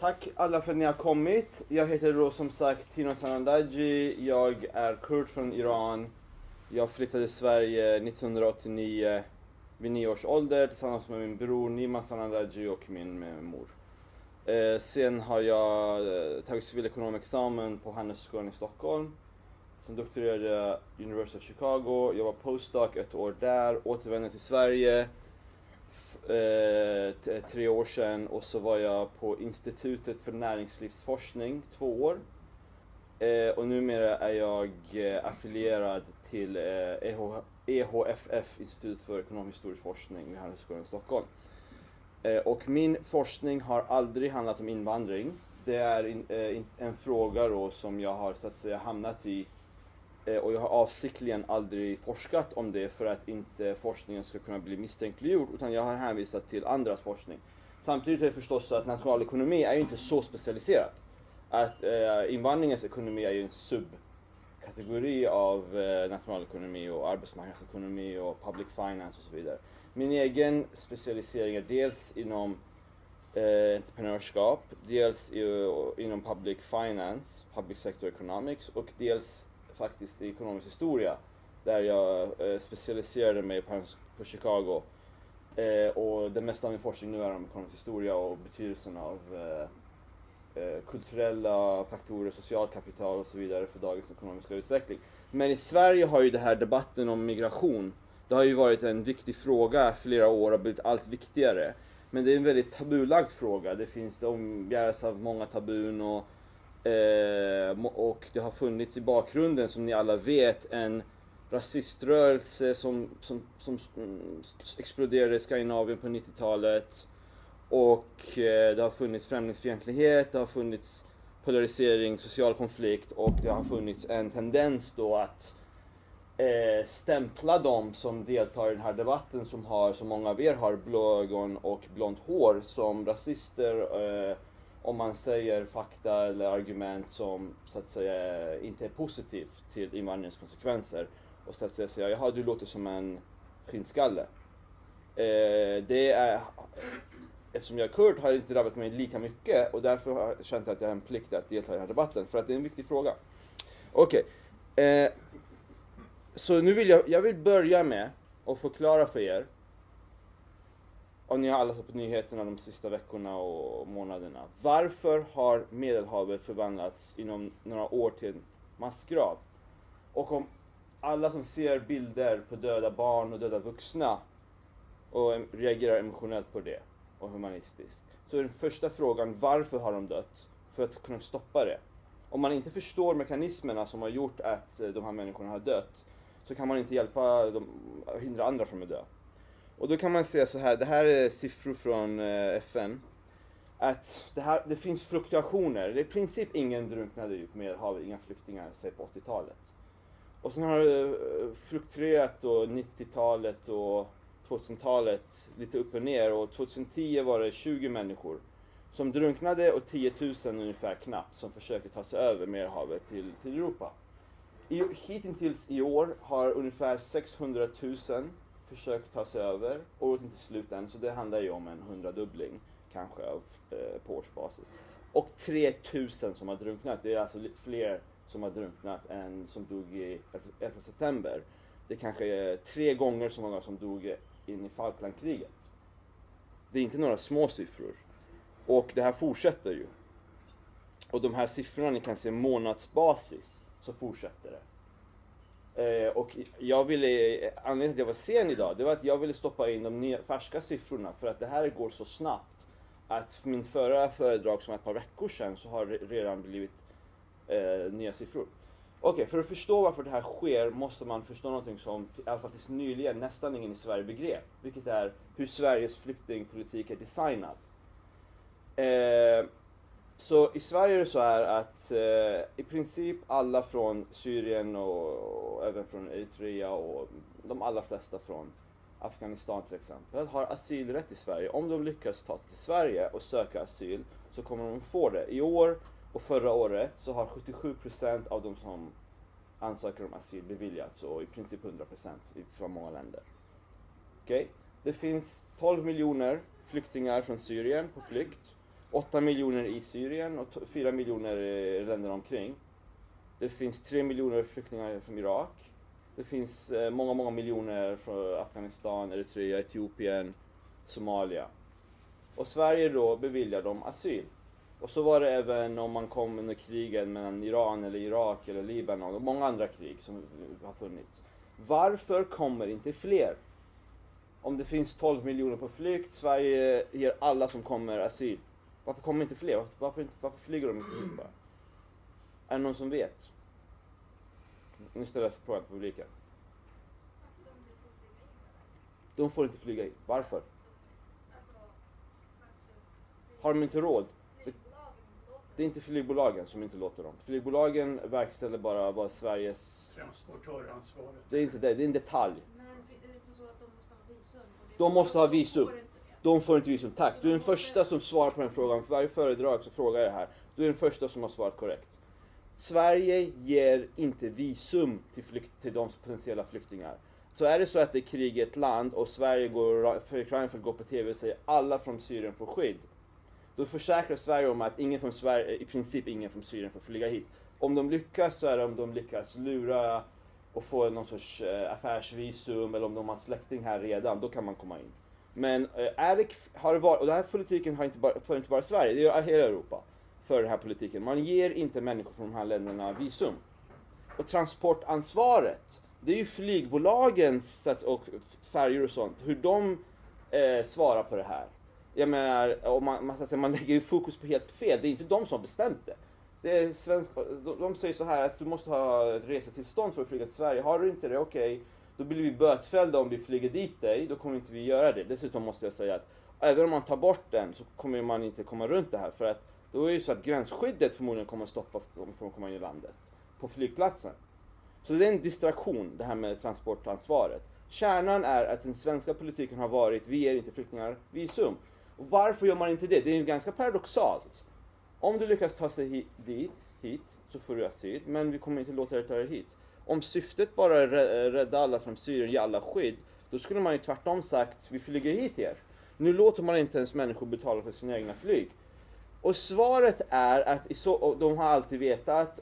Tack alla för att ni har kommit. Jag heter då som sagt Tino Sanandaji. Jag är kurd från Iran. Jag flyttade till Sverige 1989 vid 9 års ålder tillsammans med min bror Nima Sanandaji och min mor. Sen har jag tagit civilekonomexamen på Handelshögskolan i Stockholm. Sen doktorerade jag University of Chicago. Jag var postdoc ett år där, återvände till Sverige 3 år sedan, och så var jag på Institutet för näringslivsforskning 2 år. Och numera är jag affilierad till EHFF, Institutet för ekonomisk-historisk forskning vid Handelshögskolan i Stockholm. Och min forskning har aldrig handlat om invandring. Det är en fråga då som jag har så att säga hamnat i. Och jag har avsiktligen aldrig forskat om det för att inte forskningen ska kunna bli misstänkliggjord, utan jag har hänvisat till andras forskning. Samtidigt är det förstås så att nationalekonomi är ju inte så specialiserat. Att invandringens ekonomi är ju en subkategori av nationalekonomi och arbetsmarknadsekonomi och public finance och så vidare. Min egen specialisering är dels inom entreprenörskap, dels inom public finance, public sector economics, och dels faktiskt i ekonomisk historia, där jag specialiserade mig på Chicago. Och det mesta av min forskning nu är om ekonomisk historia och betydelsen av kulturella faktorer, socialt kapital och så vidare för dagens ekonomiska utveckling. Men i Sverige har ju det här debatten om migration, det har ju varit en viktig fråga flera år och blivit allt viktigare. Men det är en väldigt tabulagd fråga. Det omgärdas av många tabun och det har funnits i bakgrunden, som ni alla vet, en rasiströrelse som exploderade i Skandinavien på 90-talet. Och det har funnits främlingsfientlighet, det har funnits polarisering, social konflikt, och det har funnits en tendens då att stämpla dem som deltar i den här debatten, som många av er har blå ögon och blont hår, som rasister, om man säger fakta eller argument som så att säga inte är positivt till invandringens konsekvenser, och så att säga jaha, du låter som en skinnskalle. Det är, eftersom jag är kurd har det inte drabbat mig lika mycket, och därför har jag känt att jag har en plikt att delta i den här debatten, för att det är en viktig fråga. Okej. Så nu vill jag vill börja med att förklara för er, och ni har alla sett på nyheterna de sista veckorna och månaderna, varför har Medelhavet förvandlats inom några år till en massgrav? Och om alla som ser bilder på döda barn och döda vuxna och reagerar emotionellt på det och humanistiskt, så är den första frågan: varför har de dött? För att kunna stoppa det. Om man inte förstår mekanismerna som har gjort att de här människorna har dött, så kan man inte hjälpa dem, hindra andra från att dö. Och då kan man säga så här, det här är siffror från FN, att det finns fluktuationer. Det är i princip ingen drunknade på Medelhavet, inga flyktingar, säg på 80-talet. Och sen har det fluktuerat då 90-talet och 2000-talet lite upp och ner, och 2010 var det 20 människor som drunknade och 10 000 ungefär knappt som försöker ta sig över Medelhavet till Europa. Hittills i år har ungefär 600 000 försökt ta sig över, och inte slut än, så det handlar ju om en 100-dubbling kanske på årsbasis. Och 3000 som har drunknat, det är alltså fler som har drunknat än som dog i 11 september. Det kanske är 3 gånger så många som dog in i Falklandkriget. Det är inte några små siffror. Och det här fortsätter ju. Och de här siffrorna ni kan se månadsbasis, så fortsätter det. Och anledningen till att jag var sen idag, det var att jag ville stoppa in de färska siffrorna, för att det här går så snabbt att min förra föredrag som ett par veckor sedan, så har det redan blivit nya siffror. Okej, för att förstå varför det här sker måste man förstå någonting som i alla fall tills nyligen nästan ingen i Sverige begrep, vilket är hur Sveriges flyktingpolitik är designad. Så i Sverige är det så här att i princip alla från Syrien och även från Eritrea och de allra flesta från Afghanistan till exempel har asylrätt i Sverige. Om de lyckas ta sig till Sverige och söka asyl, så kommer de få det. I år och förra året så har 77% av de som ansöker om asyl beviljats, och i princip 100% från många länder. Okej? Det finns 12 miljoner flyktingar från Syrien på flykt. 8 miljoner i Syrien och 4 miljoner i länderna omkring. Det finns 3 miljoner flyktingar från Irak. Det finns många miljoner från Afghanistan, Eritrea, Etiopien, Somalia. Och Sverige då beviljar dem asyl. Och så var det även om man kom under krigen mellan Iran eller Irak eller Libanon och många andra krig som har funnits. Varför kommer inte fler? Om det finns 12 miljoner på flykt, Sverige ger alla som kommer asyl. Varför kommer inte fler? Varför flyger de inte hit bara? Är det någon som vet? Nu ställer jag frågan till publiken. De får inte flyga hit. Varför? Har de inte råd? Det är inte flygbolagen som inte låter dem. Flygbolagen verkställer bara Sveriges... Transportöransvaret. Det är inte det, det är en detalj. Men är det inte så att de måste ha visum? De måste ha visum. Får inte det? De får inte visum. Tack. Du är den första som svarar på den frågan. För varje föredrag så frågar jag det här. Du är den första som har svarat korrekt. Sverige ger inte visum till de potentiella flyktingar. Så är det så att det är krig i ett land och Sverige Fredrik Reinfeldt går på tv och säger alla från Syrien får skydd. Då försäkrar Sverige om att ingen från Sverige, i princip ingen från Syrien får flyga hit. Om de lyckas så är det om de lyckas lura och få någon sorts affärsvisum eller om de har släkting här redan, då kan man komma in. Men har det varit, och den här politiken har inte bara Sverige, det gör hela Europa för den här politiken. Man ger inte människor från de här länderna visum. Och transportansvaret, det är ju flygbolagens och färjor och sånt, hur de svarar på det här. Jag menar, man lägger ju fokus på helt fel. Det är inte de som har bestämt det. Det är de säger så här att du måste ha resetillstånd för att flyga till Sverige. Har du inte det, okej. Då blir vi bötfällda om vi flyger dit dig. Då kommer inte vi göra det. Dessutom måste jag säga att även om man tar bort den så kommer man inte komma runt det här. För att då är det ju så att gränsskyddet förmodligen kommer att stoppa från att komma in i landet. På flygplatsen. Så det är en distraktion, det här med transportansvaret. Kärnan är att den svenska politiken har varit, vi ger inte flyktingar visum. Och varför gör man inte det? Det är ju ganska paradoxalt. Om du lyckas ta sig hit så får du asyl, men vi kommer inte låta dig ta dig hit. Om syftet bara är rädda alla från Syrien, ge alla skydd, då skulle man ju tvärtom sagt, vi flyger hit er. Nu låter man inte ens människor betala för sina egna flyg. Och svaret är att de har alltid vetat,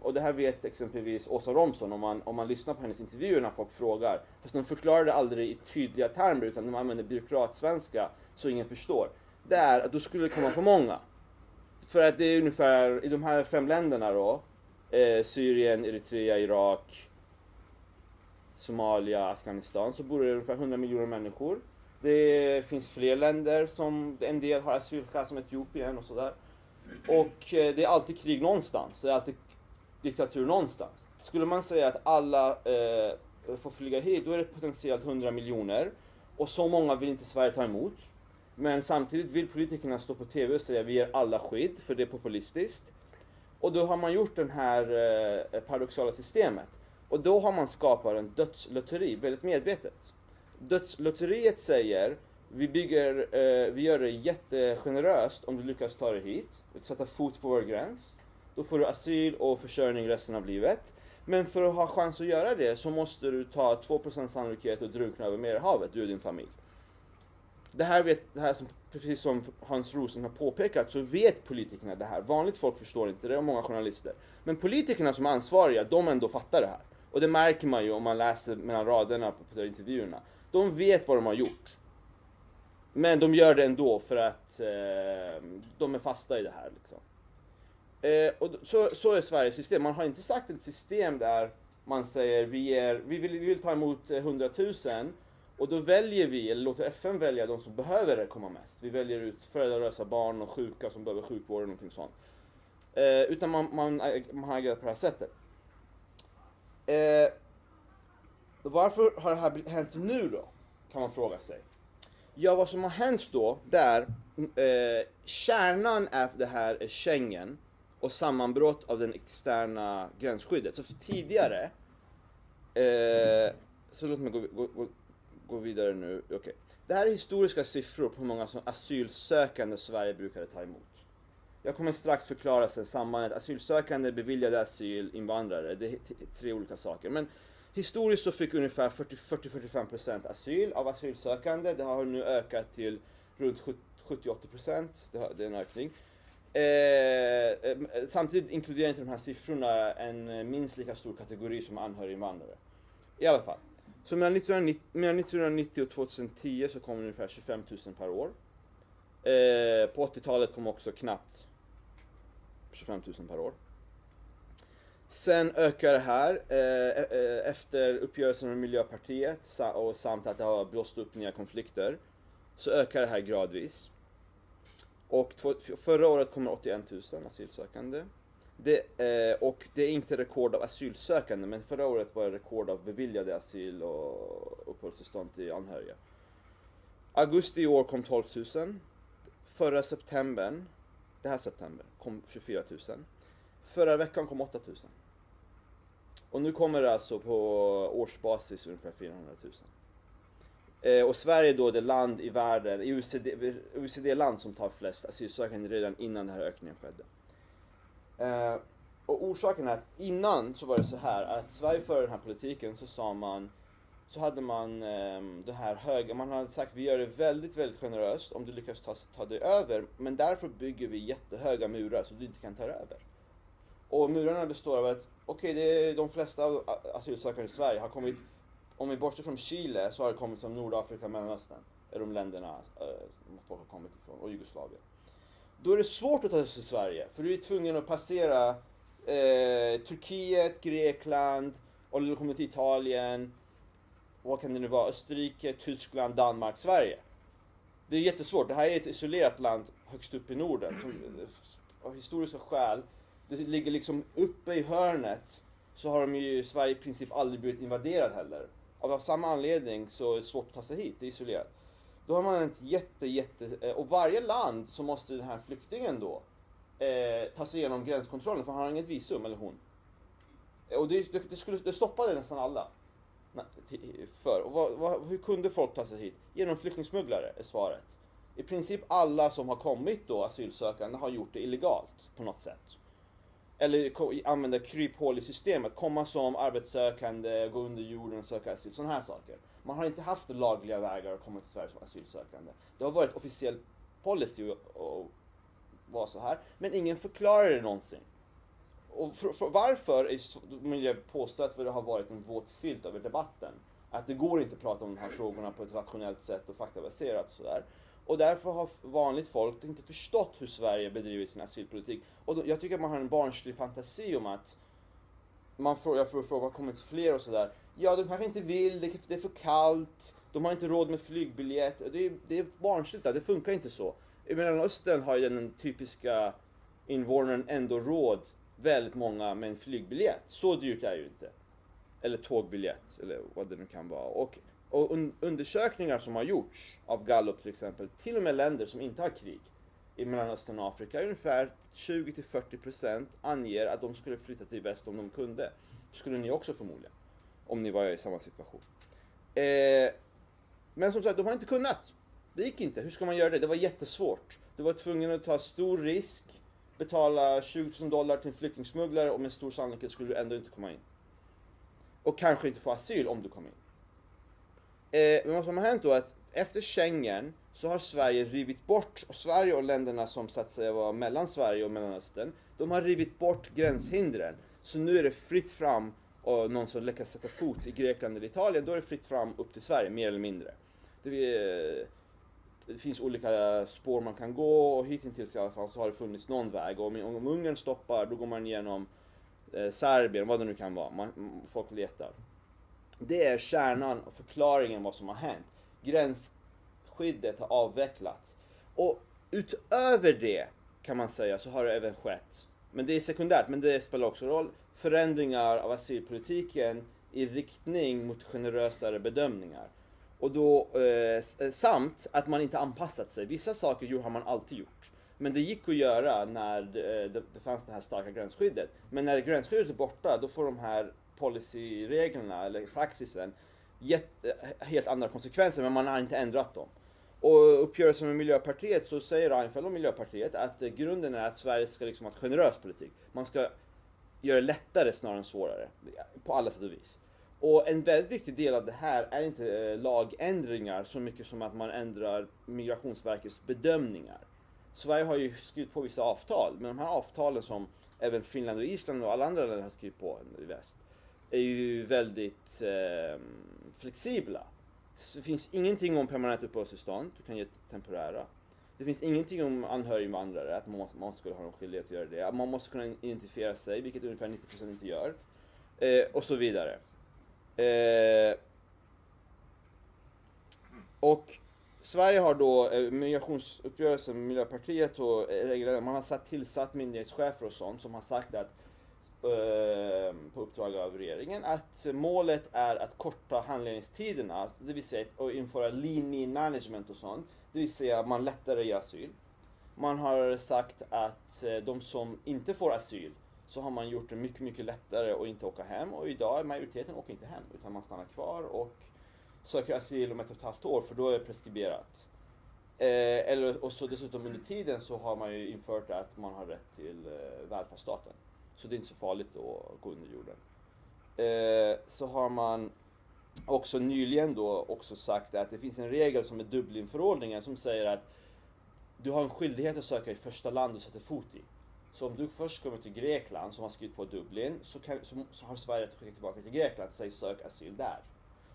och det här vet exempelvis Åsa Romson om man lyssnar på hennes intervjuer när folk frågar. Fast de förklarar det aldrig i tydliga termer utan de använder byråkratsvenska så ingen förstår. Det är att då skulle det komma för många. För att det är ungefär i de här 5 länderna då, Syrien, Eritrea, Irak, Somalia, Afghanistan, så bor det ungefär 100 miljoner människor. Det finns fler länder som en del har asylskäl som Etiopien och sådär. Och det är alltid krig någonstans. Det är alltid diktatur någonstans. Skulle man säga att alla får flyga hit, då är det potentiellt 100 miljoner. Och så många vill inte Sverige ta emot. Men samtidigt vill politikerna stå på tv och säga att vi ger alla skydd, för det är populistiskt. Och då har man gjort det här paradoxala systemet. Och då har man skapat en dödslotteri väldigt medvetet. Dödslotteriet säger vi gör det jättegeneröst om du lyckas ta dig hit, sätta fot på vår gräns. Då får du asyl och försörjning resten av livet. Men för att ha chans att göra det så måste du ta 2% sannolikhet och drunkna över Medelhavet, du och din familj. Det här som, precis som Hans Rosen har påpekat, så vet politikerna det här. Vanligt folk förstår inte det, och många journalister. Men politikerna som är ansvariga, de ändå fattar det här. Och det märker man ju om man läser mellan raderna på intervjuerna. De vet vad de har gjort. Men de gör det ändå för att de är fasta i det här liksom. Och så är Sveriges system. Man har inte sagt ett system där man säger vi vill ta emot 100 000 och då väljer vi, eller låter FN välja de som behöver det komma mest. Vi väljer ut föräldralösa barn och sjuka som behöver sjukvård och någonting sånt. Utan man har agerat på det här sättet. Varför har det här hänt nu då? Kan man fråga sig. Ja, vad som har hänt då, där kärnan är det här är Schengen och sammanbrott av den externa gränsskyddet. Så för tidigare, så låt mig gå vidare nu. Okay. Det här är historiska siffror på hur många som asylsökande Sverige brukade ta emot. Jag kommer strax förklara sen sammanhanget. Asylsökande, beviljade asyl, invandrare. Det är 3 olika saker. Men historiskt så fick ungefär 40-45% asyl av asylsökande. Det har nu ökat till runt 70-80%, det är en ökning. Samtidigt inkluderar inte de här siffrorna en minst lika stor kategori som anhöriginvandrare. I alla fall. Så mellan 1990 och 2010 så kom det ungefär 25 000 per år. På 80-talet kom också knappt 25 000 per år. Sen ökar det här efter uppgörelsen med Miljöpartiet och samt att det har blåst upp nya konflikter, så ökar det här gradvis. Och förra året kommer 81 000 asylsökande. Och det är inte rekord av asylsökande, men förra året var det rekord av beviljade asyl och uppehållstillstånd till anhöriga. Augusti i år kom 12 000. Förra september, det här september, kom 24 000. Förra veckan kom 8 000. Och nu kommer det alltså på årsbasis ungefär 400 000. Och Sverige är då det land i världen, OECD-land som tar flest asylsökande redan innan den här ökningen skedde. Och orsaken är att innan så var det så här att Sverige för den här politiken så hade man det här höga, man hade sagt vi gör det väldigt, väldigt generöst om du lyckas ta dig över, men därför bygger vi jättehöga murar så du inte kan ta dig över. Och murarna består av att det är de flesta asylsökande i Sverige har kommit, om vi bortser från Chile så har det kommit från Nordafrika, Mellanöstern, är de länderna folk har kommit ifrån, och Jugoslavien. Då är det svårt att ta sig till Sverige, för du är tvungen att passera Turkiet, Grekland, och du kommer till Italien, vad kan det nu vara, Österrike, Tyskland, Danmark, Sverige. Det är jättesvårt, det här är ett isolerat land högst upp i Norden, som av historiska skäl, det ligger liksom uppe i hörnet, så har de ju Sverige i princip aldrig blivit invaderad heller. Av samma anledning så är det svårt att ta sig hit, det är isolerat. Då har man ett och varje land så måste den här flyktingen då ta sig igenom gränskontrollen, för han har inget visum, eller hon. Och det stoppade nästan alla. Hur kunde folk ta sig hit? Genom flyktingsmugglare är svaret. I princip alla som har kommit då, asylsökande, har gjort det illegalt på något sätt. Eller använda kryphål i systemet, komma som arbetssökande, gå under jorden och söka asyl, sådana här saker. Man har inte haft lagliga vägar att komma till Sverige som asylsökande. Det har varit officiell policy och vara så här, men ingen förklarar det någonsin. Och varför vill jag påstå att det har varit en våt filt över debatten. Att det går inte att prata om de här frågorna på ett rationellt sätt och faktabaserat och sådär. Och därför har vanligt folk inte förstått hur Sverige bedriver sin asylpolitik. Och jag tycker att man har en barnslig fantasi om att jag får fråga, vad kommer till fler och sådär. Ja, de kanske inte vill, det är för kallt, de har inte råd med flygbiljett. Det är barnsligt, det funkar inte så. I Mellanöstern har ju den typiska invånaren ändå råd, väldigt många, med en flygbiljett. Så dyrt är det ju inte. Eller tågbiljett, eller vad det nu kan vara. Och undersökningar som har gjorts av Gallup till exempel, till och med länder som inte har krig i Mellanöstern och Afrika, ungefär 20-40% anger att de skulle flytta till väst om de kunde. Skulle ni också förmodligen, om ni var i samma situation. Men som sagt, de har inte kunnat. Det gick inte. Hur ska man göra det? Det var jättesvårt. Du var tvungen att ta stor risk, betala $20,000 till en flyktingsmugglare, och med stor sannolikhet skulle du ändå inte komma in. Och kanske inte få asyl om du kom in. Men vad som har hänt då är att efter Schengen så har Sverige rivit bort, och Sverige och länderna som så att säga var mellan Sverige och Mellanöstern, de har rivit bort gränshindren. Så nu är det fritt fram, och någon som lyckas sätta fot i Grekland eller Italien, då är det fritt fram upp till Sverige, mer eller mindre. Det finns olika spår man kan gå, och hittills i alla fall så har det funnits någon väg. Och om Ungern stoppar, då går man igenom Serbien, vad det nu kan vara. Folk letar. Det är kärnan och förklaringen vad som har hänt. Gränsskyddet har avvecklats. Och utöver det kan man säga så har det även skett, men det är sekundärt, men det spelar också roll, förändringar av asylpolitiken i riktning mot generösare bedömningar. Och då samt att man inte anpassat sig. Vissa saker har man alltid gjort. Men det gick att göra när det fanns det här starka gränsskyddet. Men när gränsskyddet är borta, då får de här policyreglerna eller praxisen helt andra konsekvenser, men man har inte ändrat dem. Och uppgörelsen med Miljöpartiet, så säger Reinfeldt och Miljöpartiet att grunden är att Sverige ska liksom ha en generös politik. Man ska göra det lättare snarare än svårare, på alla sätt och vis. Och en väldigt viktig del av det här är inte lagändringar så mycket som att man ändrar Migrationsverkets bedömningar. Sverige har ju skrivit på vissa avtal, men de här avtalen som även Finland och Island och alla andra länder har skrivit på i väst är ju väldigt flexibla. Det finns ingenting om permanent uppehållstillstånd, du kan ge temporära. Det finns ingenting om anhöriginvandrare, att man skulle ha någon skyldighet att göra det. Man måste kunna identifiera sig, vilket ungefär 90% inte gör. Och så vidare. Och Sverige har då migrationsuppgörelsen med Miljöpartiet och man har tillsatt myndighetschefer och sånt som har sagt att på uppdrag av regeringen att målet är att korta handläggningstiderna, det vill säga att införa lean management och sånt, det vill säga att man lättare ger asyl. Man har sagt att de som inte får asyl så har man gjort det mycket, mycket lättare att inte åka hem, och idag är majoriteten åker inte hem utan man stannar kvar och söker asyl om 1,5 år, för då är det preskriberat. Och så dessutom under tiden så har man ju infört att man har rätt till välfärdsstaten. Så det är inte så farligt att gå under jorden. Så har man också nyligen då också sagt att det finns en regel som är Dublinförordningen som säger att du har en skyldighet att söka i första land du sätter fot i. Så om du först kommer till Grekland som har skrivit på Dublin så har Sverige att skicka tillbaka till Grekland och säga sök asyl där.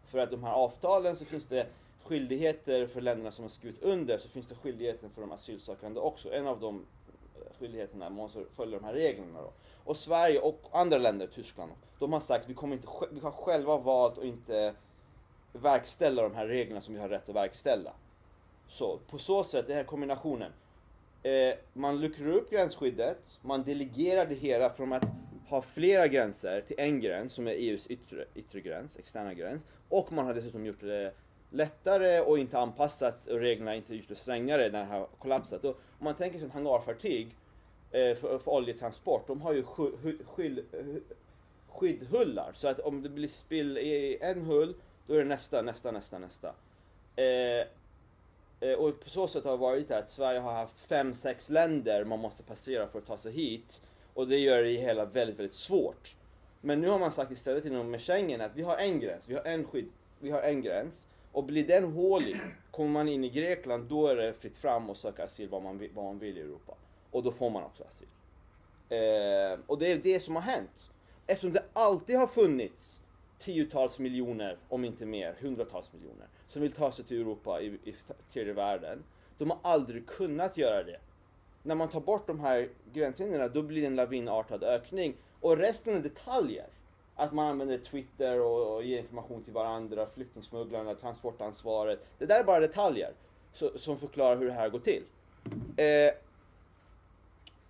För att de här avtalen så finns det skyldigheter för länderna som har skrivit under, så finns det skyldigheter för de asylsökande också. En av de skyldigheterna måste följa de här reglerna då. Och Sverige och andra länder, Tyskland, de har sagt vi har själva valt att inte verkställa de här reglerna som vi har rätt att verkställa. Så på så sätt, den här kombinationen. Man luckrar upp gränsskyddet, man delegerar det hela från att ha flera gränser till en gräns som är EUs yttre gräns, externa gräns. Och man har dessutom gjort det lättare och inte anpassat reglerna, inte gjort det strängare när det har kollapsat. Och om man tänker sig ett hangarfartyg för oljetransport, de har ju skyddhullar. Så att om det blir spill i en hull, då är det nästa. Och på så sätt har det varit att Sverige har haft 5-6 länder man måste passera för att ta sig hit. Och det gör det hela väldigt, väldigt svårt. Men nu har man sagt istället inom Schengen att vi har en gräns, vi har en gräns. Och blir den hålig, kommer man in i Grekland, då är det fritt fram och söka asyl vad man vill i Europa. Och då får man också asyl. Och det är det som har hänt. Eftersom det alltid har funnits tiotals miljoner, om inte mer, hundratals miljoner, som vill ta sig till Europa i tredje världen. De har aldrig kunnat göra det. När man tar bort de här gränshindren, då blir det en lavinartad ökning. Och resten är detaljer. Att man använder Twitter och ger information till varandra, flyktingsmugglarna, transportansvaret. Det där är bara detaljer som förklarar hur det här går till.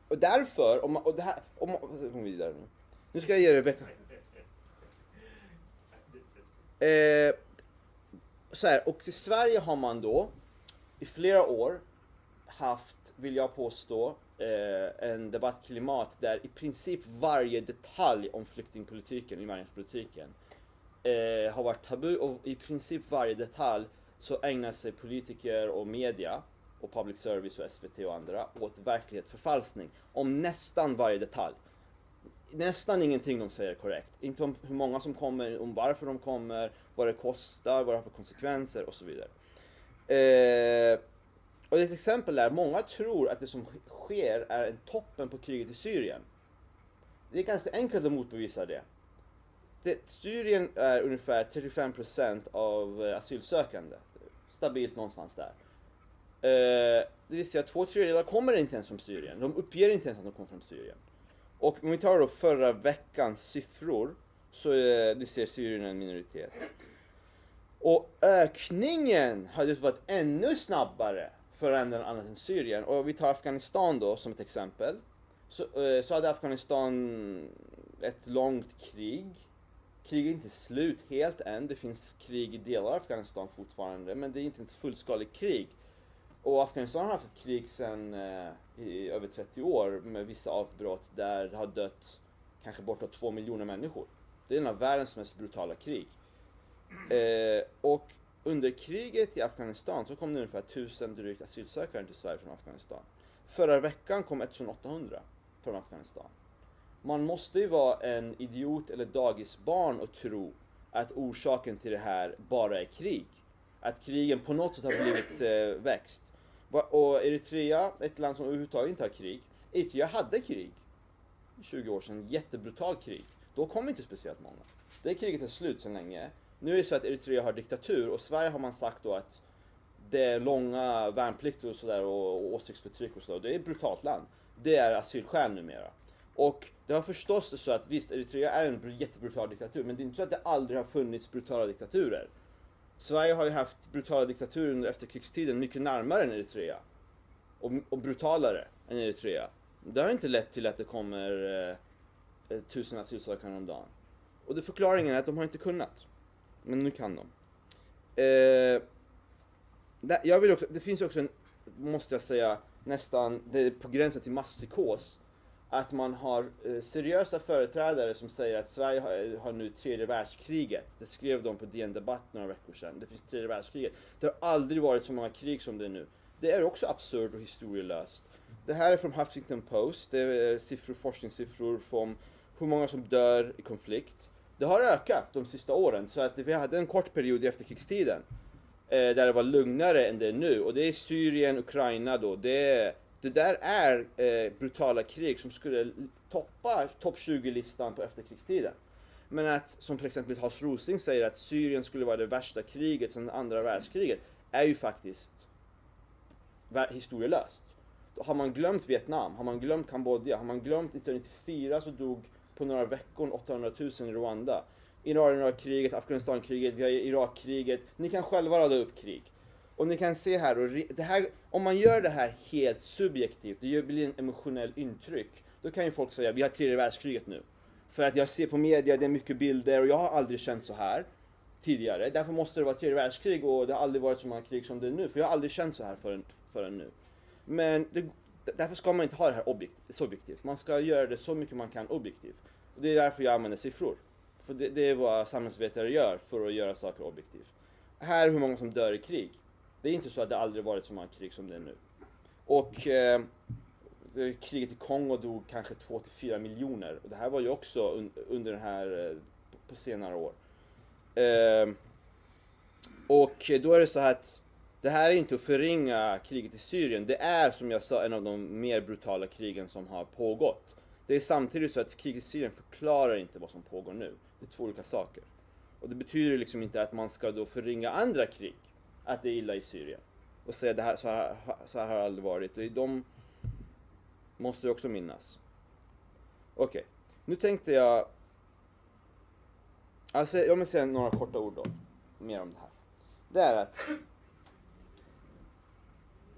Och därför, vidare nu. Nu ska jag ge det så här, och i Sverige har man då i flera år haft, vill jag påstå, en debattklimat där i princip varje detalj om flyktingpolitiken, invandringspolitiken har varit tabu, och i princip varje detalj så ägnar sig politiker och media och public service och SVT och andra åt verklighetsförfalskning om nästan varje detalj. Nästan ingenting de säger korrekt. Inte om hur många som kommer, om varför de kommer, vad det kostar, vad det har för konsekvenser och så vidare. Och ett exempel är, många tror att det som sker är en toppen på kriget i Syrien. Det är ganska enkelt att motbevisa det. Syrien är ungefär 35% av asylsökande. Stabilt någonstans där. Det vill säga 2/3 kommer inte ens från Syrien. De uppger inte ens att de kommer från Syrien. Och om vi tar då förra veckans siffror, så det ser Syrien en minoritet. Och ökningen hade varit ännu snabbare för länder annat än Syrien. Och vi tar Afghanistan då som ett exempel. Så hade Afghanistan ett långt krig. Kriget är inte slut helt än. Det finns krig i delar av Afghanistan fortfarande, men det är inte ett fullskaligt krig. Och Afghanistan har haft ett krig sedan i över 30 år med vissa avbrott där det har dött kanske bortåt 2 miljoner människor. Det är en av världens mest brutala krig. Och under kriget i Afghanistan så kom det ungefär 1000 drygt asylsökande till Sverige från Afghanistan. Förra veckan kom 1800 från Afghanistan. Man måste ju vara en idiot eller dagisbarn och tro att orsaken till det här bara är krig. Att krigen på något sätt har blivit växt. Och Eritrea, ett land som överhuvudtaget inte har krig. Eritrea hade krig 20 år sedan, jättebrutal krig. Då kom inte speciellt många. Det kriget är slut sedan länge. Nu är det så att Eritrea har diktatur och Sverige har man sagt då att det är långa värnplikter och sådär och åsiktsförtryck och sådär. Det är ett brutalt land. Det är asylskäl numera. Och det har förstås så att visst, Eritrea är en jättebrutal diktatur, men det är inte så att det aldrig har funnits brutala diktaturer. Sverige har ju haft brutala diktaturer under efterkrigstiden mycket närmare än Eritrea. Och brutalare än Eritrea. Det har inte lett till att det kommer 1000 asylsökande om dagen. Och det förklaringen är att de har inte kunnat. Men nu kan de. Jag vill också, det finns också en, måste jag säga, nästan det är på gränsen till masspsykos. Att man har seriösa företrädare som säger att Sverige har nu tredje världskriget. Det skrev de på DN Debatt några veckor sedan. Det finns tredje världskriget. Det har aldrig varit så många krig som det är nu. Det är också absurd och historielöst. Det här är från Huffington Post. Det är forskningssiffror från hur många som dör i konflikt. Det har ökat de sista åren. Så att vi hade en kort period i efterkrigstiden där det var lugnare än det är nu. Och det är Syrien, Ukraina då. Det där är brutala krig som skulle toppa topp 20-listan på efterkrigstiden. Men att, som till exempel Hans Rosling säger, att Syrien skulle vara det värsta kriget sedan andra världskriget, är ju faktiskt historielöst. Då har man glömt Vietnam, har man glömt Kambodja, har man glömt 1994 så dog på några veckor 800 000 i Rwanda. Iran-kriget, Afghanistan-kriget, vi har Irak-kriget. Ni kan själva rada upp krig. Och ni kan se här, och det här, om man gör det här helt subjektivt, det blir en emotionell intryck. Då kan ju folk säga, vi har tredje världskriget nu. För att jag ser på media, det är mycket bilder och jag har aldrig känt så här tidigare. Därför måste det vara tredje världskrig och det har aldrig varit så många krig som det är nu. För jag har aldrig känt så här förrän nu. Men därför ska man inte ha det här subjektivt. Man ska göra det så mycket man kan objektivt. Och det är därför jag använder siffror. För det är vad samhällsvetare gör för att göra saker objektivt. Här är hur många som dör i krig. Det är inte så att det aldrig varit så många krig som det är nu. Och kriget i Kongo dog kanske 2-4 miljoner. Och det här var ju också under den här på senare år. Och då är det så att det här är inte att förringa kriget i Syrien. Det är, som jag sa, en av de mer brutala krigen som har pågått. Det är samtidigt så att kriget i Syrien förklarar inte vad som pågår nu. Det är två olika saker. Och det betyder liksom inte att man ska då förringa andra krig. Att det är illa i Syrien. Och säga det här, så här har det aldrig varit. Och de måste också minnas. Okej. Nu tänkte jag... Alltså, jag vill säga några korta ord då. Mer om det här. Det är att...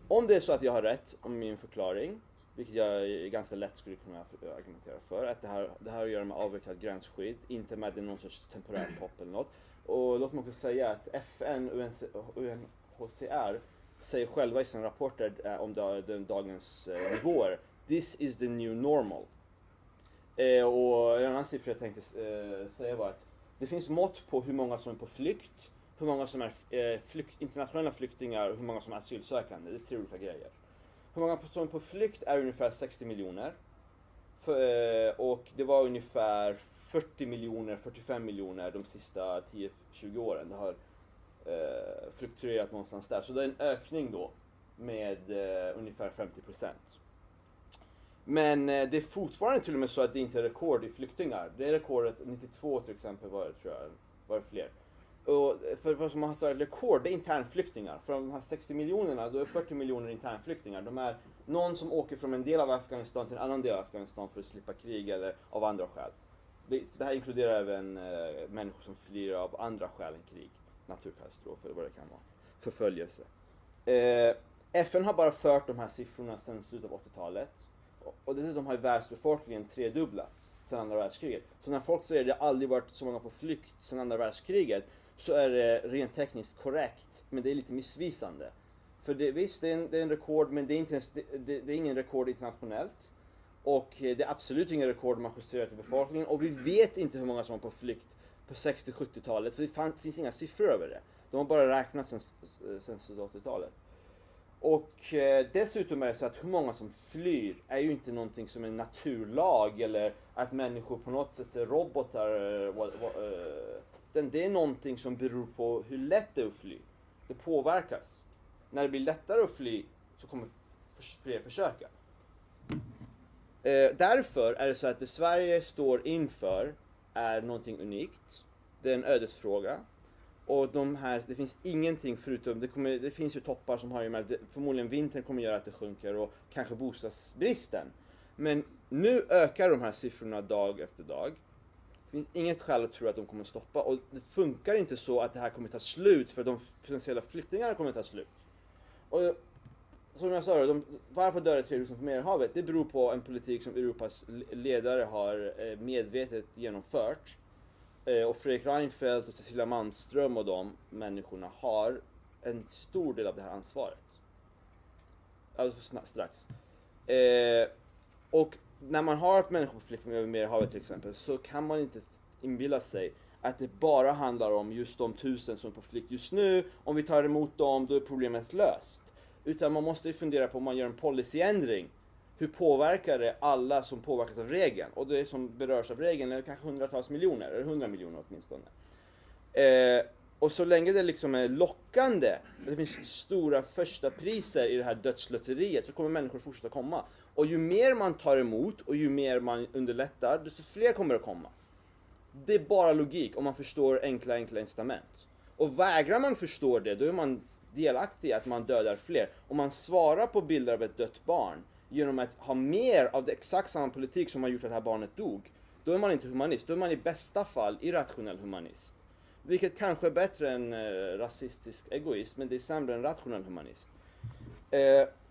Om det är så att jag har rätt om min förklaring, vilket jag ganska lätt skulle kunna argumentera för, att det här har att göra med avvecklat gränsskydd, inte med någon sorts temporär topp eller något. Och låt mig också säga att FN, UNHCR säger själva i sina rapporter om dagens nivåer, this is the new normal. Och en annan siffra jag tänkte säga var att det finns mått på hur många som är på flykt, hur många som är internationella flyktingar och hur många som är asylsökande. Det är tre olika grejer. Hur många som är på flykt är ungefär 60 miljoner. Och det var ungefär 40 miljoner, 45 miljoner de sista 10-20 åren. Det har fluktuerat någonstans där. Så det är en ökning då med ungefär 50%. Men det är fortfarande till och med så att det inte är rekord i flyktingar. Det är rekordet 92 till exempel var det, tror jag, var det fler. Och för vad som har sagt rekord, det är internflyktingar. För de här 60 miljonerna, då är 40 miljoner internflyktingar. De är någon som åker från en del av Afghanistan till en annan del av Afghanistan för att slippa krig eller av andra skäl. Det här inkluderar även människor som flyr av andra skäl än krig, naturkatastrofer eller vad det kan vara, förföljelse. FN har bara fört de här siffrorna sedan slutet av 80-talet. Och dessutom har världsbefolkningen tredubblats sedan andra världskriget. Så när folk säger att det aldrig varit så många på flykt sedan andra världskriget, så är det rent tekniskt korrekt, men det är lite missvisande. För visst, det är en rekord, men det är, inte ens, det är ingen rekord internationellt. Och det är absolut ingen rekord man justerar till befolkningen. Och vi vet inte hur många som var på flykt på 60-70-talet, för det finns inga siffror över det. De har bara räknat sedan 80-talet. Och dessutom är det så att hur många som flyr är ju inte någonting som är en naturlag eller att människor på något sätt är robotar flykten, det är någonting som beror på hur lätt det är att fly. Det påverkas. När det blir lättare att fly så kommer fler försöka. Därför är det så att det Sverige står inför är någonting unikt. Det är en ödesfråga. Och det finns ingenting förutom, det finns ju toppar som har ju med, förmodligen vintern kommer göra att det sjunker och kanske bostadsbristen. Men nu ökar de här siffrorna dag efter dag. Det finns inget skäl att tro att de kommer stoppa. Och det funkar inte så att det här kommer ta slut för de potentiella flyktingarna kommer ta slut. Och som jag sa då, varför dör det 3000 på Medelhavet? Det beror på en politik som Europas ledare har medvetet genomfört. Och Fredrik Reinfeldt och Cecilia Malmström och de människorna har en stor del av det här ansvaret. Alltså strax. Och när man har människor på flykt över Medelhavet till exempel så kan man inte inbilla sig att det bara handlar om just de 1000 som är på flykt just nu. Om vi tar emot dem då är problemet löst. Utan man måste fundera på om man gör en policyändring. Hur påverkar det alla som påverkas av regeln? Och det som berörs av regeln är kanske hundratals miljoner, eller 100 miljoner åtminstone. Och så länge det liksom är lockande, det finns stora första priser i det här dödslotteriet, så kommer människor fortsätta komma. Och ju mer man tar emot och ju mer man underlättar, desto fler kommer att komma. Det är bara logik om man förstår enkla incitament. Och vägrar man förstå det, då är man delaktig i att man dödar fler. Om man svarar på bilder av ett dött barn genom att ha mer av det exakt samma politik som har gjort att det här barnet dog, då är man inte humanist. Då är man i bästa fall irrationell humanist. Vilket kanske är bättre än rasistisk egoist, men det är sämre än rationell humanist.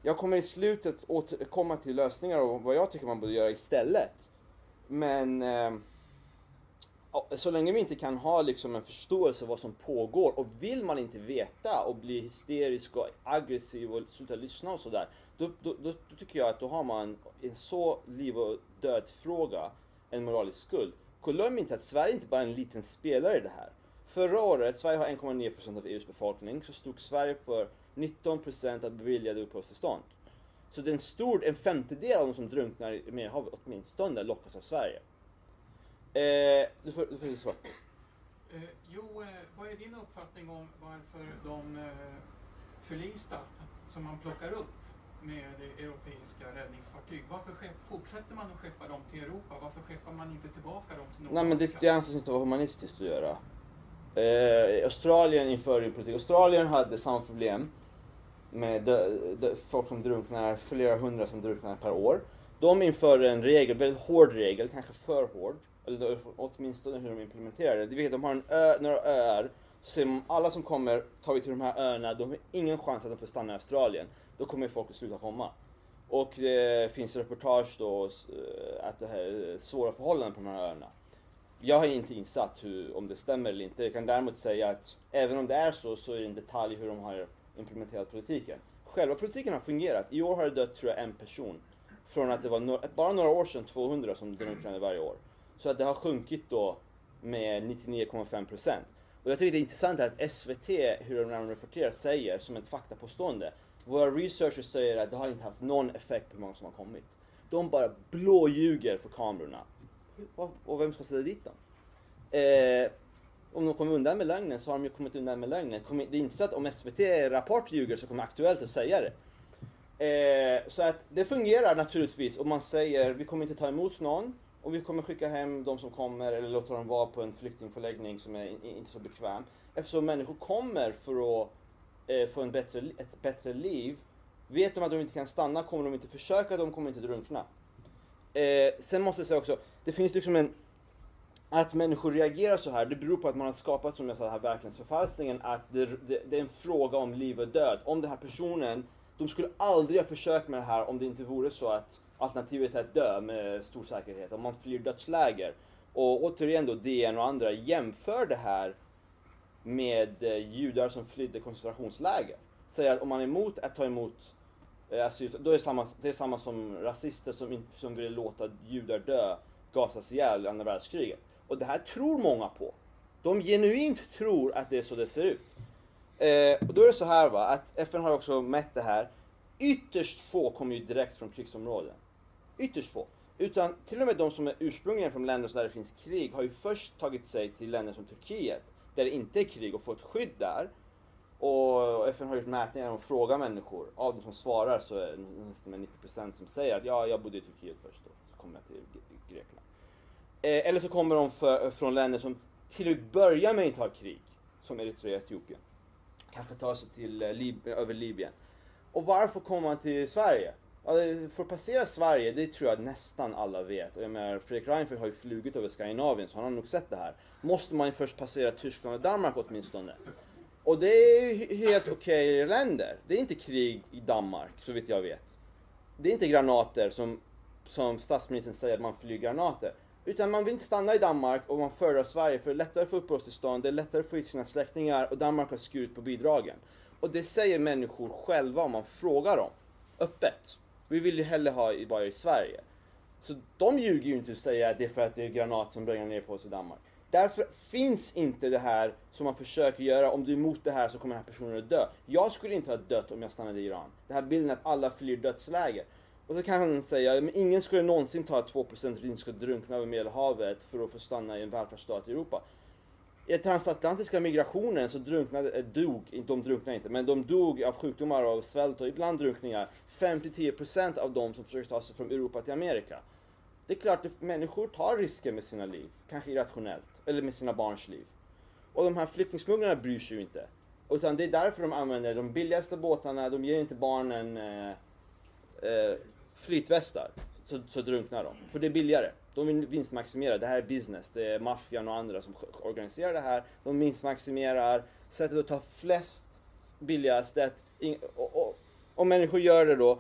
Jag kommer i slutet återkomma till lösningar och vad jag tycker man borde göra istället. Men så länge vi inte kan ha liksom en förståelse av vad som pågår, och vill man inte veta och bli hysterisk och aggressiv och sluta lyssna och sådär, då tycker jag att då har man en så liv- och dödsfråga en moralisk skuld. Glöm inte att Sverige inte bara är en liten spelare i det här. Förra året, Sverige har 1,9% av EUs befolkning, så stod Sverige för 19% av beviljade uppehållstillstånd. Så det är en femtedel av de som drunknar i Medelhavet åtminstone lockas av Sverige. Du får svara. Vad är din uppfattning om varför de förlista som man plockar upp med europeiska räddningsfartyg, varför fortsätter man att skeppa dem till Europa? Varför skeppar man inte tillbaka dem till Nordafrika? Nej, men det anses inte vara humanistiskt att göra. Australien inför en politik. Australien hade samma problem med folk som drunknar, flera hundra som drunknar per år. De införde en regel, väldigt hård regel, kanske för hård, eller åtminstone hur de implementerar det. Det vet, de har några öar, så ser man alla som kommer, tar vi till de här öarna, de har ingen chans att de får stanna i Australien. Då kommer folk att sluta komma. Och det finns reportage då att det här är svåra förhållanden på de här öarna. Jag har inte insatt om det stämmer eller inte. Jag kan däremot säga att även om det är så är det en detalj hur de har implementerat politiken. Själva politiken har fungerat. I år har det dött, tror jag, en person. Från att det var bara några år sedan 200 som drunknade varje år. Så att det har sjunkit då med 99,5%. Och jag tycker det är intressant att SVT, hur de rapporterar, säger som ett faktapåstående. Våra researchers säger att det har inte haft någon effekt på hur många som har kommit. De bara blåljuger för kamerorna. Och vem ska säga dit då? Om de kommer undan med lögnen så har de ju kommit undan med lögnen. Det är inte så att om SVT-rapport ljuger så kommer Aktuellt att säga det. Så att det fungerar naturligtvis om man säger vi kommer inte ta emot någon och vi kommer skicka hem de som kommer eller låta dem vara på en flyktingförläggning som är inte så bekväm. Eftersom människor kommer för att få ett bättre liv. Vet de att de inte kan stanna kommer de inte försöka, de kommer inte drunkna. Sen måste jag säga också, det finns liksom att människor reagerar så här, det beror på att man har skapat, som jag sa, här verklighetsförfalskningen, att det är en fråga om liv och död. Om den här personen, de skulle aldrig ha försökt med det här om det inte vore så att alternativet är att dö med stor säkerhet, om man flyr dödsläger. Och återigen då, DN och andra jämför det här med judar som flydde koncentrationsläger. Säger att om man är emot att ta emot då är det samma som rasister som vill låta judar dö, gasas ihjäl i andra världskriget. Och det här tror många på. De genuint tror att det är så det ser ut. Och då är det så här, att FN har också mätt det här. Ytterst få kommer ju direkt från krigsområden. Ytterst få. Utan till och med de som är ursprungligen från länder där det finns krig har ju först tagit sig till länder som Turkiet. där det inte är krig och få ett skydd där. Och FN har gjort mätningar och frågar människor. Av de som svarar så är det nästan 90% som säger att ja, jag bodde i Turkiet först då, så kom jag till Grekland. Eller så kommer de från länder som till att börja med inte har krig, som Eritrea och Etiopien. Kanske tar sig till över Libyen. Och varför kommer man till Sverige? För att passera Sverige, det tror jag nästan alla vet. Och jag menar, Fredrik Reinfeldt har ju flugit över Skandinavien, så han har nog sett det här. Måste man ju först passera Tyskland och Danmark åtminstone. Och det är ju helt okej länder. Det är inte krig i Danmark, så vitt jag vet. Det är inte granater som statsministern säger att man flyger granater. Utan man vill inte stanna i Danmark och man föredrar Sverige för det är lättare att få uppehållstillstånd, det är lättare att få hit sina släktingar och Danmark har skurit på bidragen. Och det säger människor själva om man frågar dem öppet. Vi vill ju hellre vara i Sverige. Så de ljuger ju inte att säga att det är för att det är granat som bringar ner på oss i Danmark. Därför finns inte det här som man försöker göra. Om du är emot det här så kommer den här personen att dö. Jag skulle inte ha dött om jag stannade i Iran. Det här bilden att alla flyr dödsläger. Och så kan han säga att ingen skulle någonsin ta 2% risk att drunkna över Medelhavet för att få stanna i en välfärdsstat i Europa. I transatlantiska migrationen så de dog av sjukdomar och av svält och ibland drunkningar. 5-10% av de som försöker ta sig från Europa till Amerika. Det är klart att människor tar risker med sina liv, kanske irrationellt, eller med sina barns liv. Och de här flyktingsmugglarna bryr sig ju inte. Utan det är därför de använder de billigaste båtarna, de ger inte barnen flytvästar, så drunknar de. För det är billigare. De vill vinstmaximera. Det här är business. Det är maffian och andra som organiserar det här. De vinstmaximerar. Sättet att ta flest billigast. Om människor gör det då.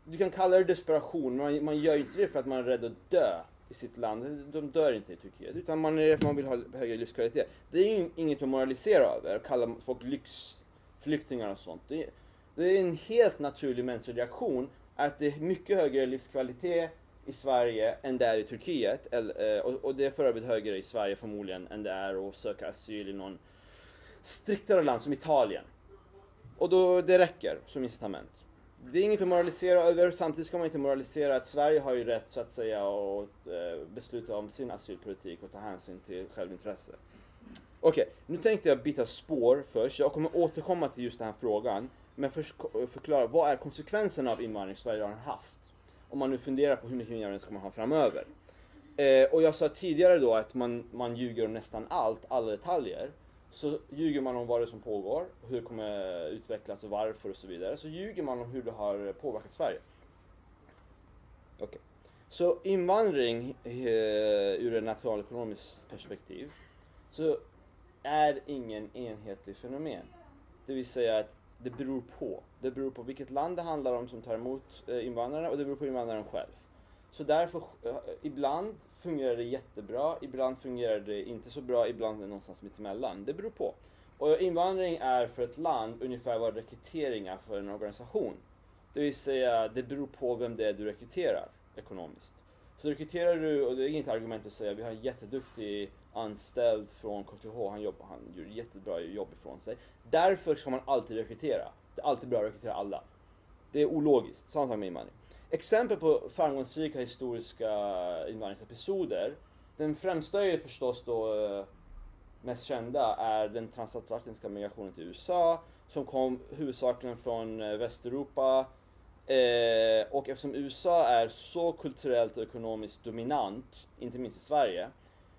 Du kan kalla det desperation. Man gör inte det för att man är rädd att dö i sitt land. De dör inte i Turkiet. Utan man är det för att man vill ha högre livskvalitet. Det är inget att moralisera över. Att kalla folk lyxflyktingar och sånt. Det är en helt naturlig mänsklig reaktion. Att det är mycket högre livskvalitet i Sverige än det är i Turkiet. Och det är för övrigt högre i Sverige förmodligen än det är att söka asyl i någon striktare land som Italien. Och då det räcker som incitament. Det är inget att moralisera över. Samtidigt ska man inte moralisera att Sverige har ju rätt så att säga att besluta om sin asylpolitik och ta hänsyn till självintresse. Okej, nu tänkte jag byta spår först. Jag kommer återkomma till just den här frågan. Men först förklara, vad är konsekvenserna av invandring Sverige har haft? Om man nu funderar på hur mycket invandring ska man ha framöver. Och jag sa tidigare då att man ljuger om nästan alla detaljer. Så ljuger man om vad det som pågår, hur det kommer utvecklas och varför och så vidare. Så ljuger man om hur det har påverkat Sverige. Okej. Så invandring ur ett nationalekonomiskt perspektiv så är ingen enhetlig fenomen. Det vill säga att det beror på. Det beror på vilket land det handlar om som tar emot invandrarna och det beror på invandraren själv. Så därför, ibland fungerar det jättebra, ibland fungerar det inte så bra, ibland är det någonstans mitt emellan. Det beror på. Och invandring är för ett land ungefär vad rekrytering är för en organisation. Det vill säga, det beror på vem det är du rekryterar ekonomiskt. Så rekryterar du, och det är inget argument att säga, vi har en jätteduktig anställd från KTH, han gör jättebra jobb ifrån sig. Därför ska man alltid rekrytera. Det är alltid bra att rekrytera alla. Det är ologiskt, samma med invandring. Exempel på framgångsrika historiska invandringsepisoder. Den främsta är förstås då mest kända är den transatlantiska migrationen till USA som kom huvudsakligen från Västeuropa. Och eftersom USA är så kulturellt och ekonomiskt dominant, inte minst i Sverige,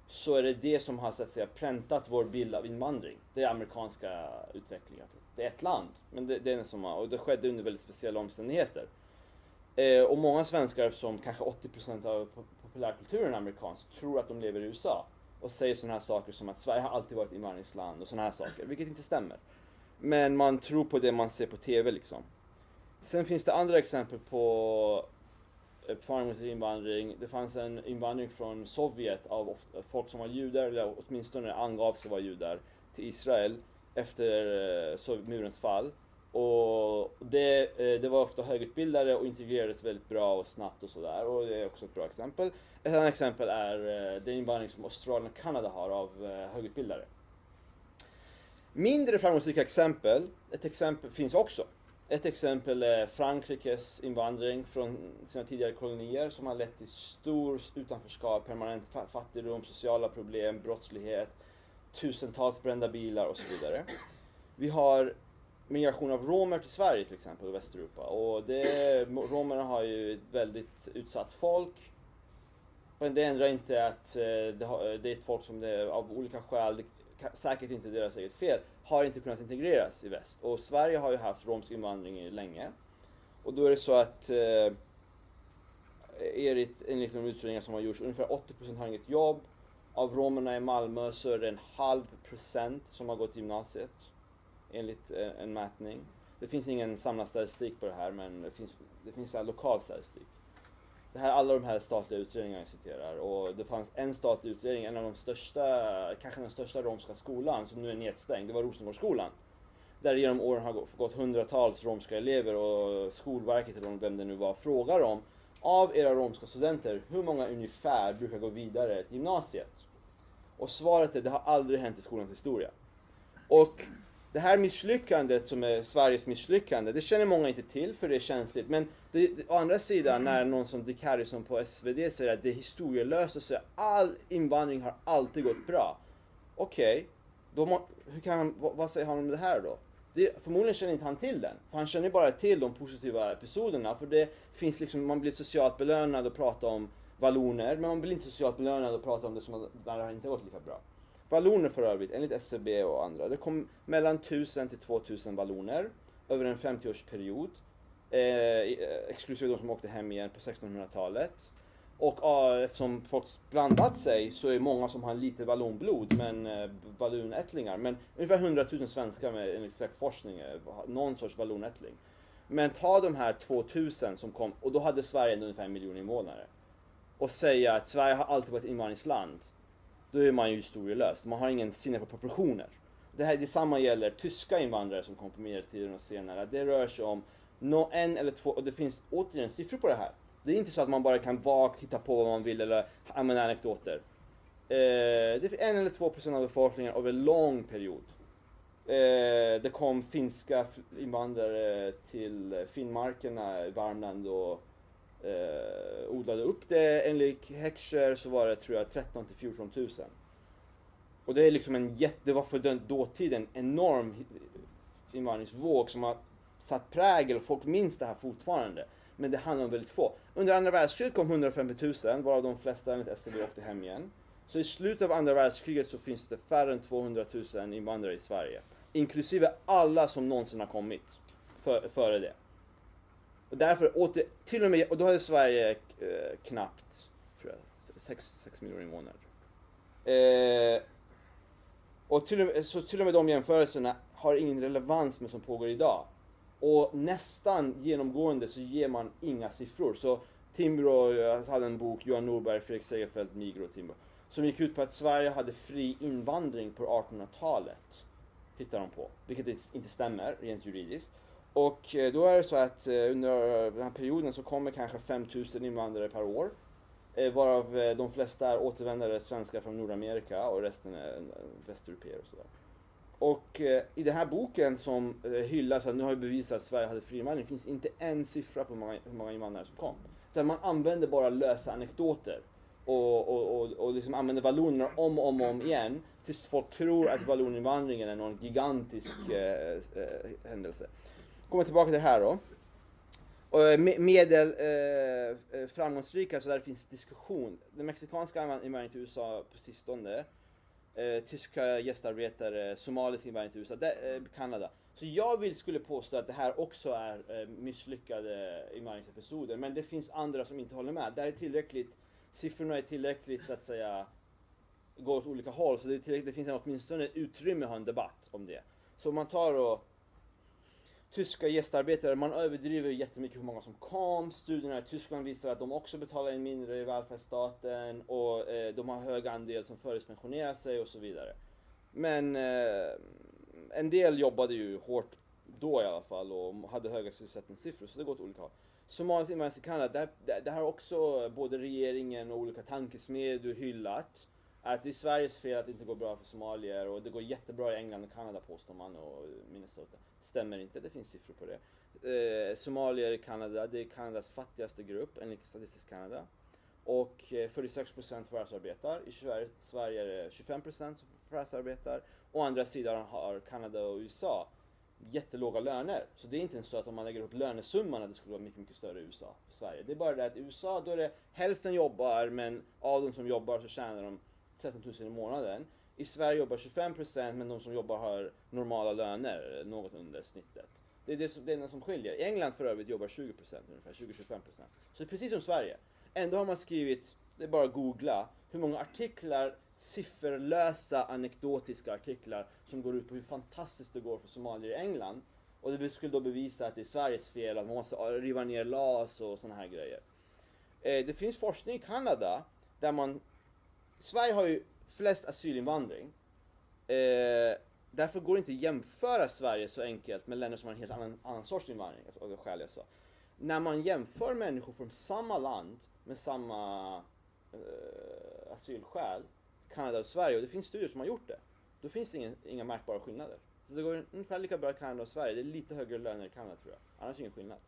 så är det som har så att säga präntat vår bild av invandring. Det är amerikanska utvecklingen. Det är ett land, men det är och det skedde under väldigt speciella omständigheter. Och många svenskar som kanske 80% av populärkulturen är amerikansk tror att de lever i USA och säger sådana här saker som att Sverige har alltid varit ett invandringsland och sådana här saker, vilket inte stämmer. Men man tror på det man ser på TV liksom. Sen finns det andra exempel på framgångsrik invandring. Det fanns en invandring från Sovjet av folk som var judar, eller åtminstone angav sig vara judar, till Israel efter murens fall. Och det var ofta högutbildade och integrerades väldigt bra och snabbt och sådär. Och det är också ett bra exempel. Ett annat exempel är den invandring som Australien och Kanada har av högutbildade. Mindre framgångsrika exempel, ett exempel finns också. Ett exempel är Frankrikes invandring från sina tidigare kolonier som har lett till stor utanförskap, permanent fattigdom, sociala problem, brottslighet. tusentals brända bilar och så vidare. Vi har migration av romer till Sverige till exempel och Västeuropa. Och romerna har ju ett väldigt utsatt folk. Men det ändrar inte att det är ett folk som av olika skäl, säkert inte deras eget fel, har inte kunnat integreras i väst. Och Sverige har ju haft romsk invandring länge. Och då är det så att enligt de utredningar som har gjorts, ungefär 80% har inget jobb. Av romerna i Malmö så är det 0,5% som har gått gymnasiet, enligt en mätning. Det finns ingen samlad statistik på det här, men det finns lokal statistik. Alla de här statliga utredningarna jag citerar, och det fanns en statlig utredning, en av de största, kanske den största romska skolan som nu är nedstängd, det var Rosengårdsskolan. Där genom åren har gått hundratals romska elever, och Skolverket eller vem det nu var frågar om, av era romska studenter, hur många ungefär brukar gå vidare till gymnasiet? Och svaret är, det har aldrig hänt i skolans historia. Och det här misslyckandet som är Sveriges misslyckande, det känner många inte till för det är känsligt. Men å andra sidan, när någon som Dick Harrison på SvD säger att det är historielöst och säger all invandring har alltid gått bra. Okej, vad säger han om det här då? Förmodligen känner inte han till den. För han känner bara till de positiva episoderna. För det finns liksom, man blir socialt belönad att prata om valloner, men man blir inte socialt belönad att prata om det som när det inte gått lika bra. Valloner för övrigt, enligt SCB och andra, det kom mellan 1000 till 2000 valloner över en 50-årsperiod. Exklusive de som åkte hem igen på 1600-talet. Och eftersom folk blandat sig så är många som har lite vallonblod, men vallonättlingar. Men ungefär 100 000 svenskar med enligt släktforskning har någon sorts vallonättling. Men ta de här 2000 som kom, och då hade Sverige ungefär 1 miljon invånare. Och säga att Sverige har alltid varit invandringsland, då är man ju historielös. Man har ingen sinne för proportioner. Detsamma gäller tyska invandrare som kom på medeltiden och senare. Det rör sig om en eller två, och det finns återigen siffror på det här. Det är inte så att man bara kan vagt titta på vad man vill eller använda anekdoter. Det är 1 eller 2% av befolkningen över en lång period. Det kom finska invandrare till Finnmarkerna i Värmland och odlade upp det. Enligt Heckscher så var det, tror jag, 13 till 14 000. Och det är liksom det var för den dåtiden en enorm invandringsvåg som har satt prägel, och folk minns det här fortfarande. Men det handlar om väldigt få. Under andra världskriget kom 150 000, varav de flesta enligt SCB åkte hem igen. Så i slutet av andra världskriget så finns det färre än 200 000 invandrare i Sverige. Inklusive alla som någonsin har kommit före det. Och därför till och med, och då hade Sverige knappt, tror jag, 6 miljoner invånare. Och till och med de jämförelserna har ingen relevans med som pågår idag. Och nästan genomgående så ger man inga siffror. Så Timbro hade en bok, Johan Norberg, Fredrik Segerfeldt, Migro och Timbro, som gick ut på att Sverige hade fri invandring på 1800-talet. Hittar de på. Vilket inte stämmer rent juridiskt. Och då är det så att under den här perioden så kommer kanske 5000 invandrare per år. Varav de flesta är återvändare svenskar från Nordamerika och resten är västeuropeer och sådär. Och i den här boken som hyllas att nu har vi bevisat att Sverige hade fri invandring, finns inte en siffra på hur många invandrare som kom. Utan man använder bara lösa anekdoter och liksom använder valloner om och om igen tills folk tror att valloninvandringen är någon gigantisk händelse. Kommer tillbaka till det här då. Framgångsrika, så där finns diskussion. Den mexikanska invandringen till USA på sistone, tyska gästarbetare, somalisk invandring till USA, Kanada. Så jag skulle påstå att det här också är misslyckade invandringsepisoder, men det finns andra som inte håller med. Där är tillräckligt, siffrorna är tillräckligt så att säga, går åt olika håll, så det finns åtminstone utrymme att ha en debatt om det. Så om man tar och tyska gästarbetare, man överdriver jättemycket hur många som kom. Studierna i Tyskland visar att de också betalar in mindre i välfärdsstaten och de har hög andel som förtidspensionerar sig och så vidare. Men en del jobbade ju hårt då i alla fall och hade höga sysselsättningssiffror, så det går åt olika håll. Somalisk invandring till Kanada, där har också både regeringen och olika tankesmedjor hyllat att det är Sveriges fel att det inte går bra för somalier, och det går jättebra i England och Kanada, påstår man, och Minnesota. Stämmer inte, det finns siffror på det. Somalier i Kanada, det är Kanadas fattigaste grupp enligt Statistisk Kanada. Och 46% förvärvsarbetar. I Sverige är det 25% som förvärvsarbetar. Å andra sidan har Kanada och USA jättelåga löner. Så det är inte ens så att om man lägger upp lönesumman att det skulle vara mycket, mycket större i USA för Sverige. Det är bara det att i USA då är det hälften jobbar, men av de som jobbar så tjänar de 13 000 i månaden. I Sverige jobbar 25%, men de som jobbar har normala löner, något under snittet. Det är det enda som skiljer. I England för övrigt jobbar 20%, ungefär 20-25%. Så det är precis som Sverige. Ändå har man skrivit, det är bara att googla, hur många artiklar, sifferlösa anekdotiska artiklar som går ut på hur fantastiskt det går för somalier i England. Och det skulle då bevisa att det är Sveriges fel, att man måste riva ner LAS och såna här grejer. Det finns forskning i Kanada där Sverige har ju flest asylinvandring. Därför går det inte att jämföra Sverige så enkelt med länder som har en helt annan sorts invandring, av det skäl jag sa. När man jämför människor från samma land med samma asylskäl, Kanada och Sverige, och det finns studier som har gjort det, då finns det inga märkbara skillnader. Så det går ungefär lika bra i Kanada och Sverige. Det är lite högre löner i Kanada, tror jag. Annars är det ingen skillnad.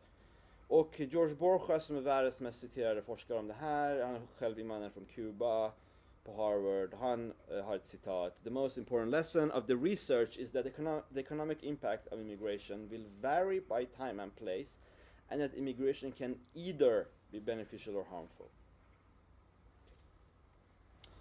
Och George Borjas, som är världens mest citerade forskare om det här, han är själv invandrare från Kuba på Harvard, han har ett citat: "The most important lesson of the research is that the economic impact of immigration will vary by time and place, and that immigration can either be beneficial or harmful."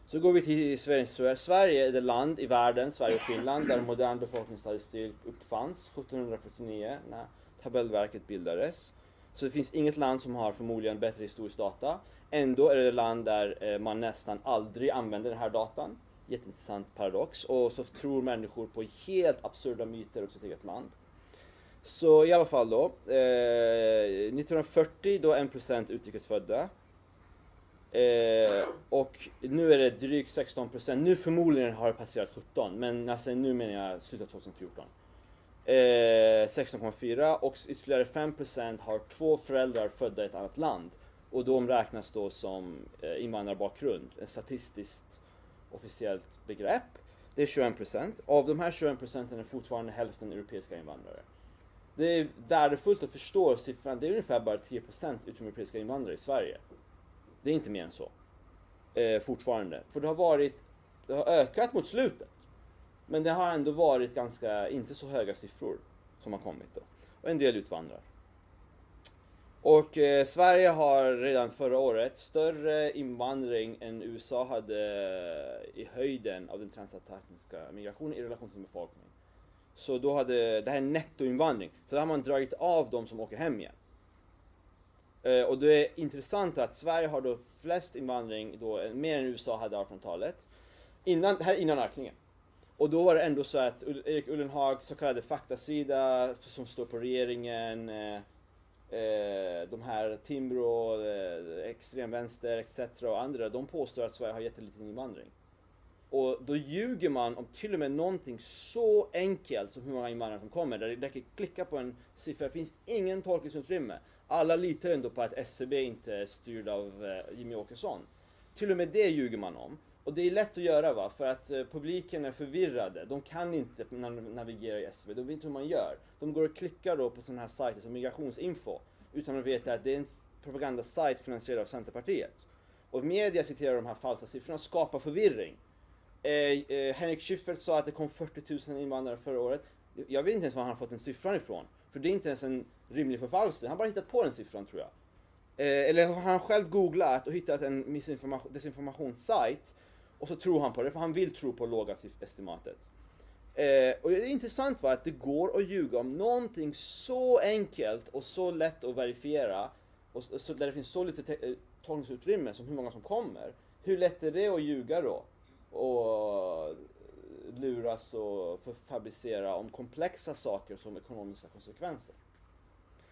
Så går vi till Sverige. Sverige är det land i världen, Sverige och Finland, där modern befolkningsstatistik uppfanns 1749 när tabellverket bildades. Så det finns inget land som har förmodligen bättre historisk data. Ändå är det ett land där man nästan aldrig använder den här datan. Jätteintressant paradox. Och så tror människor på helt absurda myter om sitt eget land. Så i alla fall då, 1940 då 1% utrikesfödda. Och nu är det drygt 16%. Nu förmodligen har det passerat 17, men alltså, nu menar jag slutet av 2014. 16,4, och ytterligare 5% har 2 föräldrar födda i ett annat land. Och de räknas då som invandrarbakgrund, ett statistiskt officiellt begrepp. Det är 21%. Av de här 21% är fortfarande hälften europeiska invandrare. Det är värdefullt att förstå siffran. Det är ungefär bara 3% utomeuropeiska invandrare i Sverige. Det är inte mer än så. Fortfarande. För det har ökat mot slutet. Men det har ändå varit ganska, inte så höga siffror som har kommit då. Och en del utvandrar. Och Sverige har redan förra året större invandring än USA hade i höjden av den transatlantiska migrationen i relation till befolkningen. Så då hade, det här är nettoinvandring. Så då har man dragit av de som åker hem igen. Och det är intressant att Sverige har då flest invandring då, mer än USA hade 1800-talet. Det här är innan ökningen. Och då var det ändå så att Erik Ullenhags så kallade faktasida som står på regeringen, de här Timbro, extremvänster etc. och andra, de påstår att Sverige har jätteliten invandring. Och då ljuger man om till och med någonting så enkelt som hur många invandrare som kommer. Där det kan klicka på en siffra, det finns ingen tolkningsutrymme. Alla litar ändå på att SCB inte är styrd av Jimmy Åkesson. Till och med det ljuger man om. Och det är lätt att göra, va? För att publiken är förvirrade. De kan inte navigera i SCB. De vet inte hur man gör. De går och klickar då på sådana här sajter som Migrationsinfo. Utan att veta att det är en propagandasajt finansierad av Centerpartiet. Och media citerar de här falska siffrorna och skapar förvirring. Henrik Schyffert sa att det kom 40 000 invandrare förra året. Jag vet inte ens var han har fått den siffran ifrån. För det är inte ens en rimlig förfalskning. Han har bara hittat på den siffran, tror jag. Eller har han själv googlat och hittat en desinformationssajt. Och så tror han på det, för han vill tro på låga estimatet. Och det är intressant, va, att det går att ljuga om någonting så enkelt och så lätt att verifiera. Och så, där det finns så lite tolkningsutrymme som hur många som kommer. Hur lätt är det att ljuga då? Och luras och fabricera om komplexa saker som ekonomiska konsekvenser.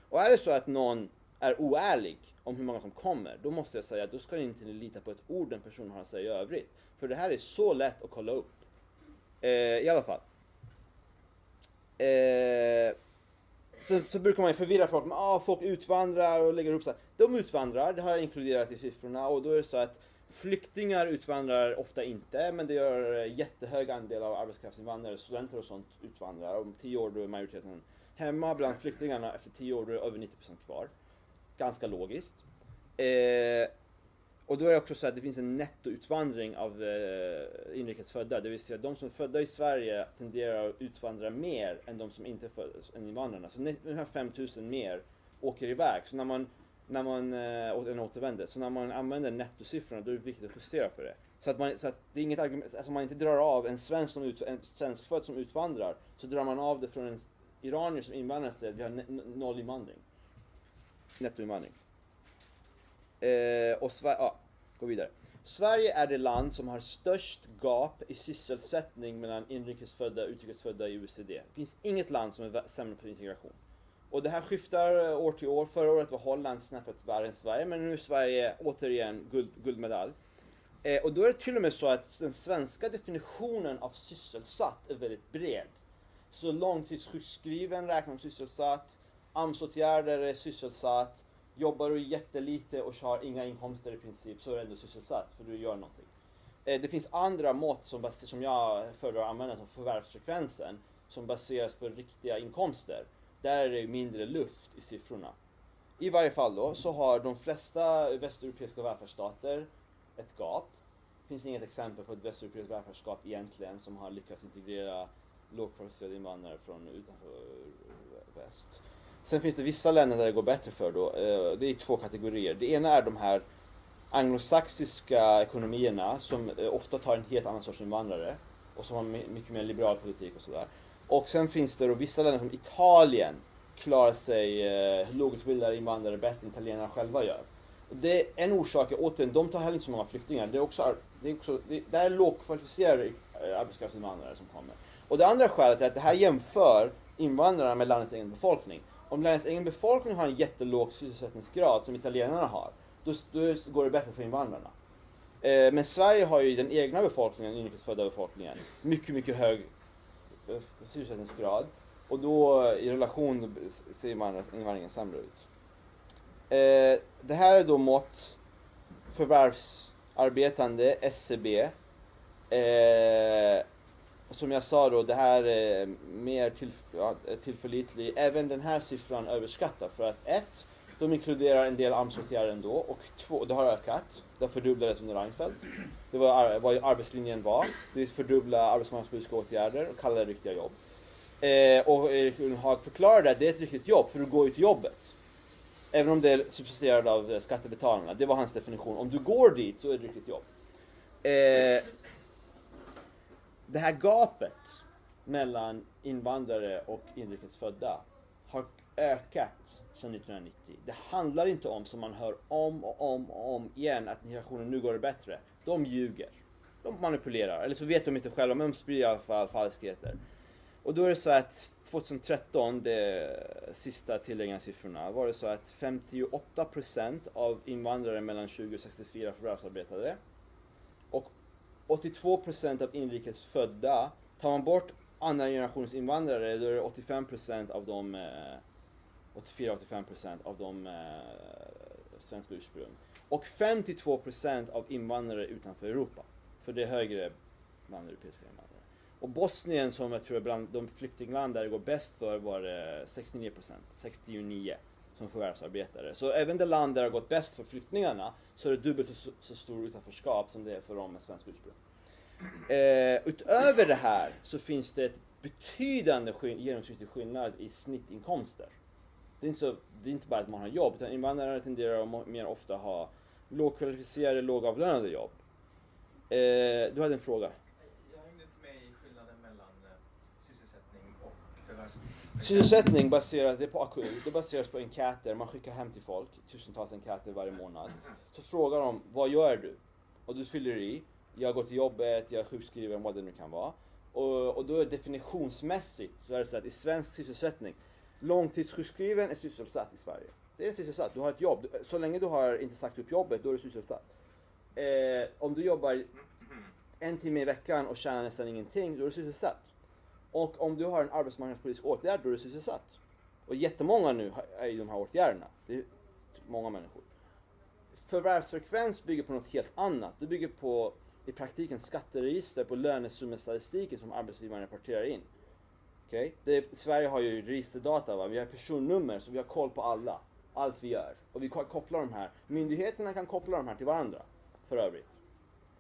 Och är det så att någon är oärlig om hur många som kommer, då måste jag säga att då ska ni inte lita på ett ord den personen har att säga i övrigt. För det här är så lätt att kolla upp. I alla fall. Så brukar man förvirra folk med folk utvandrar och lägger upp så här. De utvandrar, det har jag inkluderat i siffrorna, och då är det så att flyktingar utvandrar ofta inte, men det gör jättehög andel av arbetskraftsinvandrare, studenter och sånt utvandrar. Om 10 år då är majoriteten hemma. Bland flyktingarna efter 10 år då är över 90% kvar. Ganska logiskt. Och då är det också så att det finns en nettoutvandring av inrikesfödda. Det vill säga de som är födda i Sverige tenderar att utvandra mer än de som inte är födda, än invandrarna. Så ungefär 5000 mer åker iväg. Så när man återvänder. Så när man använder nettosiffrorna då är det viktigt att justera för det. Så att det är inget argument, alltså man inte drar av en svensk född som utvandrar, så drar man av det från en iranier som invandrar istället. Vi har noll invandring. Nettoinvandring. Gå vidare. Sverige är det land som har störst gap i sysselsättning mellan inrikesfödda och utrikesfödda i OECD. Det finns inget land som är sämre på integration. Och det här skiftar år till år. Förra året var Holland snäppet värre än Sverige, men nu är Sverige återigen guldmedalj. Och då är det till och med så att den svenska definitionen av sysselsatt är väldigt bred. Så långtidssjukskriven räknas som sysselsatt, AMS-åtgärder är sysselsatt, jobbar du jättelite och har inga inkomster i princip så är du ändå sysselsatt för du gör någonting. Det finns andra mått som jag föredrar att använda som förvärvsfrekvensen som baseras på riktiga inkomster. Där är det mindre luft i siffrorna. I varje fall då så har de flesta västeuropeiska välfärdsstater ett gap. Det finns inget exempel på ett västeuropeiskt välfärdsskap egentligen som har lyckats integrera lågkvalificerade invandrare från utanför väst. Sen finns det vissa länder där det går bättre för då. Det är 2 kategorier. Det ena är de här anglosaxiska ekonomierna som ofta tar en helt annan sorts invandrare och som har mycket mer liberal politik och sådär. Och sen finns det då vissa länder som Italien klarar sig lågutbildade invandrare bättre än italienarna själva gör. Och det är en orsak, återigen, de tar heller inte så många flyktingar. Det är lågkvalificerade arbetskraftsinvandrare som kommer. Och det andra skälet är att det här jämför invandrarna med landets egen befolkning. Om landets egen befolkning har en jättelåg sysselsättningsgrad som italienarna har, då går det bättre för invandrarna. Men Sverige har ju den egna befolkningen, inrikesfödda befolkningen, mycket hög sysselsättningsgrad. Och då i relation ser invandringen sämre ut. Det här är då mått förvärvsarbetande, SCB. Som jag sa då, det här är mer tillförlitlig. Även den här siffran överskattar för att de inkluderar en del AMS-åtgärder ändå, och 2, det har ökat. Det fördubblades under Reinfeldt. Det var vad arbetslinjen var. Det fördubblade arbetsmarknadspolitiska åtgärder och kallade det riktiga jobb. Och Erik Ullenhag förklarade att det är ett riktigt jobb för du går ju till jobbet. Även om det är subsidierat av skattebetalarna. Det var hans definition. Om du går dit så är det ett riktigt jobb. Det här gapet mellan invandrare och inrikesfödda har ökat sedan 1990. Det handlar inte om, som man hör om och om igen, att integrationen nu går det bättre. De ljuger. De manipulerar. Eller så vet de inte själva, men de sprider i alla fall falskheter. Och då är det så att 2013, det sista tillgängliga siffrorna, var det så att 58% av invandrare mellan 20 och 64 förvärvsarbetade. Och 82% av inrikesfödda, tar man bort andra generations invandrare, då är det 85% av de 84-85% av de svenska ursprung. Och 52% av invandrare utanför Europa. För det är högre bland europeiska invandrare. Och Bosnien, som jag tror är bland de flyktingland där det går bäst för, var 69% som förvärvsarbetare. Så även det land där det har gått bäst för flyktingarna, så är det dubbelt så stor utanförskap som det är för dem med svensk ursprung. Utöver det här så finns det ett betydande genomsnittlig skillnad i snittinkomster. Det är inte bara att man har jobb, utan invandrare tenderar att mer ofta ha lågkvalificerade, lågavlönade jobb. Du hade en fråga. Jag hängde inte med i skillnaden mellan sysselsättning och förvärvsarbete. Sysselsättning baseras det på AKU, det baseras på enkäter, man skickar hem till folk, tusentals enkäter varje månad. Så frågar de, vad gör du? Och du fyller i, jag går till jobbet, jag är sjukskriven, vad det nu kan vara. Och då är definitionsmässigt så är det så att i svensk sysselsättning, långtidssjukskriven är sysselsatt i Sverige. Det är sysselsatt, du har ett jobb. Så länge du har inte sagt upp jobbet, då är du sysselsatt. Om du jobbar 1 timme i veckan och tjänar nästan ingenting, då är du sysselsatt. Och om du har en arbetsmarknadspolitisk åtgärd, då är du sysselsatt. Och jättemånga nu är i de här åtgärderna. Det är många människor. Förvärvsfrekvens bygger på något helt annat. Det bygger på i praktiken skatteregister på lönesummestatistiken som arbetsgivaren rapporterar in. Okay? Sverige har ju registerdata, va? Vi har personnummer, så vi har koll på allt vi gör. Och vi kopplar de här. Myndigheterna kan koppla de här till varandra. för övrigt.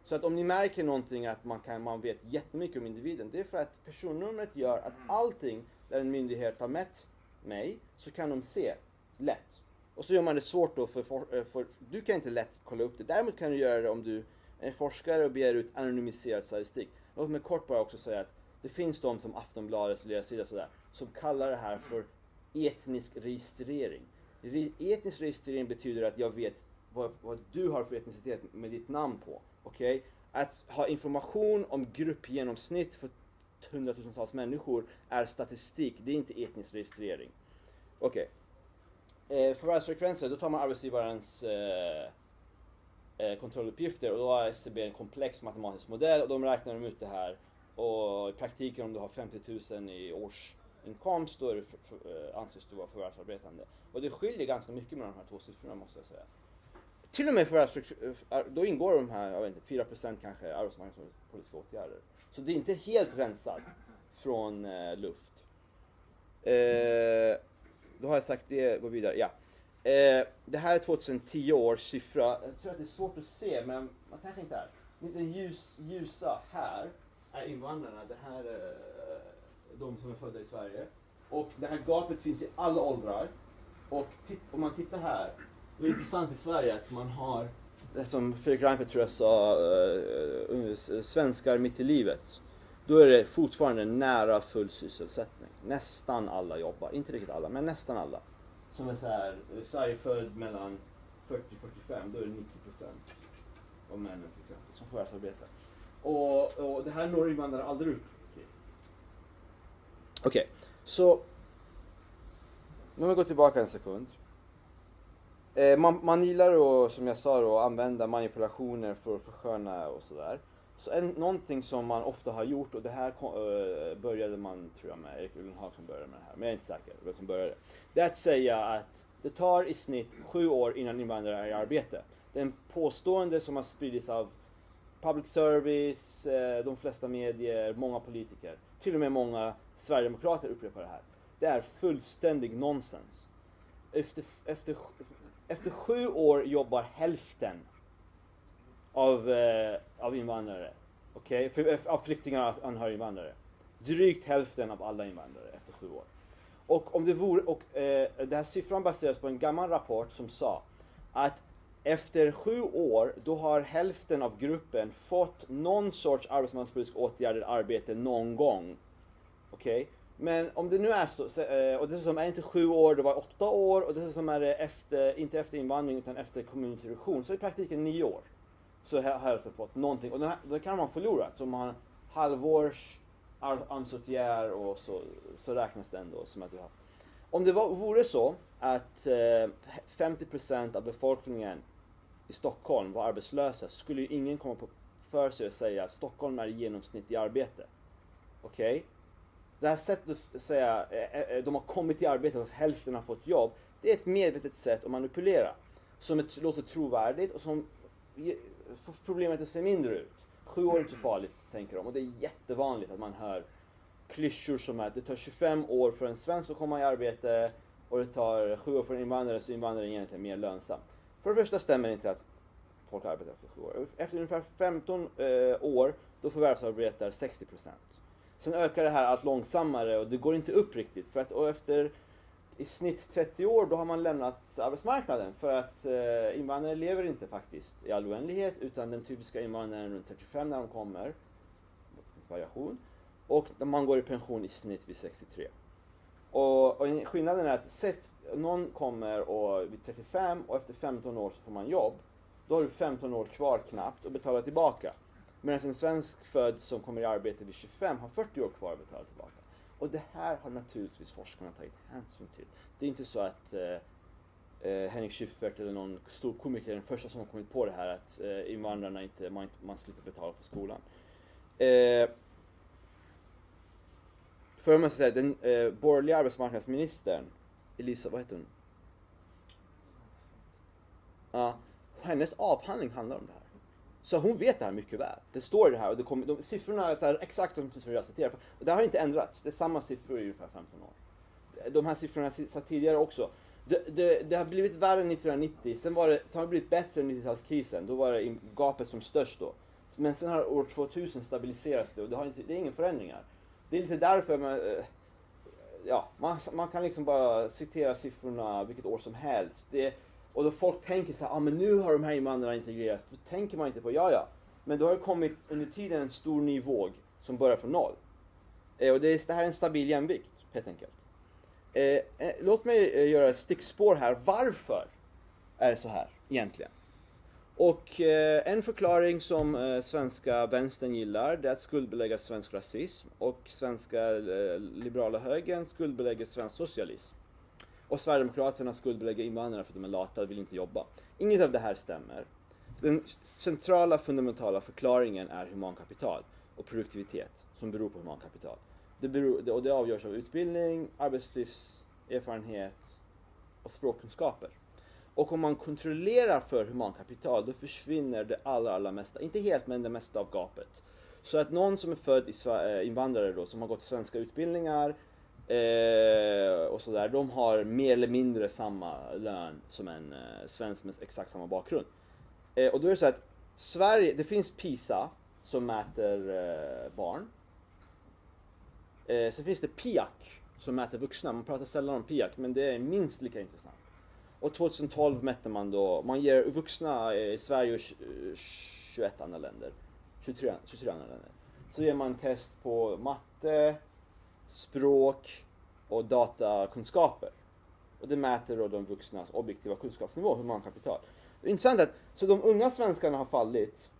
Så att om ni märker någonting att man vet jättemycket om individen, det är för att personnumret gör att allting där en myndighet har mätt mig, så kan de se lätt. Och så gör man det svårt då för du kan inte lätt kolla upp det. Däremot kan du göra det om du är en forskare och begär ut anonymiserad statistik. Låt mig kort bara också säga att det finns de som Aftonbladets ledarsida sådär, som kallar det här för etnisk registrering. Etnisk registrering betyder att jag vet vad du har för etnicitet med ditt namn på. Okej? Att ha information om gruppgenomsnitt för hundratusentals människor är statistik, det är inte etnisk registrering. Okej. Förvärvsfrekvenser, då tar man arbetsgivarens kontrolluppgifter och då har SCB en komplex matematisk modell och de räknar ut det här. Och i praktiken om du har 50 000 i årsinkomst då är det anses du vara förvärvsarbetande. Och det skiljer ganska mycket mellan de här två siffrorna måste jag säga. Till och med då ingår de här, jag vet inte, 4% kanske arbetsmarknadspolitiska åtgärder. Så det är inte helt rensat från luft. Då har jag sagt det, gå vidare. Ja. Det här är 2010 års siffra. Jag tror att det är svårt att se, men man kanske inte är. Den ljusa här är invandrarna. Det här är de som är födda i Sverige. Och det här gapet finns i alla åldrar. Och om man tittar här, det är intressant i Sverige att man har, det som Fredrik Reinfeldt tror jag sa, svenskar mitt i livet. Då är det fortfarande nära full sysselsättning. Nästan alla jobbar, inte riktigt alla, men nästan alla. Som är så här, i Sverige född mellan 40-45, då är det 90% av männen till exempel som förvärvsarbetar. Och det här når invandrare aldrig ut. Okej, så nu vi går tillbaka en sekund. Man gillar då, som jag sa då, använda manipulationer för att försköna och sådär. Så någonting som man ofta har gjort, och det här började man, tror jag, med Erik Ullenhag som började med det här, men jag är inte säker vem som började. Det är att säga att det tar i snitt 7 år innan invandrare är i arbete. Det är en påstående som har spridits av public service, de flesta medier, många politiker. Till och med många sverigedemokrater upprepar det här. Det är fullständig nonsens. Efter 7 år jobbar hälften av invandrare, okej? Av flyktingar och anhöriginvandrare. Drygt hälften av alla invandrare efter 7 år. Och om det vore, det här siffran baseras på en gammal rapport som sa att efter 7 år då har hälften av gruppen fått någon sorts arbetsmarknadspolitisk åtgärd arbete någon gång. Okej? Men om det nu är så, och dessutom är det inte 7 år, det var 8 år, och dessutom är det inte efter invandring utan efter kommunintroduktion, så i praktiken 9 år. Så har hälften fått någonting, och då kan man förlora. Så man har halvårs AMS-åtgärd och så räknas det ändå som att du har. Om det vore så att 50% av befolkningen i Stockholm var arbetslösa, så skulle ju ingen komma på för sig att säga att Stockholm är i genomsnitt i arbete. Okej? Det här sättet att säga de har kommit i arbete och hälften har fått jobb, det är ett medvetet sätt att manipulera. Som låter trovärdigt och som får problemet att se mindre ut. 7 år är inte så farligt, tänker de. Och det är jättevanligt att man hör klyschor som att det tar 25 år för en svensk att komma i arbete och det tar 7 år för en invandrare, så invandrare är egentligen mer lönsam. För det första stämmer inte att folk arbetar efter 7 år. Efter ungefär 15 år då förvärvsarbetar 60%. Sen ökar det här allt långsammare och det går inte upp riktigt. För att, och efter i snitt 30 år då har man lämnat arbetsmarknaden. För att invandrare lever inte faktiskt i all oändlighet, utan den typiska invandraren är runt 35 när de kommer. Det finns variation. Och man går i pension i snitt vid 63. Och skillnaden är att någon kommer vid 35 och efter 15 år så får man jobb. Då har du 15 år kvar knappt och betalar tillbaka. Medan en svensk född som kommer i arbete vid 25 har 40 år kvar att betala tillbaka. Och det här har naturligtvis forskarna tagit hänsyn till. Det är inte så att Henrik Schyffert eller någon stor komiker är den första som har kommit på det här att invandrarna man slipper betala för skolan. För man ska säga, den borgerliga arbetsmarknadsministern Elisa, vad heter hon? Ja, hennes avhandling handlar om det här. Så hon vet det här mycket väl. Det står det här och siffrorna är exakt som jag citerar. Och det har inte ändrats. Det är samma siffror i ungefär 15 år. De här siffrorna satt tidigare också. Det har blivit värre än 1990. Sen har det blivit bättre än 90-talskrisen. Då var det gapet som störst då. Men sen har år 2000 stabiliserats det och det är ingen förändringar. Det är lite därför man kan liksom bara citera siffrorna vilket år som helst. Och då folk tänker så här, men nu har de här invandrarna integrerats. Då tänker man inte på, men då har det kommit under tiden en stor ny våg som börjar från noll. Och det här är en stabil jämvikt, helt enkelt. Låt mig göra ett stickspår här. Varför är det så här egentligen? Och en förklaring som svenska vänstern gillar, det är att skuldbelägga svensk rasism. Och svenska liberala högern skuldbelägger svensk socialism. Och Sverigedemokraterna skuldbelägger invandrare för att de är lata och vill inte jobba. Inget av det här stämmer. Den centrala fundamentala förklaringen är humankapital och produktivitet som beror på humankapital. Och det avgörs av utbildning, arbetslivserfarenhet och språkkunskaper. Och om man kontrollerar för humankapital, då försvinner det allra mesta, inte helt men det mesta av gapet. Så att någon som är född invandrare då, som har gått svenska utbildningar och sådär, de har mer eller mindre samma lön som en svensk med exakt samma bakgrund. Och då är det så att Sverige, det finns PISA som mäter barn. Så finns det PIAC som mäter vuxna. Man pratar sällan om PIAC, men det är minst lika intressant. Och 2012 mätte man då, man ger vuxna i Sverige och 21 andra länder, 23 andra länder. Så ger man test på matte, språk och datakunskaper. Och det mäter då de vuxnas objektiva kunskapsnivå, humankapital. Det är intressant att så de unga svenskarna har fallit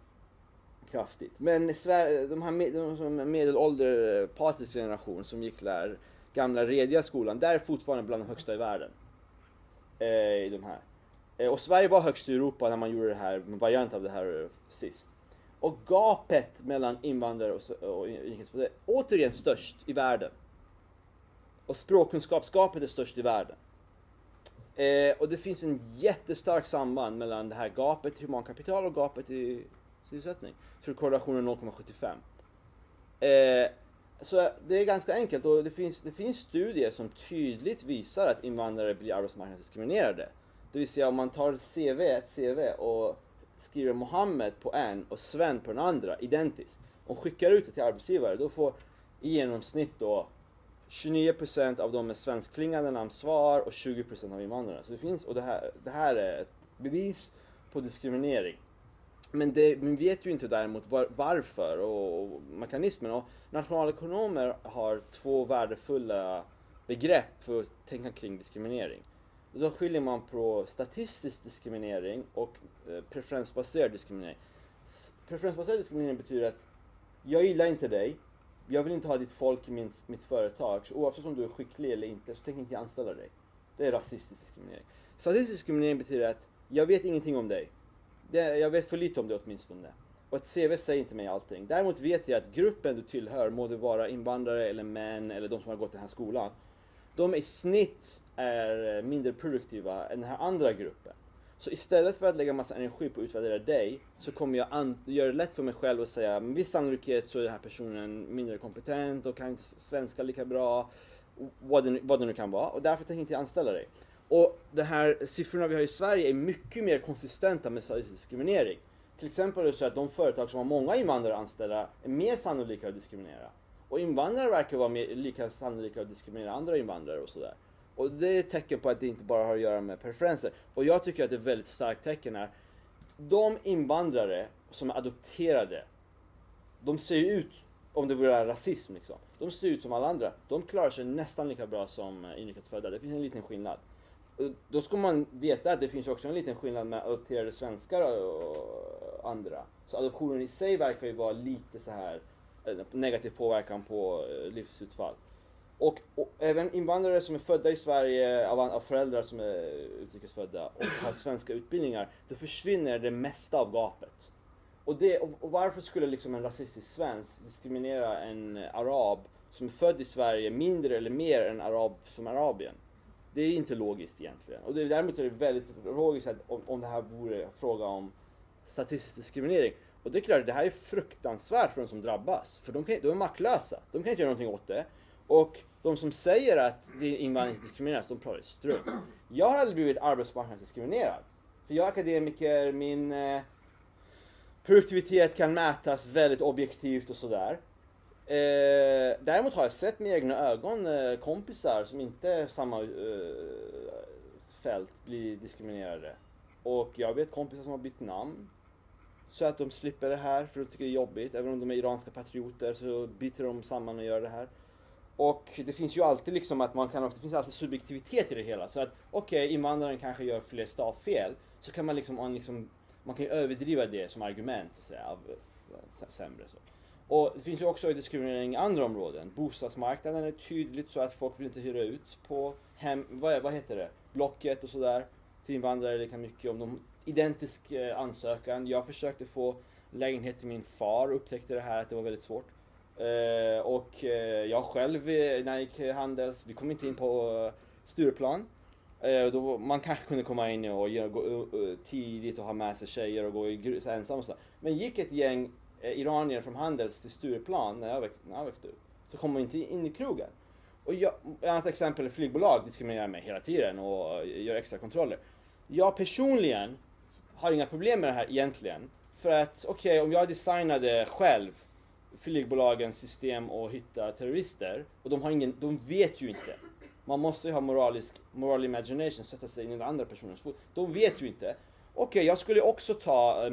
kraftigt. Men de här medelålder patrisk generation som gick där gamla rediga skolan, där är fortfarande bland de högsta i världen. I de här. Och Sverige var högst i Europa när man gjorde det här, en variant av det här sist. Och gapet mellan invandrare och inrikesfödda är återigen störst i världen. Och språkkunskapsgapet är störst i världen. Och det finns en jättestark samband mellan det här gapet i humankapital och gapet i sysselsättning. Jag tror korrelationen är 0,75. Så det är ganska enkelt och det finns studier som tydligt visar att invandrare blir arbetsmarknadsdiskriminerade. Det vill säga om man tar ett CV och skriver Mohammed på en och Sven på den andra, identiskt, och skickar ut det till arbetsgivare, då får i genomsnitt då 29% av dem med svenskklingande namnsvar och 20% av invandrare. Så det finns, och det här är ett bevis på diskriminering. Men vi vet ju inte däremot varför och mekanismen. Och nationalekonomer har två värdefulla begrepp för att tänka kring diskriminering. Då skiljer man på statistisk diskriminering och preferensbaserad diskriminering. Preferensbaserad diskriminering betyder att jag gillar inte dig, jag vill inte ha ditt folk i mitt företag, så oavsett om du är skicklig eller inte så tänker jag inte anställa dig. Det är rasistisk diskriminering. Statistisk diskriminering betyder att jag vet ingenting om dig. Jag vet för lite om det åtminstone. Och ett CV säger inte mig allting. Däremot vet jag att gruppen du tillhör, må det vara invandrare eller män eller de som har gått den här skolan, de i snitt är mindre produktiva än den här andra gruppen. Så istället för att lägga massa energi på att utvärdera dig, så kommer jag göra det lätt för mig själv att säga med viss sannolikhet så är den här personen mindre kompetent och kan inte svenska lika bra, vad det nu kan vara. Och därför tänker jag inte anställa dig. Och de här siffrorna vi har i Sverige är mycket mer konsistenta med diskriminering. Till exempel är det så att de företag som har många invandrare anställda är mer sannolika att diskriminera. Och invandrare verkar vara lika sannolika att diskriminera andra invandrare och sådär. Och det är ett tecken på att det inte bara har att göra med preferenser. Och jag tycker att det är ett väldigt starkt tecken här. De invandrare som är adopterade, de ser ju ut, om det vore rasism liksom, de ser ut som alla andra. De klarar sig nästan lika bra som inrikesfödda. Det finns en liten skillnad. Då ska man veta att det finns också en liten skillnad med adopterade svenskar och andra. Så adoptionen i sig verkar ju vara lite så här negativ påverkan på livsutfall. Och även invandrare som är födda i Sverige av föräldrar som är utrikesfödda och har svenska utbildningar, då försvinner det mesta av gapet. Och varför skulle liksom en rasistisk svensk diskriminera en arab som är född i Sverige mindre eller mer än en arab som Arabien? Det är inte logiskt egentligen. Och däremot är det väldigt logiskt att om det här vore fråga om statistisk diskriminering. Och det är klart, det här är fruktansvärt för de som drabbas. För de är maktlösa. De kan inte göra någonting åt det. Och de som säger att invandring diskrimineras, de pratar strunt. Jag har aldrig blivit arbetsmarknadsdiskriminerad. För jag är akademiker, min produktivitet kan mätas väldigt objektivt och sådär. Däremot har jag sett med egna ögon kompisar som inte är samma fält bli diskriminerade. Och jag vet kompisar som har bytt namn så att de slipper det här för de tycker det är jobbigt. Även om de är iranska patrioter så byter de samman och gör det här. Och det finns ju alltid liksom att det finns alltid subjektivitet i det hela. Så att invandraren kanske gör fler stavfel, så kan man man kan ju överdriva det som argument så att säga, sämre så. Och det finns ju också diskriminering i andra områden. Bostadsmarknaden är tydligt så att folk vill inte hyra ut på vad heter det? Blocket och sådär till invandrare lika mycket om de identisk ansökan. Jag försökte få lägenhet till min far och upptäckte det här att det var väldigt svårt. Och jag själv när jag gick Handels, vi kom inte in på Stureplan. Då man kanske kunde komma in och gå tidigt och ha med sig tjejer och gå ensam och så. Men gick ett gäng iranier från Handels till Stureplan när jag växte upp, så kom man inte in i krogen. Och ett annat exempel är flygbolag diskriminerar mig hela tiden och gör extra kontroller. Jag personligen har inga problem med det här egentligen. För att om jag designade själv flygbolagens system och hitta terrorister, och de vet ju inte. Man måste ju ha moral imagination, sätta sig in i den andra personens fot. De vet ju inte. Jag skulle också ta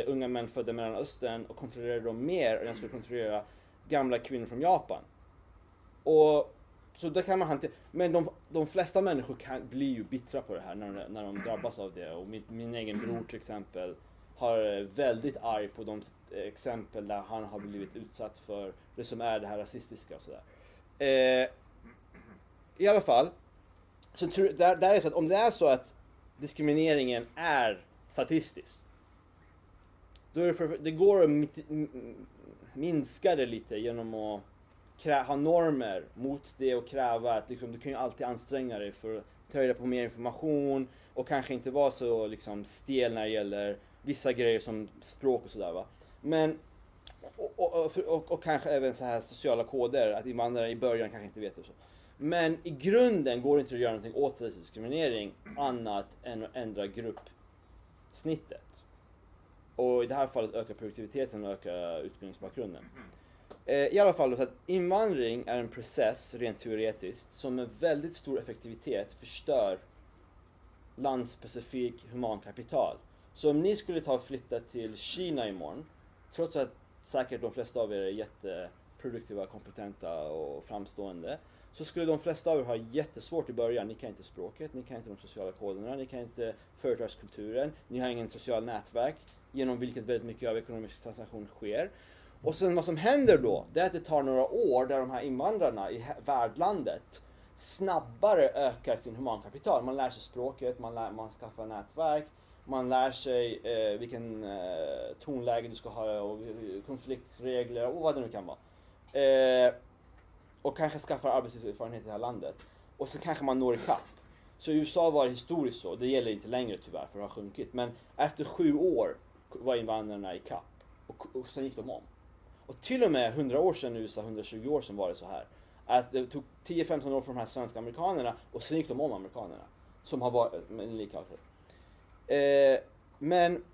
unga män födda i Mellanöstern och kontrollera dem mer än jag skulle kontrollera gamla kvinnor från Japan. Och så det kan man hantera. Men de flesta människor blir ju bittra på det här när de drabbas av det. Och min egen bror till exempel har väldigt arg på de exempel där han har blivit utsatt för det som är det här rasistiska och sådär. I alla fall, så där är det så att om det är så att diskrimineringen är statistiskt, då är det går att minska det lite genom att ha normer mot det och kräva att du kan ju alltid anstränga dig för att ta reda på mer information och kanske inte vara så stel när det gäller vissa grejer som språk och sådär va. Men och kanske även så här sociala koder, att invandrare i början kanske inte vet det och så. Men i grunden går det inte att göra någonting åt diskriminering annat än att ändra gruppsnittet. Och i det här fallet öka produktiviteten och öka utbildningsbakgrunden. I alla fall så att invandring är en process rent teoretiskt som med väldigt stor effektivitet förstör landspecifik humankapital. Så om ni skulle ta och flytta till Kina imorgon, trots att säkert de flesta av er är jätteproduktiva, kompetenta och framstående, så skulle de flesta av er ha jättesvårt i början. Ni kan inte språket, ni kan inte de sociala koderna, ni kan inte företagskulturen, ni har ingen social nätverk genom vilket väldigt mycket av ekonomisk transaktion sker. Och sen vad som händer då, det är att det tar några år där de här invandrarna i värdlandet snabbare ökar sin humankapital. Man lär sig språket, man skaffar nätverk, man lär sig vilken tonläge du ska ha och konfliktregler och vad det nu kan vara. Och kanske skaffar arbetslivserfarenhet i det här landet. Och så kanske man når ikapp. Så i USA var det historiskt så, det gäller inte längre tyvärr för det har sjunkit. Men efter 7 år var invandrarna ikapp och sen gick de om. Och till och med 100 år sedan i USA, 120 år sedan var det så här. Att det tog 10-15 år för de här svenska amerikanerna och sen gick de om amerikanerna. Som har varit lika. Men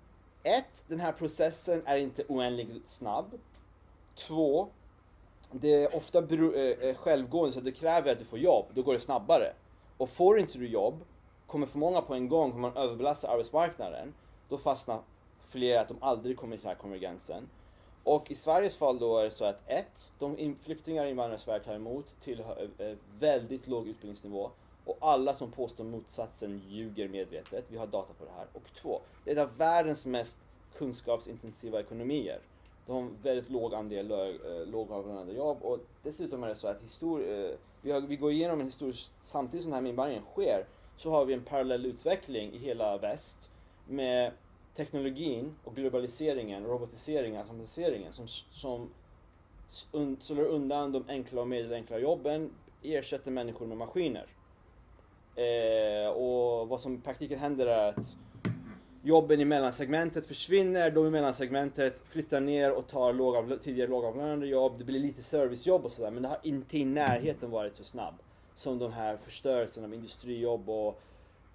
den här processen är inte oändligt snabb. 2, det är ofta självgående så det kräver att du får jobb, då går det snabbare. Och får inte du jobb, kommer för många på en gång, kommer man överbelasta arbetsmarknaden, då fastnar fler att de aldrig kommer till den här konvergensen. Och i Sveriges fall då är det så att de flyktingar och invandrare Sverige tar emot till väldigt låg utbildningsnivå. Och alla som påstår motsatsen ljuger medvetet. Vi har data på det här. Och 2, det är av världens mest kunskapsintensiva ekonomier. De har väldigt låg andel lågavlönade jobb. Och dessutom är det så att vi går igenom en historisk, samtidigt som den här invandringen sker, så har vi en parallell utveckling i hela väst med teknologin och globaliseringen, robotiseringen, automatiseringen som slår undan de enkla och medenkla jobben, ersätter människor med maskiner. Och vad som i praktiken händer är att jobben i mellansegmentet försvinner, de i mellansegmentet flyttar ner och tar tidigare lågavlönade jobb, det blir lite servicejobb och sådär, men det har inte i närheten varit så snabb som de här förstörelsen av industrijobb och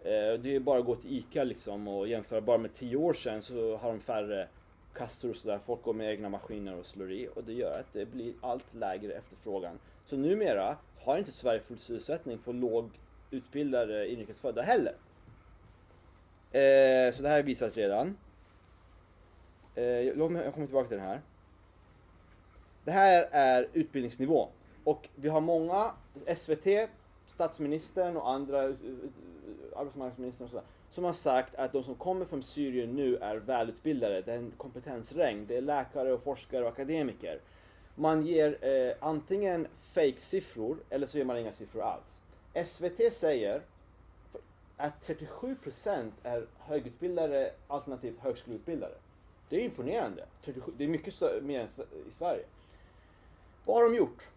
det är bara att gå till ICA liksom och jämföra, bara med 10 år sedan så har de färre kassor och sådär, folk går med egna maskiner och slår i och det gör att det blir allt lägre efterfrågan. Så numera har inte Sverige full sysselsättning för lågutbildade inrikesfödda heller. Så det här är visat redan. Jag kommer tillbaka till det här. Det här är utbildningsnivå. Och vi har många, SVT, statsministern och andra, arbetsmarknadsministern och sådär, som har sagt att de som kommer från Syrien nu är välutbildade. Det är en kompetensregn. Det är läkare och forskare och akademiker. Man ger antingen fake-siffror eller så ger man inga siffror alls. SVT säger att 37% är högutbildade alternativt högskoleutbildade. Det är imponerande. 37, det är mycket mer än i Sverige. Vad har de gjort?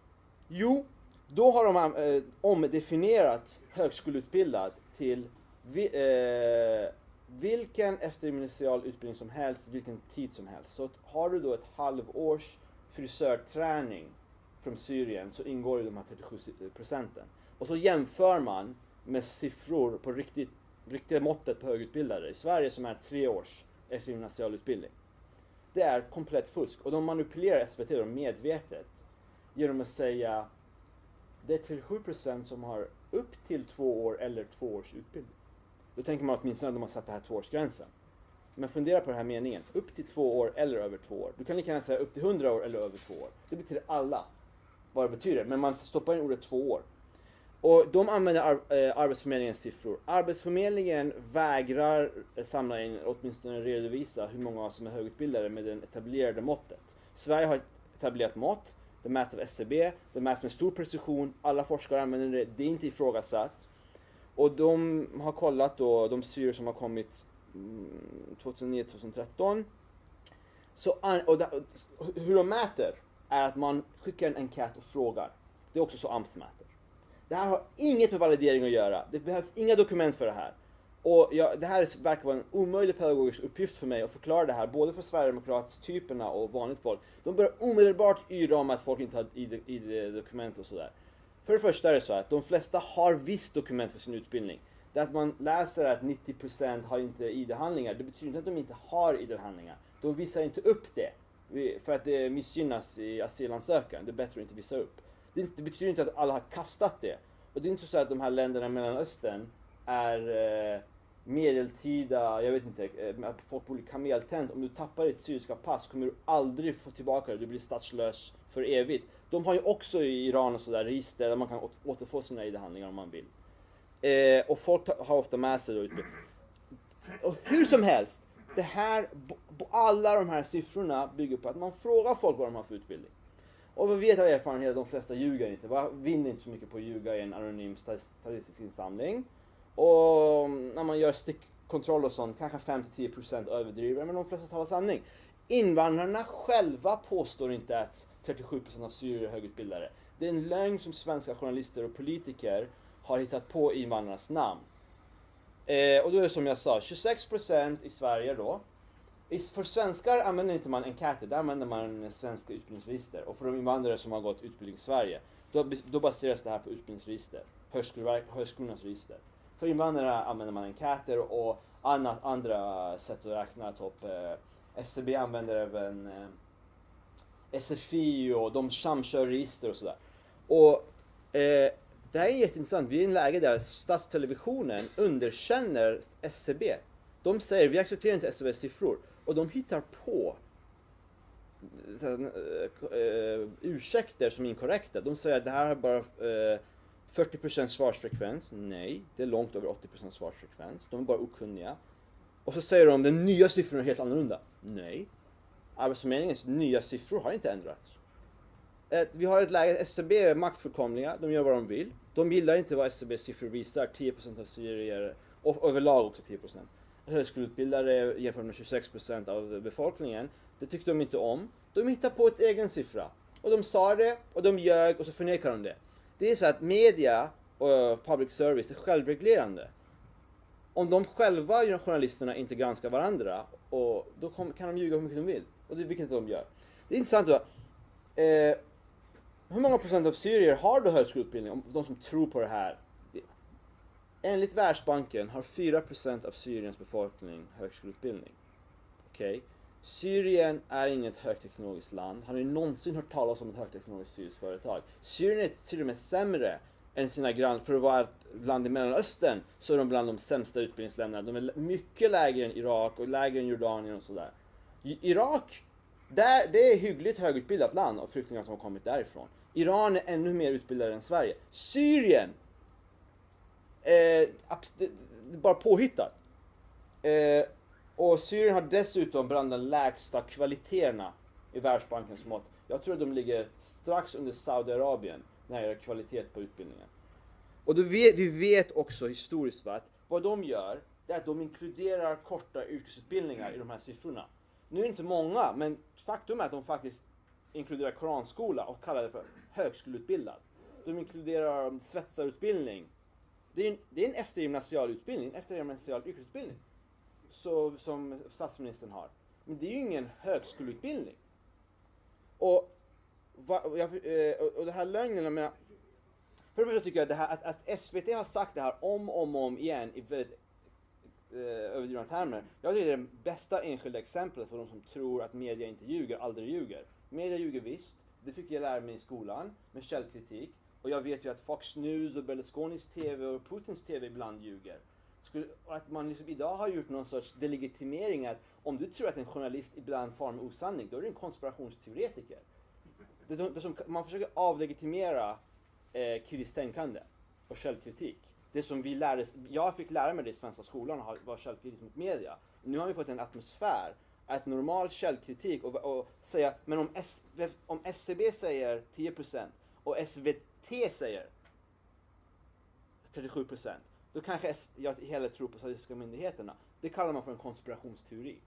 Jo, då har de omdefinierat högskoleutbildad till vilken eftergymnasial utbildning som helst, vilken tid som helst. Så har du då ett halvårs frisörträning från Syrien så ingår i de här 37%. Och så jämför man med siffror på riktiga måttet på högutbildade i Sverige som är 3 års eftergymnasial utbildning. Det är komplett fusk och de manipulerar SVT då medvetet genom att säga det är 37% som har upp till 2 år eller 2 års utbildning. Då tänker man åtminstone att de har satt det här 2-årsgränsen. Men fundera på den här meningen. Upp till 2 år eller över 2 år. Du kan lika gärna säga upp till 100 år eller över 2 år. Det betyder alla vad det betyder. Men man stoppar in ordet 2 år. Och de använder Arbetsförmedlingens siffror. Arbetsförmedlingen vägrar samla in, åtminstone redovisa hur många som är högutbildade med det etablerade måttet. Sverige har ett etablerat mått. Det mäts av SCB. Det mäts med stor precision. Alla forskare använder det. Det är inte ifrågasatt. Och de har kollat då de syrier som har kommit 2009-2013. Hur de mäter är att man skickar en enkät och frågar. Det är också så AMS mäter. Det här har inget med validering att göra. Det behövs inga dokument för det här. Och det här verkar vara en omöjlig pedagogisk uppgift för mig att förklara det här. Både för Sverigedemokratstyperna och vanligt folk. De börjar omedelbart yra om att folk inte har ID-dokument och sådär. För det första är det så att de flesta har visst dokument för sin utbildning. Det att man läser att 90% har inte ID-handlingar. Det betyder inte att de inte har ID-handlingar. De visar inte upp det. För att det missgynnas i asylansökan. Det är bättre att inte visa upp. Det betyder inte att alla har kastat det. Och det är inte så att de här länderna i Mellanöstern är medeltida, jag vet inte, att folk bor i kameltänt. Om du tappar ditt syriska pass kommer du aldrig få tillbaka det. Du blir statslös för evigt. De har ju också i Iran och sådär register där man kan återfå sina ID-handlingar om man vill. Och folk har ofta med sig då utbildning. Och hur som helst, det här, alla de här siffrorna bygger på att man frågar folk vad de har för utbildning. Och vi vet av erfarenhet att de flesta ljuger inte. Man vinner inte så mycket på att ljuga i en anonym statistisk insamling. Och när man gör stickkontroll och sånt, kanske 5-10% överdriver, men de flesta talar sanning. Invandrarna själva påstår inte att 37% av syrier är högutbildade. Det är en lögn som svenska journalister och politiker har hittat på i invandrarnas namn. Och då är det som jag sa, 26% i Sverige då. För svenskar använder inte man enkäter, där använder man svenska utbildningsregister. Och för de invandrare som har gått utbildning i Sverige, då baseras det här på utbildningsregister. Högskolornas register. För invandrare använder man enkäter och andra sätt att räkna. SCB använder även SFI och de samkör register och sådär. Och det här är jätteintressant. Vi är i en läge där statstelevisionen underkänner SCB. De säger vi accepterar inte SCBs siffror. Och de hittar på ursäkter som är inkorrekta. De säger att det här har bara 40% svarsfrekvens. Nej, det är långt över 80% svarsfrekvens. De är bara okunniga. Och så säger de att den nya siffrorna är helt annorlunda. Nej, Arbetsförmedlingens nya siffror har inte ändrats. Vi har ett läge, SCB är maktfullkomliga, de gör vad de vill. De gillar inte vad SCBs siffror visar, 10% av syrier, och överlag också 10%. Högskoleutbildade jämfört med 26% av befolkningen, det tyckte de inte om. De hittar på ett egen siffra. Och de sa det, och de ljög, och så förnekar de det. Det är så att media och public service är självreglerande. Om de själva, journalisterna, inte granskar varandra, och då kan de ljuga hur mycket de vill. Och det är vilket de gör. Det är intressant då. Hur många procent av syrier har då högskoleutbildning? Om de som tror på det här. Enligt Världsbanken har 4% av Syriens befolkning högskoleutbildning. Okej? Syrien är inget högteknologiskt land. Har ni någonsin hört talas om ett högteknologiskt syriskt företag? Syrien är till och med sämre än sina grannar. För att vara ett land i Mellanöstern så är de bland de sämsta utbildningsländerna. De är mycket lägre än Irak och lägre än Jordanien och sådär. Irak, det är hyggligt högutbildat land av flyktingar som har kommit därifrån. Iran är ännu mer utbildade än Sverige. Syrien! Det är bara påhittat. Och Syrien har dessutom bland de lägsta kvaliteterna i Världsbankens mått. Jag tror att de ligger strax under Saudiarabien när det gäller kvalitet på utbildningen. Och vi vet också historiskt att vad de gör är att de inkluderar korta yrkesutbildningar i de här siffrorna. Nu är det inte många, men faktum är att de faktiskt inkluderar koranskola och kallar det för högskoleutbildad. De inkluderar svetsarutbildning. Det är en eftergymnasial utbildning, en eftergymnasial yrkesutbildning. Som statsministern har. Men det är ju ingen högskoleutbildning. Och det här lögnen med... För det första tycker jag att SVT har sagt det här om igen i väldigt överdrivna termer. Jag tycker det är det bästa enskilda exemplet för de som tror att media inte ljuger, aldrig ljuger. Media ljuger visst. Det fick jag lära mig i skolan med källkritik. Och jag vet ju att Fox News och Berlusconis TV och Putins TV ibland ljuger. Att man liksom idag har gjort någon sorts delegitimering att om du tror att en journalist ibland far med osanning, då är du en konspirationsteoretiker. Man försöker avlegitimera kritiskt tänkande och källkritik. Det som jag fick lära mig det i svenska skolan var källkritik mot media. Nu har vi fått en atmosfär att normal källkritik och säga, men om SCB säger 10% och SVT säger 37%, då kanske jag hellre tror på statistiska myndigheterna. Det kallar man för en konspirationsteori.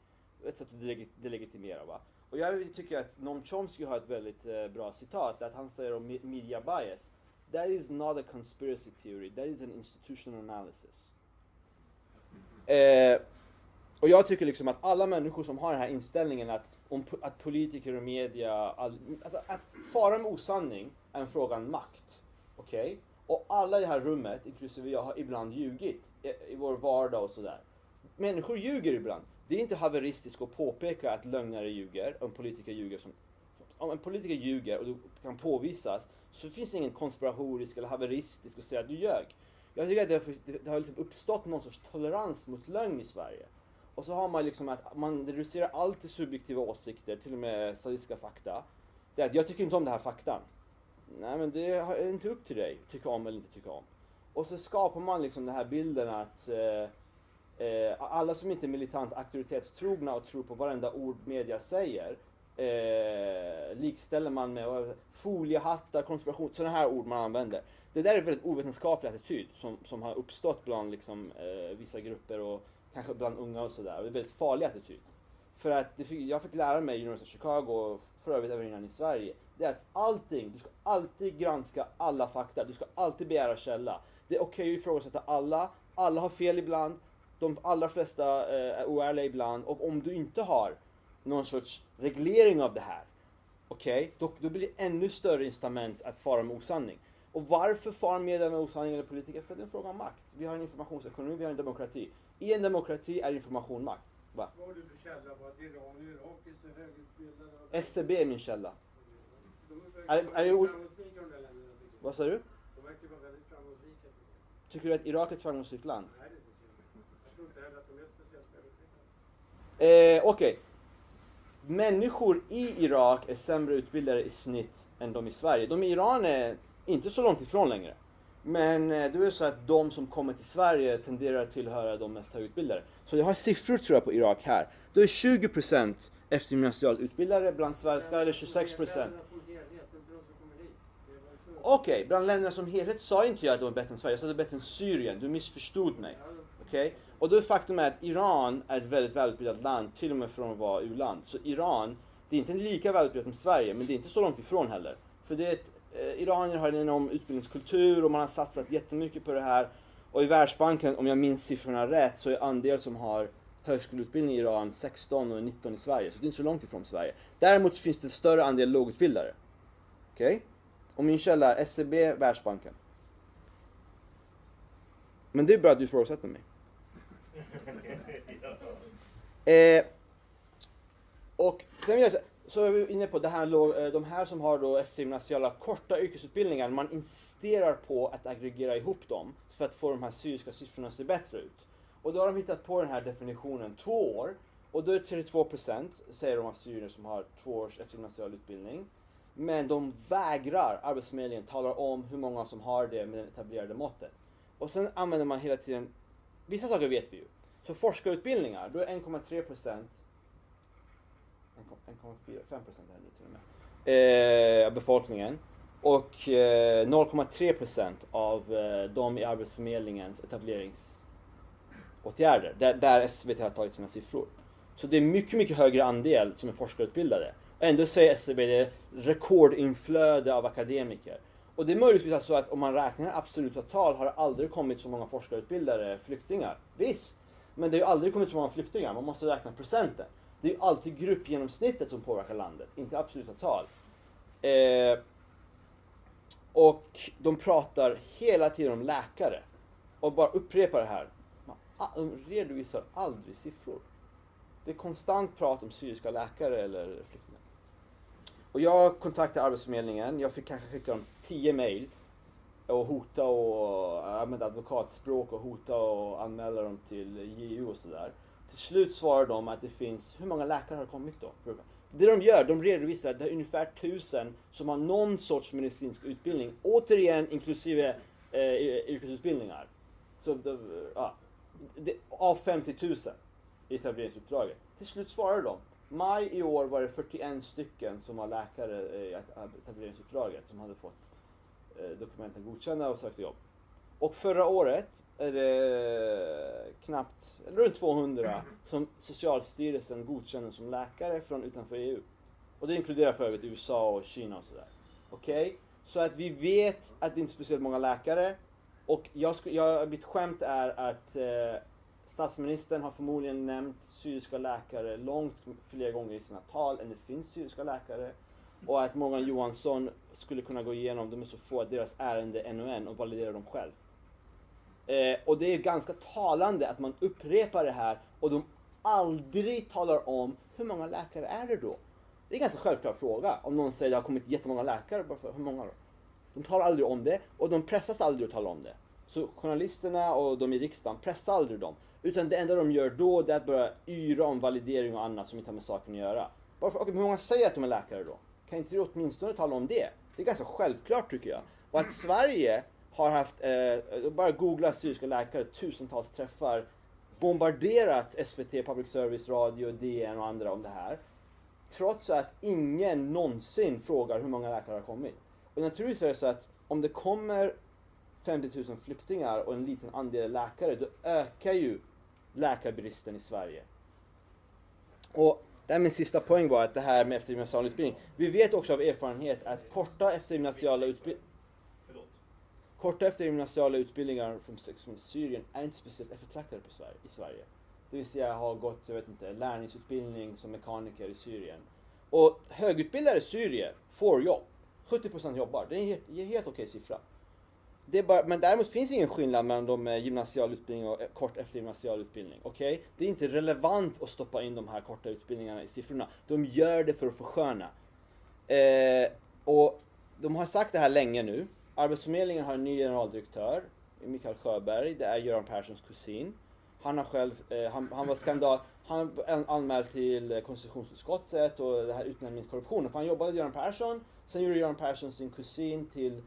Ett sätt att delegitimera, va? Och jag tycker att Noam Chomsky har ett väldigt bra citat, att han säger om media bias: that is not a conspiracy theory, that is an institutional analysis. Och jag tycker liksom att alla människor som har den här inställningen att politiker och media, att fara med osanning är en fråga om makt. Okej? Och alla i det här rummet, inklusive jag, har ibland ljugit i vår vardag och sådär. Människor ljuger ibland. Det är inte haveristiskt att påpeka att lögnare ljuger, om politiker ljuger. Om en politiker ljuger och det kan påvisas, så finns det ingen konspiratorisk eller haveristisk att säga att du ljög. Jag tycker att det har liksom uppstått någon sorts tolerans mot lögn i Sverige. Och så har man liksom att man reducerar allt till subjektiva åsikter, till och med statistiska fakta. Det är att jag tycker inte om det här faktan. Nej, men det är inte upp till dig, tycka om eller inte tycka om. Och så skapar man liksom den här bilden att alla som inte är militant auktoritetstrogna och tror på varenda ord media säger, likställer man med foliehattar, konspiration, sådana här ord man använder. Det där är en väldigt ovetenskaplig attityd som har uppstått bland liksom, vissa grupper och kanske bland unga och sådär. Det är en väldigt farlig attityd. För att jag fick lära mig i University of Chicago och för övrigt även innan i Sverige, det är att du ska alltid granska alla fakta, du ska alltid begära källa. Det är okej att ifrågasätta alla har fel ibland, de allra flesta är oärliga ibland, och om du inte har någon sorts reglering av det här, okej, då blir det ännu större incitament att fara med osanning. Och varför far media med osanning eller politiker? För det är en fråga om makt. Vi har en informationsekonomi, vi har en demokrati. I en demokrati är information makt. Va? Vad har du för källa på att Iran och Irak är så högutbildade? SCB är min källa. De verkar vara väldigt framgångsrika, de där länderna. Vad sa du? De verkar vara väldigt framgångsrika. Tycker du att Irak är ett framgångsrikt land? Nej, det tycker jag inte. Jag tror inte heller att de är speciellt högutvecklade. Okej. Människor i Irak är sämre utbildade i snitt än de i Sverige. De i Iran är inte så långt ifrån längre. Men det är så att de som kommer till Sverige tenderar att tillhöra de mest högutbildade. Så jag har siffror tror jag på Irak här. Då är 20% eftergymnasialt utbildade, bland svenskar är det 26%. Okej, bland länderna som helhet sa inte jag att de är bättre än Sverige, jag sa att de är bättre än Syrien. Du missförstod mig. Okej? Och då är faktum är att Iran är ett väldigt välutbildat land, till och med från att vara u-land. Så Iran, det är inte lika välutbildat som Sverige, men det är inte så långt ifrån heller. För det är iranier har en enorm utbildningskultur och man har satsat jättemycket på det här. Och i Världsbanken, om jag minns siffrorna rätt, så är andel som har högskoleutbildning i Iran 16 och 19 i Sverige. Så det är inte så långt ifrån Sverige. Däremot finns det större andel lågutbildade. Okej? Och min källa är SCB, Världsbanken. Men det är bra att du ifrågasätter mig. Och sen vill jag säga, så är vi inne på det här, de här som har då eftergymnasiala korta yrkesutbildningar, man insisterar på att aggregera ihop dem för att få de här syriska siffrorna att se bättre ut. Och då har de hittat på den här definitionen 2 år, och då är 32% säger de av syrierna som har 2 års eftergymnasial utbildning. Men de vägrar, Arbetsförmedlingen talar om hur många som har det med det etablerade måttet. Och sen använder man hela tiden, vissa saker vet vi ju. Så forskarutbildningar, då är 1,3%, 1,5% här nu till och med, befolkningen. Och 0,3% av de i Arbetsförmedlingens etableringsåtgärder, där SVT har tagit sina siffror. Så det är mycket, mycket högre andel som är forskarutbildade. Och ändå säger SCB det är rekordinflöde av akademiker. Och det är möjligtvis så att om man räknar absoluta tal har det aldrig kommit så många forskarutbildade flyktingar. Visst, men det har ju aldrig kommit så många flyktingar. Man måste räkna procenten. Det är ju alltid gruppgenomsnittet som påverkar landet, inte absoluta tal. Och de pratar hela tiden om läkare. Och bara upprepar det här. De redovisar aldrig siffror. Det är konstant prat om syriska läkare eller flyktingar. Och jag kontaktade Arbetsförmedlingen. Jag fick kanske skicka dem 10 mejl. Och hota och använda advokatspråk och hota och anmäla dem till JU och sådär. Till slut svarar de att det finns, hur många läkare har kommit då? Det de gör, de redovisar att det är ungefär 1000 som har någon sorts medicinsk utbildning. Återigen inklusive yrkesutbildningar. Så av 50 000 i etableringsuppdraget. Till slut svarar de. Maj i år var det 41 stycken som var läkare i etableringsuppdraget som hade fått dokumenten godkända och sökte jobb. Och förra året är det knappt, eller runt 200 som Socialstyrelsen godkände som läkare från utanför EU. Och det inkluderar för övrigt USA och Kina och sådär. Okej? Så att vi vet att det inte är speciellt många läkare. Och mitt skämt är att statsministern har förmodligen nämnt syriska läkare långt fler gånger i sina tal än det finns syriska läkare. Och att Morgan Johansson skulle kunna gå igenom, de är så få, deras ärende en och en och validera dem själv. Och det är ganska talande att man upprepar det här och de aldrig talar om hur många läkare är det då? Det är en ganska självklar fråga. Om någon säger att det har kommit jättemånga läkare, bara för hur många då? De talar aldrig om det och de pressas aldrig att tala om det. Så journalisterna och de i riksdagen pressar aldrig dem. Utan det enda de gör då är att börja yra om validering och annat som inte har med saken att göra. Bara för, hur många säger att de är läkare då? Kan inte du åtminstone tala om det? Det är ganska självklart tycker jag. Och att Sverige har haft, bara googla syriska läkare, tusentals träffar, bombarderat SVT, Public Service, Radio, DN och andra om det här. Trots att ingen någonsin frågar hur många läkare har kommit. Och naturligtvis är det så att om det kommer 50 000 flyktingar och en liten andel läkare, då ökar ju läkarbristen i Sverige. Och där min sista poäng var att det här med eftergymnasial utbildning. Vi vet också av erfarenhet att korta eftergymnasiala utbildningar från Syrien är inte speciellt eftertraktade i Sverige. Det vill säga har gått, lärlingsutbildning som mekaniker i Syrien. Och högutbildade syrier får jobb. 70% jobbar. Det är en helt okej siffra. Men däremot finns ingen skillnad mellan de med gymnasial utbildning och kort eftergymnasial utbildning. Okej? Det är inte relevant att stoppa in de här korta utbildningarna i siffrorna. De gör det för att försköna. Och de har sagt det här länge nu. Arbetsförmedlingen har en ny generaldirektör, Mikael Sjöberg. Det är Göran Perssons kusin. Han har själv, han var skandal. Han anmäld till konstitutionsutskottet och det här utnämningskorruptionen. För han jobbade med Göran Persson. Sen gjorde Göran Persson sin kusin till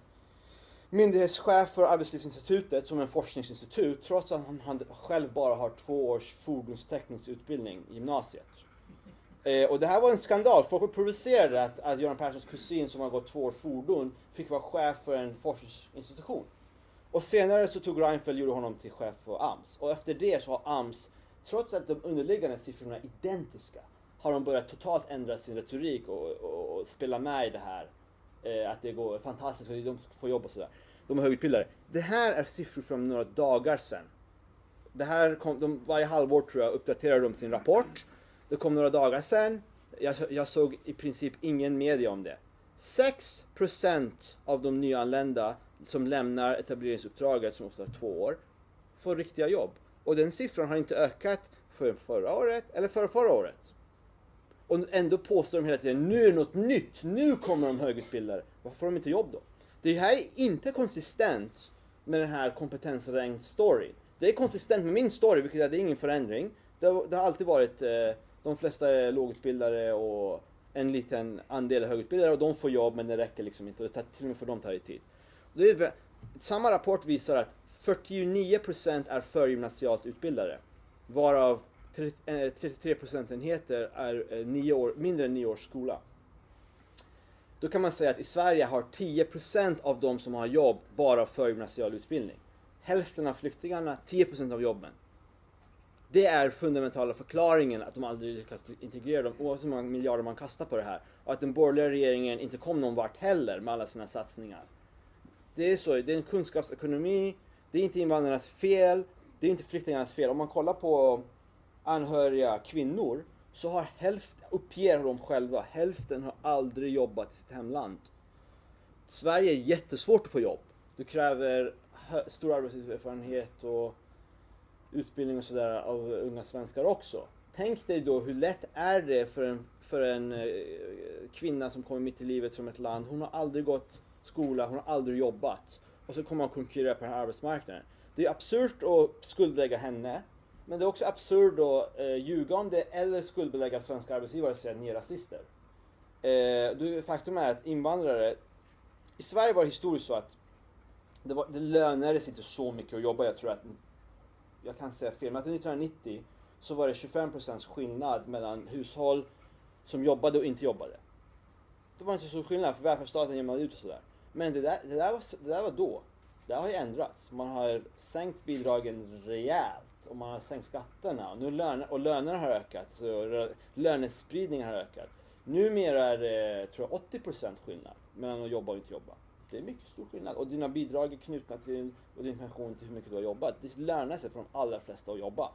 myndighetschef för Arbetslivsinstitutet som en forskningsinstitut, trots att han själv bara har 2 års fordonsteknisk utbildning i gymnasiet. Och det här var en skandal. Folk provocerade att Göran Perssons kusin som har gått 2 år fordon fick vara chef för en forskningsinstitution. Och senare så tog Reinfeldt och gjorde honom till chef för AMS. Och efter det så har AMS, trots att de underliggande siffrorna är identiska, har de börjat totalt ändra sin retorik och spela med i det här. Att det går fantastiskt och de får jobb och sådär. de är högutbildade. Det här är siffror från några dagar sedan. Det här varje halvår tror jag uppdaterar de sin rapport. Det kom några dagar sedan. Jag såg i princip ingen media om det. 6% av de nyanlända som lämnar etableringsuppdraget, som ofta är 2 år, får riktiga jobb. Och den siffran har inte ökat för förra året eller förra året. Och ändå påstår de hela tiden, nu är det något nytt, nu kommer de högutbildade. Varför får de inte jobb då? Det här är inte konsistent med den här kompetensränkt story. Det är konsistent med min story, vilket är att det är ingen förändring. Det har alltid varit, de flesta är lågutbildade och en liten andel är högutbildade och de får jobb, men det räcker liksom inte. Och det tar, till och med för dem tar det tid. Samma rapport visar att 49% är förgymnasialt utbildade, varav 33 procentenheter är mindre än 9 års skola. Då kan man säga att i Sverige har 10% av de som har jobb bara förgymnasial utbildning. Hälften av flyktingarna, 10% av jobben. Det är fundamentala förklaringen att de aldrig lyckas integrera dem, oavsett hur många miljarder man kastar på det här. Och att den borgerliga regeringen inte kom någon vart heller med alla sina satsningar. Det är så, det är en kunskapsekonomi, det är inte invandrarnas fel, det är inte flyktingarnas fel. Om man kollar på anhöriga kvinnor så har uppger de själva, hälften har aldrig jobbat i sitt hemland. Sverige är jättesvårt att få jobb. Du kräver stor arbetslivserfarenhet och utbildning och sådär av unga svenskar också. Tänk dig då hur lätt är det för en kvinna som kommer mitt i livet från ett land. Hon har aldrig gått skola, hon har aldrig jobbat. Och så kommer man konkurrera på den här arbetsmarknaden. Det är absurt att skuldbelägga henne. Men det är också absurt att ljuga om det eller skuldbelägga svenska arbetsgivare och säga att ni är rasister. Faktum är att invandrare... I Sverige var det historiskt så att det lönades inte så mycket att jobba. Jag tror att... Jag kan säga fel, men 1990 så var det 25% skillnad mellan hushåll som jobbade och inte jobbade. Det var inte så skillnad för välfärdsstaten jämnade ut och sådär. Men det där var då. Det har ju ändrats. Man har sänkt bidragen rejält och man har sänkt skatterna. Och lönerna har ökat. Så lönespridningen har ökat. Numera är det, tror jag, 80% skillnad mellan att jobba och inte jobba. Det är mycket stor skillnad. Och dina bidrag är knutna till och din pension till hur mycket du har jobbat. Det lönar sig för de allra flesta att jobba.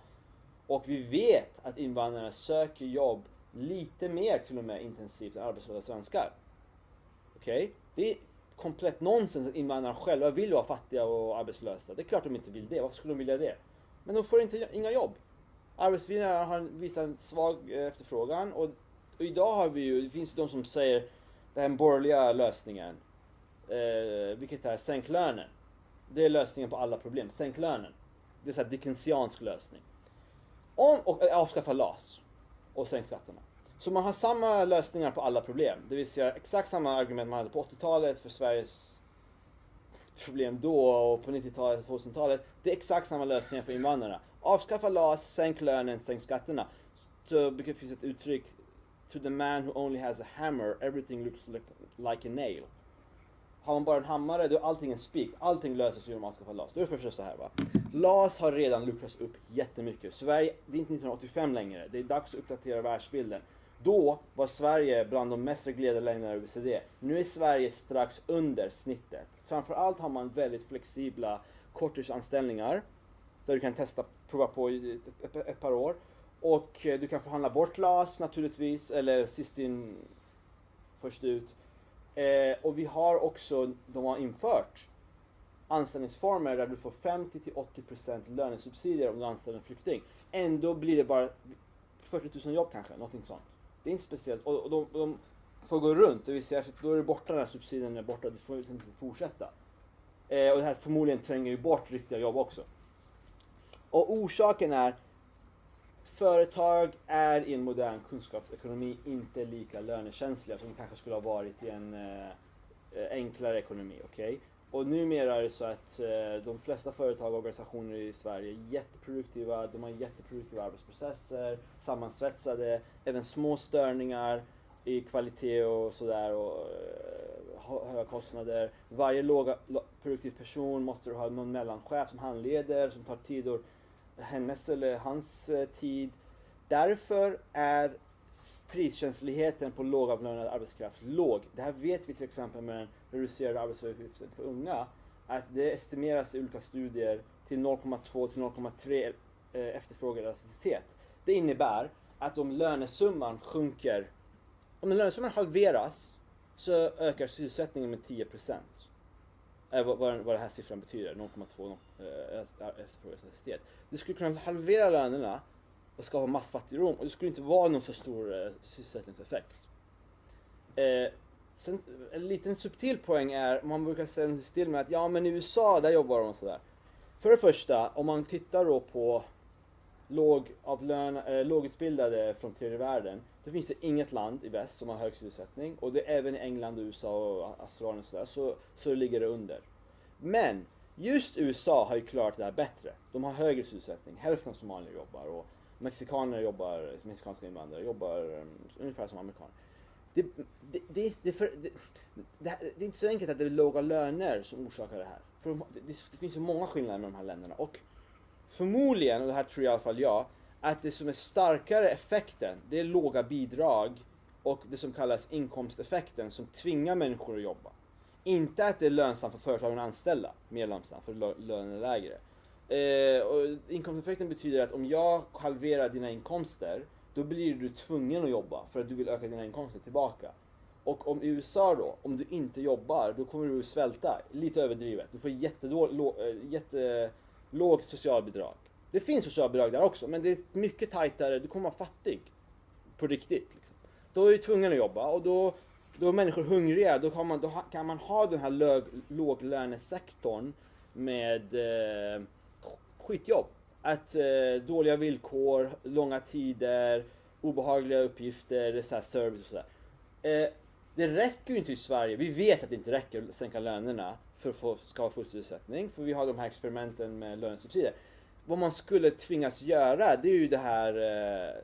Och vi vet att invandrare söker jobb lite mer till och med intensivt än arbetslösa svenskar. Okej? Det är komplett nonsens att invandrare själva vill vara fattiga och arbetslösa. Det är klart de inte vill det. Varför skulle de vilja det? Men de får inga jobb. Arbetsgivarna har visat en svag efterfrågan. Och idag har vi ju, det finns de som säger den borgerliga lösningen. Vilket är sänk lönen. Det är lösningen på alla problem. Sänk lönen. Det är så här dickensiansk lösning. Och avskaffa LAS. Och sänk skatterna. Så man har samma lösningar på alla problem. Det vill säga exakt samma argument man hade på 80-talet för Sveriges problem då och på 90-talet och 2000-talet. Det är exakt samma lösningar för invandrarna. Avskaffa LAS, sänk lönen, sänk skatterna. Så det finns ett uttryck: to the man who only has a hammer, everything looks like a nail. Har man bara en hammare, då är allting en spik. Allting löser sig om man avskaffar LAS. Då är det först så här, va. LAS har redan luckrats upp jättemycket. Sverige, det är inte 1985 längre. Det är dags att uppdatera världsbilden. Då var Sverige bland de mest reglerade länderna i OECD. Nu är Sverige strax under snittet. Framförallt har man väldigt flexibla korttidsanställningar. Så du kan prova på i ett par år. Och du kan förhandla bort LAS naturligtvis. Eller sist in, först ut. Och vi har också, de har infört anställningsformer där du får 50-80% lönesubsidier om du anställer en flykting. Ändå blir det bara 40 000 jobb kanske, någonting sånt. Det är inte speciellt. Och de får gå runt, det vill säga då är det borta, den här subsidien är borta, du får inte fortsätta. Och det här förmodligen tränger ju bort riktiga jobb också. Och orsaken är, företag är i en modern kunskapsekonomi inte lika lönekänsliga som de kanske skulle ha varit i en enklare ekonomi, okej? Och numera är det så att de flesta företag och organisationer i Sverige är jätteproduktiva, de har jätteproduktiva arbetsprocesser, sammansvetsade, även små störningar i kvalitet och sådär och höga kostnader. Varje lågproduktiv person måste ha någon mellanchef som handleder, som tar tid och hennes eller hans tid. Därför är priskänsligheten på lågavlönad arbetskraft låg. Det här vet vi till exempel med den reducerade arbetsgivaravgiften för unga. att det estimeras i olika studier till 0,2 till 0,3 efterfrågad elasticitet. Det innebär att om lönesumman sjunker, om lönesumman halveras så ökar sysselsättningen med 10%. Vad den här siffran betyder, 0,2 efterfrågad elasticitet. Det skulle kunna halvera lönerna och skapa massfattigdom och det skulle inte vara någon så stor sysselsättningseffekt. Sen, en liten subtil poäng är, man brukar ställa sig still med att ja men i USA där jobbar de och sådär. För det första, om man tittar då på lågutbildade från tredje världen, då finns det inget land i väst som har hög sysselsättning och det är även i England, USA och Australien och sådär, så ligger det under. Men just USA har ju klarat det här bättre. De har högre sysselsättning, hälften av somalier jobbar och mexikanska invandrare jobbar ungefär som amerikaner. Det är inte så enkelt att det är låga löner som orsakar det här. För det finns ju många skillnader med de här länderna. Och förmodligen, och det här tror jag i alla fall jag, att det som är starkare effekten, det är låga bidrag och det som kallas inkomsteffekten som tvingar människor att jobba. Inte att det är lönsamt för företagen att anställa, mer lönsamt för lönen är lägre. Och inkomsteffekten betyder att om jag halverar dina inkomster, då blir du tvungen att jobba för att du vill öka dina inkomster tillbaka. Och om i USA då, om du inte jobbar, då kommer du svälta. Lite överdrivet. Du får jättelågt socialbidrag. Det finns socialbidrag där också, men det är mycket tajtare. Du kommer vara fattig. På riktigt. Liksom. Då är du tvungen att jobba och då är människor hungriga. Då kan man ha den här låglönesektorn med skitjobb. Att dåliga villkor, långa tider, obehagliga uppgifter, så här service och sådär. Det räcker ju inte i Sverige. Vi vet att det inte räcker att sänka lönerna för att skapa full sysselsättning. För vi har de här experimenten med lönesubsidier. Vad man skulle tvingas göra, det är ju det här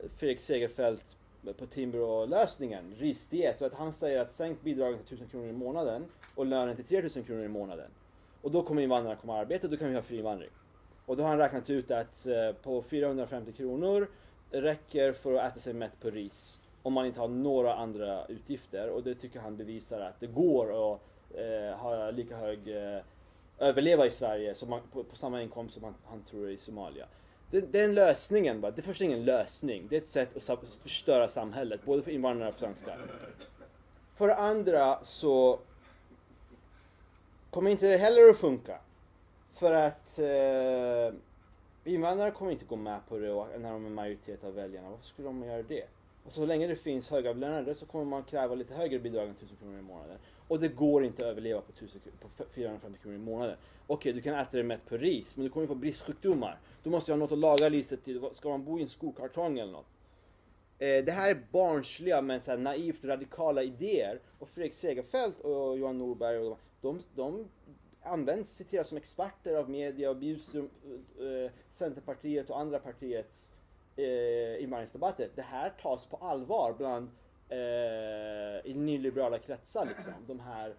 Fredrik Segerfeldt på Timbro-lösningen, RIS-diet. Så att han säger att sänk bidragen till 1000 kronor i månaden och lönen till 3000 kronor i månaden. Och då kommer invandrarna komma arbeta och då kan vi ha fri invandring. Och då har han räknat ut att på 450 kronor räcker för att äta sig mätt på ris. Om man inte har några andra utgifter. Och det tycker han bevisar att det går att ha lika hög överleva i Sverige som på samma inkomst som han tror i Somalia. Den lösningen, det är först ingen lösning. Det är ett sätt att förstöra samhället. Både för invandrare och för svenskar. För det andra så kommer inte det heller att funka. För att invandrare kommer inte gå med på det när de är majoritet av väljarna. Varför skulle de göra det? Och så länge det finns högavlönade så kommer man kräva lite högre bidrag än 1000 kronor i månaden. Och det går inte att överleva på 450 kronor i månaden. Okej, du kan äta det mätt på ris, men du kommer få bristsjukdomar. Du måste ha något att laga riset till. Ska man bo i en skokartong eller något? Det här är barnsliga men så här naivt radikala idéer. Och Fredrik Segerfeldt och Johan Norberg och de citeras som experter av media och Bjurström, Centerpartiet och andra partiets invandringsdebatter. Det här tas på allvar bland i nyliberala kretsar liksom. De här,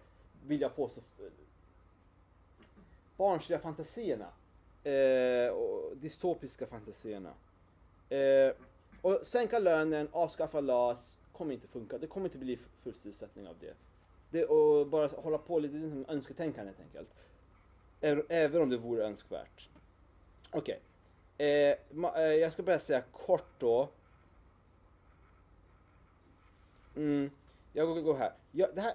vill jag påstå, barnsliga fantasierna och dystopiska fantasierna. Och sänka lönen, avskaffa LAS kommer inte funka. Det kommer inte bli full sysselsättning av det. Och bara hålla på lite som önsketänkande helt enkelt. Även om det vore önskvärt. Okej. Jag ska bara säga kort då. Jag går här.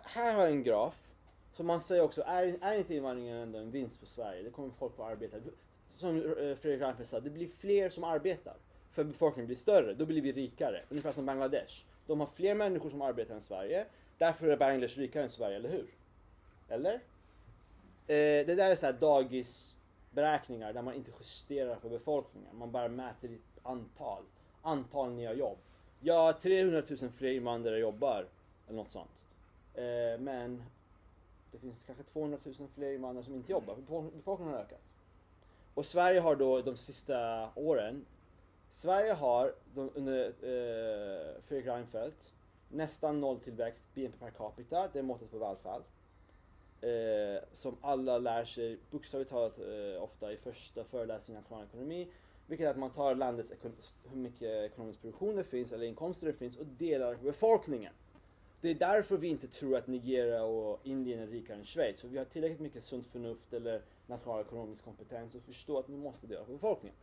Här har jag en graf. Som man säger också, är inte invandringen ändå en vinst för Sverige? Det kommer folk att arbeta. Som Fredrik Reinfeldt sa, det blir fler som arbetar. För befolkningen blir större, då blir vi rikare. Ungefär som Bangladesh. De har fler människor som arbetar än Sverige. Därför är Bangladesh rikare än Sverige, eller hur? Eller? Det där är så här dagisberäkningar där man inte justerar för befolkningen. Man bara mäter i antal nya jobb. Ja, 300 000 fler invandrare jobbar, eller något sånt. Men det finns kanske 200 000 fler invandrare som inte jobbar. Befolkningen har ökat. Och Sverige har då de sista åren, Sverige har under Fredrik Reinfeldt nästan noll tillväxt BNP per capita, det är måttet på välfärd. Som alla lär sig bokstavligt talat ofta i första föreläsningen av planekonomi, vilket är att man tar landets hur mycket ekonomisk produktion det finns eller inkomster det finns och delar på befolkningen. Det är därför vi inte tror att Nigeria och Indien är rikare än Schweiz. För vi har tillräckligt mycket sunt förnuft eller nationalekonomisk kompetens att förstå att vi måste dela på befolkningen.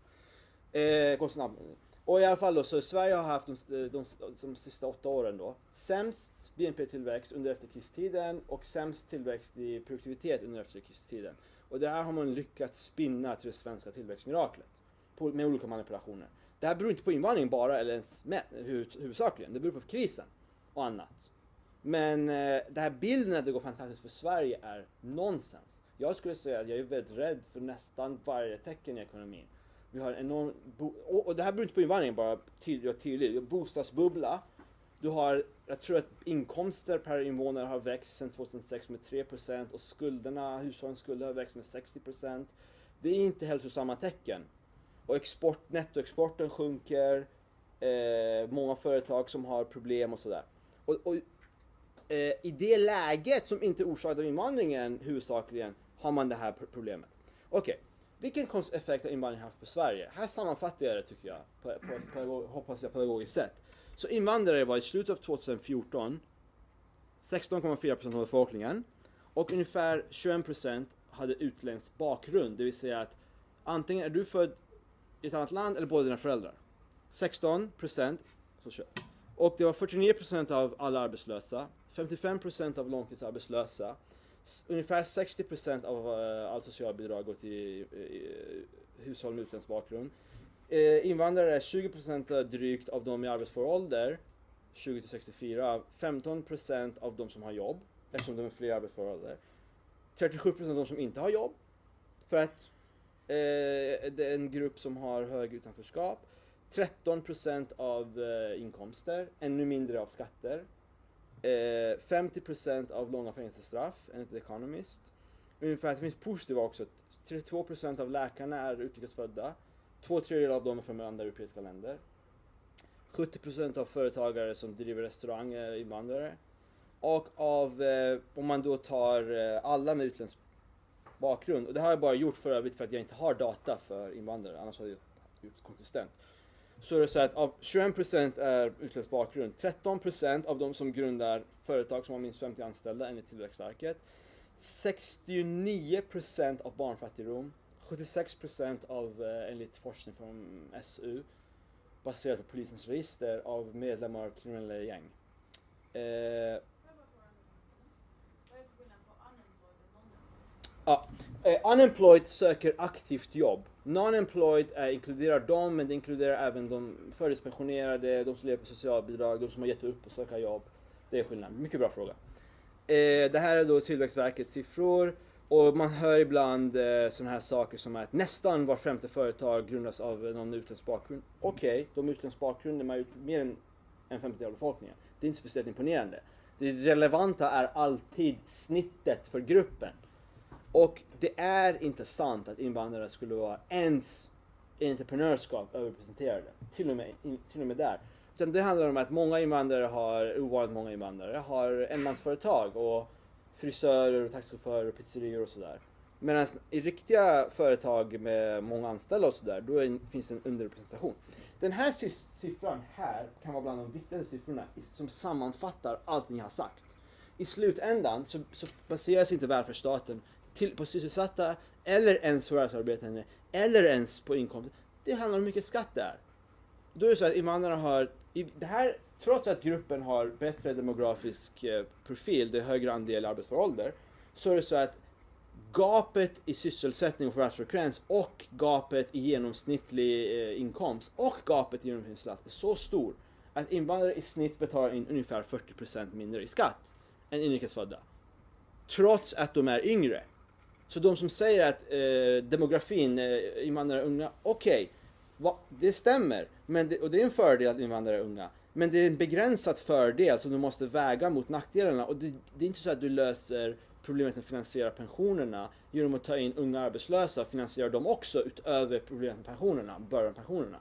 Gå snabbt. Och i alla fall då, så Sverige har haft de sista 8 åren då sämst BNP-tillväxt under efterkrigstiden och sämst tillväxt i produktivitet under efterkrigstiden. Och det här har man lyckats spinna till det svenska tillväxtmiraklet med olika manipulationer. Det här beror inte på invandring bara eller ens huvudsakligen. Det beror på krisen och annat. Men den här bilden att det går fantastiskt för Sverige är nonsens. Jag skulle säga att jag är väldigt rädd för nästan varje tecken i ekonomin. Vi har en enorm och det här beror inte på invandring bara tydligt. Bostadsbubbla. Du har, jag tror att inkomster per invånare har växt sedan 2006 med 3% och skulderna, hushållens skulder har växt med 60%. Det är inte hälsosamma tecken. Och nettoexporten sjunker, många företag som har problem och sådär. Och i det läget som inte orsakar invandringen huvudsakligen har man det här problemet. Okej. Vilken effekt har invandringen haft på Sverige? Här sammanfattar jag det tycker jag på hoppas jag pedagogiskt sätt. Så invandrare var i slutet av 2014 16,4% av befolkningen och ungefär 21% hade utländsk bakgrund. Det vill säga att antingen är du född i ett annat land eller båda dina föräldrar. 16%. Och det var 49% av alla arbetslösa, 55% av långtidsarbetslösa. Ungefär 60% av all socialbidrag går till hushåll med utländsk bakgrund. Invandrare är 20% drygt av de i arbetsför ålder, 20-64. 15% av de som har jobb, eftersom de är fler i arbetsför ålder. 37% av de som inte har jobb, för att det är en grupp som har hög utanförskap. 13% av inkomster, ännu mindre av skatter. 50% av långa fängelsestraff enligt The Economist. Ungefär, det finns positiva också. 32% av läkarna är utrikesfödda. 2/3 av dem är från andra europeiska länder. 70% av företagare som driver restaurang är invandrare. Och om man då tar alla med utländsk bakgrund. Och det har jag bara gjort för övrigt för att jag inte har data för invandrare. Annars hade jag gjort konsistent. Så är det så att av 21% är utländsk bakgrund. 13% av de som grundar företag som har minst 50 anställda enligt Tillväxtverket. 69% av barnfattigdom. 76% av enligt forskning från SU baserat på polisens register av medlemmar av kriminella gäng. Unemployed söker aktivt jobb. Non-employed inkluderar dem, men det inkluderar även de förtidspensionerade, de som lever på socialbidrag, de som har gett upp och söka jobb. Det är skillnaden. Mycket bra fråga. Det här är då Tillväxtverkets siffror. Och man hör ibland sådana här saker som att nästan var 5:e företag grundas av någon utländsk bakgrund. Okej, de utländsk bakgrund är mer än en 50% av befolkningen. Det är inte speciellt imponerande. Det relevanta är alltid snittet för gruppen. Och det är inte sant att invandrare skulle vara ens entreprenörskap överrepresenterade. Till och med där. Utan det handlar om att ovanligt många invandrare har enmansföretag och frisörer och taxichaufförer och pizzerior och sådär. Medan i riktiga företag med många anställda och sådär, då finns en underrepresentation. Den här siffran här kan vara bland de viktigaste siffrorna som sammanfattar allt ni har sagt. I slutändan så baseras inte välfärdsstaten på sysselsatta eller ens förvärvsarbetande eller ens på inkomst. Det handlar om hur mycket skatt det är. Då är det så att invandrarna har, det här, trots att gruppen har bättre demografisk profil, det är högre andel arbetsför ålder, så är det så att gapet i sysselsättning och förvärvsfrekvens och gapet i genomsnittlig inkomst och gapet i genomsnittlig skatt är så stor att invandrare i snitt betalar in ungefär 40% mindre i skatt än inrikesfödda. Trots att de är yngre. Så de som säger att demografin, invandrare är unga, okej, det stämmer. Och det är en fördel att invandrare är unga. Men det är en begränsad fördel som du måste väga mot nackdelarna. Och det är inte så att du löser problemet med att finansiera pensionerna genom att ta in unga arbetslösa och finansiera dem också utöver problemet med pensionerna, pensionerna.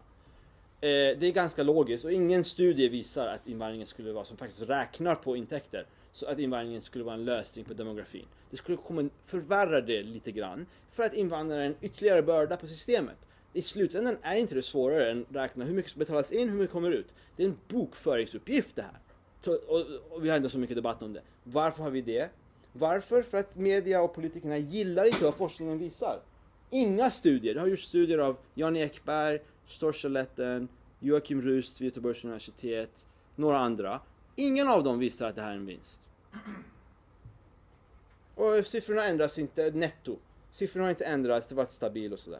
Det är ganska logiskt och ingen studie visar att invandringen skulle vara, som faktiskt räknar på intäkter, så att invandringen skulle vara en lösning på demografin. Det skulle komma förvärra det lite grann för att invandrare är en ytterligare börda på systemet. I slutändan är inte det svårare än att räkna hur mycket betalas in, hur mycket kommer ut. Det är en bokföringsuppgift det här. Och vi har ändå så mycket debatt om det. Varför har vi det? Varför? För att media och politikerna gillar inte vad forskningen visar. Inga studier. Det har gjorts studier av Jan Ekberg, Storchaletten, Joakim Rust vid Göteborgs universitet, några andra. Ingen av dem visar att det här är en vinst. Och siffrorna ändras inte netto. Siffrorna har inte ändrats, det var stabilt och sådär.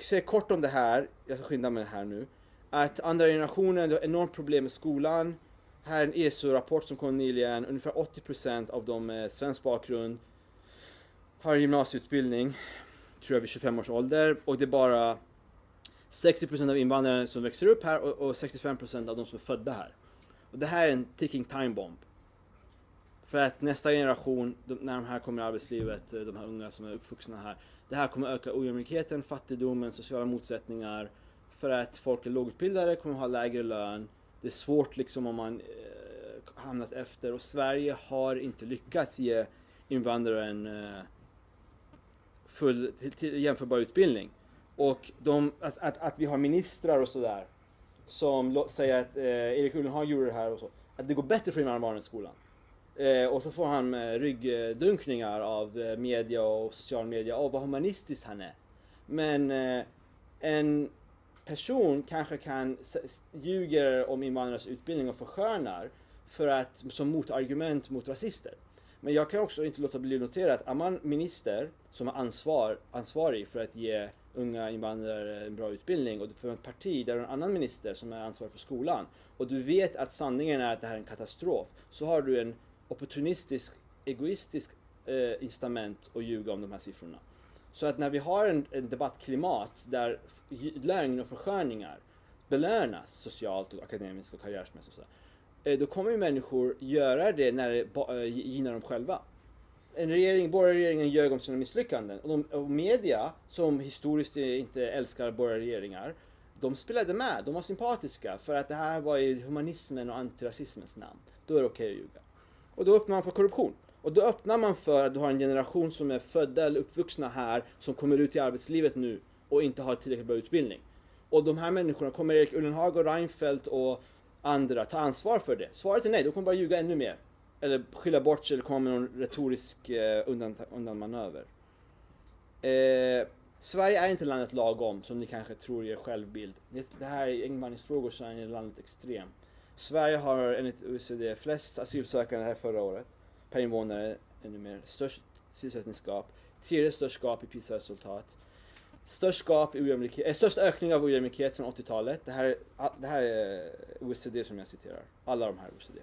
Säg kort om det här, jag ska skynda med det här nu. Att andra generationen, det har enormt problem med skolan. Här är en ESO-rapport som kom nyligen. Ungefär 80% av de med svensk bakgrund har gymnasieutbildning, tror jag vid 25 års ålder. Och det är bara 60% av invandrare som växer upp här och 65% av de som är födda här. Och det här är en ticking time bomb. För att nästa generation, när de här kommer i arbetslivet, de här unga som är uppvuxna här, det här kommer öka ojämlikheten, fattigdomen, sociala motsättningar. För att folk är lågutbildade, kommer ha lägre lön. Det är svårt liksom om man hamnat efter. Och Sverige har inte lyckats ge invandrare en full jämförbar utbildning. Och att vi har ministrar och sådär som säger att Erik Ullenhag gjorde det här och så. Att det går bättre för invandrarbarnen i skolan. Och så får han ryggdunkningar av media och social media. Vad humanistiskt han är. Men en person kanske kan ljuger om invandrarnas utbildning och förskönar för att, som motargument mot rasister. Men jag kan också inte låta bli notera att är man minister som är ansvarig för att ge unga invandrare en bra utbildning och för ett parti där en annan minister som är ansvarig för skolan och du vet att sanningen är att det här är en katastrof, så har du en opportunistisk, egoistisk incitament att ljuga om de här siffrorna. Så att när vi har en debattklimat där lögn och försköningar belönas socialt och akademiskt och karriärsmässigt och sådär, då kommer ju människor göra det när det gynnar dem själva. Borgarregeringen ljög om sina misslyckanden. Och media, som historiskt inte älskar borgarregeringar, de spelade med, de var sympatiska för att det här var i humanismen och antirasismens namn. Då är det okej att ljuga. Och då öppnar man för korruption. Och då öppnar man för att du har en generation som är födda eller uppvuxna här som kommer ut i arbetslivet nu och inte har tillräckligt bra utbildning. Och de här människorna, kommer Erik Ullenhag och Reinfeldt och andra ta ansvar för det? Svaret är nej, de kommer bara ljuga ännu mer. Eller skylla bort sig eller komma med någon retorisk undanmanöver. Sverige är inte landet lagom, som ni kanske tror er självbild. Det här är invandringsfrågor, så är landet extrem. Sverige har enligt OECD flest asylsökande här förra året. Per invånare ännu mer. Störst sysselsättningsgap. Tredje störst gap i PISA-resultat. Störst ökning av ojämlikhet sedan 80-talet. Det här är OECD som jag citerar. Alla de här OECD.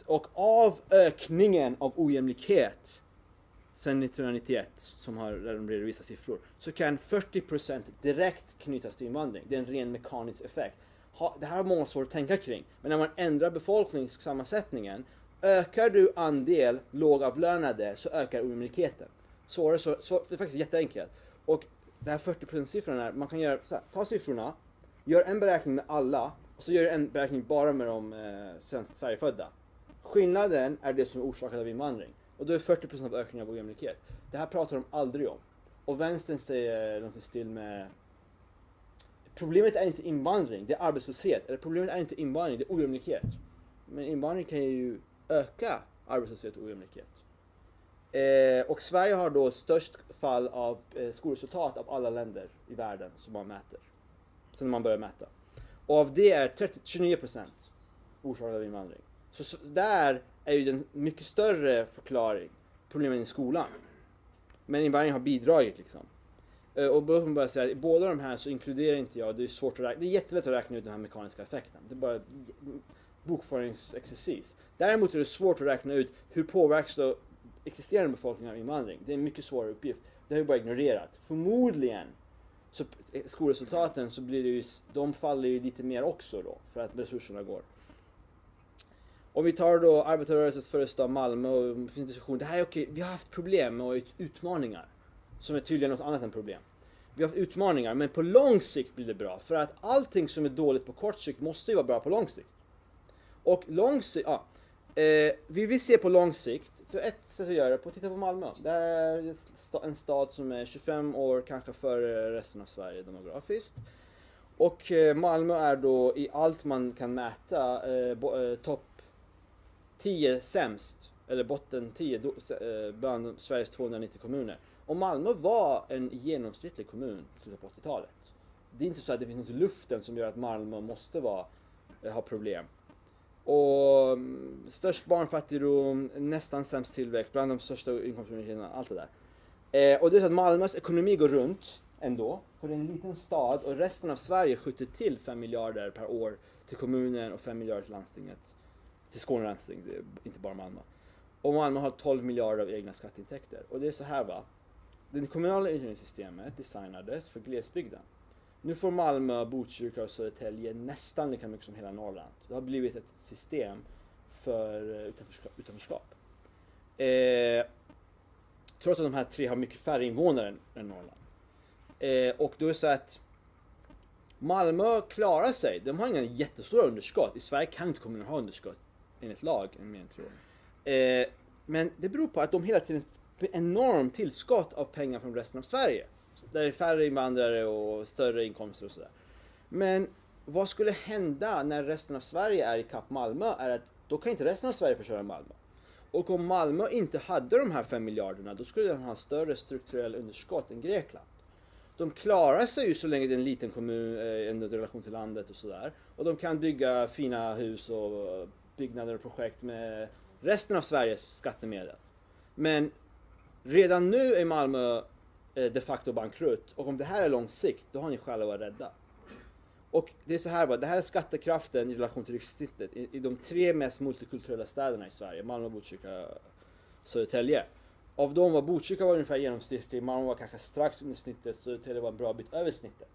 Och av ökningen av ojämlikhet sedan 1991, som har redovisat siffror, så kan 40% direkt knytas till invandring. Det är en ren mekanisk effekt. Det här har många svårt att tänka kring. Men när man ändrar befolkningssammansättningen, ökar du andel lågavlönade så ökar ojämlikheten. Så det är faktiskt jätteenkelt. Och det här 40%-siffran är, man kan göra så här, ta siffrorna, gör en beräkning med alla och så gör en beräkning bara med de Sverigefödda. Skillnaden är det som är orsakat av invandring. Och då är 40% av ökningen av ojämlikhet. Det här pratar de aldrig om. Och vänstern säger något still med: problemet är inte invandring, det är arbetslöshet. Eller problemet är inte invandring, det är ojämlikhet. Men invandring kan ju öka arbetslöshet och ojämlikhet. Och Sverige har då störst fall av skolresultat av alla länder i världen som man mäter. Sen man börjar mäta. Och av det är 29% orsakat av invandring. Så där är ju den mycket större förklaring problemen i skolan. Men invandring har bidragit liksom. Och bara säga, i båda de här så inkluderar inte jag, det är svårt att räkna, det är jättelätt att räkna ut den här mekaniska effekten. Det är bara bokföringsexercis. Däremot är det svårt att räkna ut hur påverkas då existerande befolkning av invandring. Det är en mycket svårare uppgift. Det har vi bara ignorerat. Förmodligen så skolresultaten så blir det ju, de faller ju lite mer också då för att resurserna går. Om vi tar då arbetarrörelsens första Malmö och finns diskussion, det här är okej, vi har haft problem och utmaningar som är tydligen något annat än problem. Vi har haft utmaningar, men på lång sikt blir det bra. För att allting som är dåligt på kort sikt måste ju vara bra på lång sikt. Och lång sikt, vi vill se på lång sikt, så ett sätt att göra det på att titta på Malmö. Det är en stad som är 25 år kanske före resten av Sverige demografiskt. Och Malmö är då i allt man kan mäta topp 10 sämst, eller botten 10 bland Sveriges 290 kommuner. Och Malmö var en genomsnittlig kommun i slutet på 80-talet. Det är inte så att det finns något i luften som gör att Malmö måste ha problem. Och störst barnfattigdom, nästan sämst tillväxt, bland de största inkomstuniversiteterna, allt det där. Och det är så att Malmös ekonomi går runt ändå, för det är en liten stad, och resten av Sverige skjuter till 5 miljarder per år till kommunen och 5 miljarder till landstinget. Till Skåne landsting, det är inte bara Malmö. Och Malmö har 12 miljarder av egna skatteintäkter. Och det är så här va, det kommunala utjämningssystemet designades för glesbygden. Nu får Malmö, Botkyrka och Södertälje nästan lika mycket som hela Norrland. Det har blivit ett system för utanförskap. Trots att de här tre har mycket färre invånare än Norrland. Och då är det så att Malmö klarar sig. De har inga jättestora underskott. I Sverige kan inte kommuner ha underskott enligt lag mer än 3 år. Men det beror på att de hela tiden får enormt tillskott av pengar från resten av Sverige. Där det är färre invandrare och större inkomster och sådär. Men vad skulle hända när resten av Sverige är i kapp Malmö är att då kan inte resten av Sverige försörja Malmö. Och om Malmö inte hade de här 5 miljarderna då skulle de ha större strukturell underskott än Grekland. De klarar sig ju så länge det är en liten kommun i relation till landet och sådär. Och de kan bygga fina hus och byggnader och projekt med resten av Sveriges skattemedel. Men redan nu är Malmö de facto bankrutt. Och om det här är lång sikt, då har ni själva varit rädda. Och det är så här bara, det här är skattekraften i relation till rikssnittet i de 3 mest multikulturella städerna i Sverige. Malmö, Botkyrka, Södertälje. Av dem var Botkyrka var ungefär genomsnittlig, Malmö var kanske strax under snittet, Södertälje var en bra bit över snittet.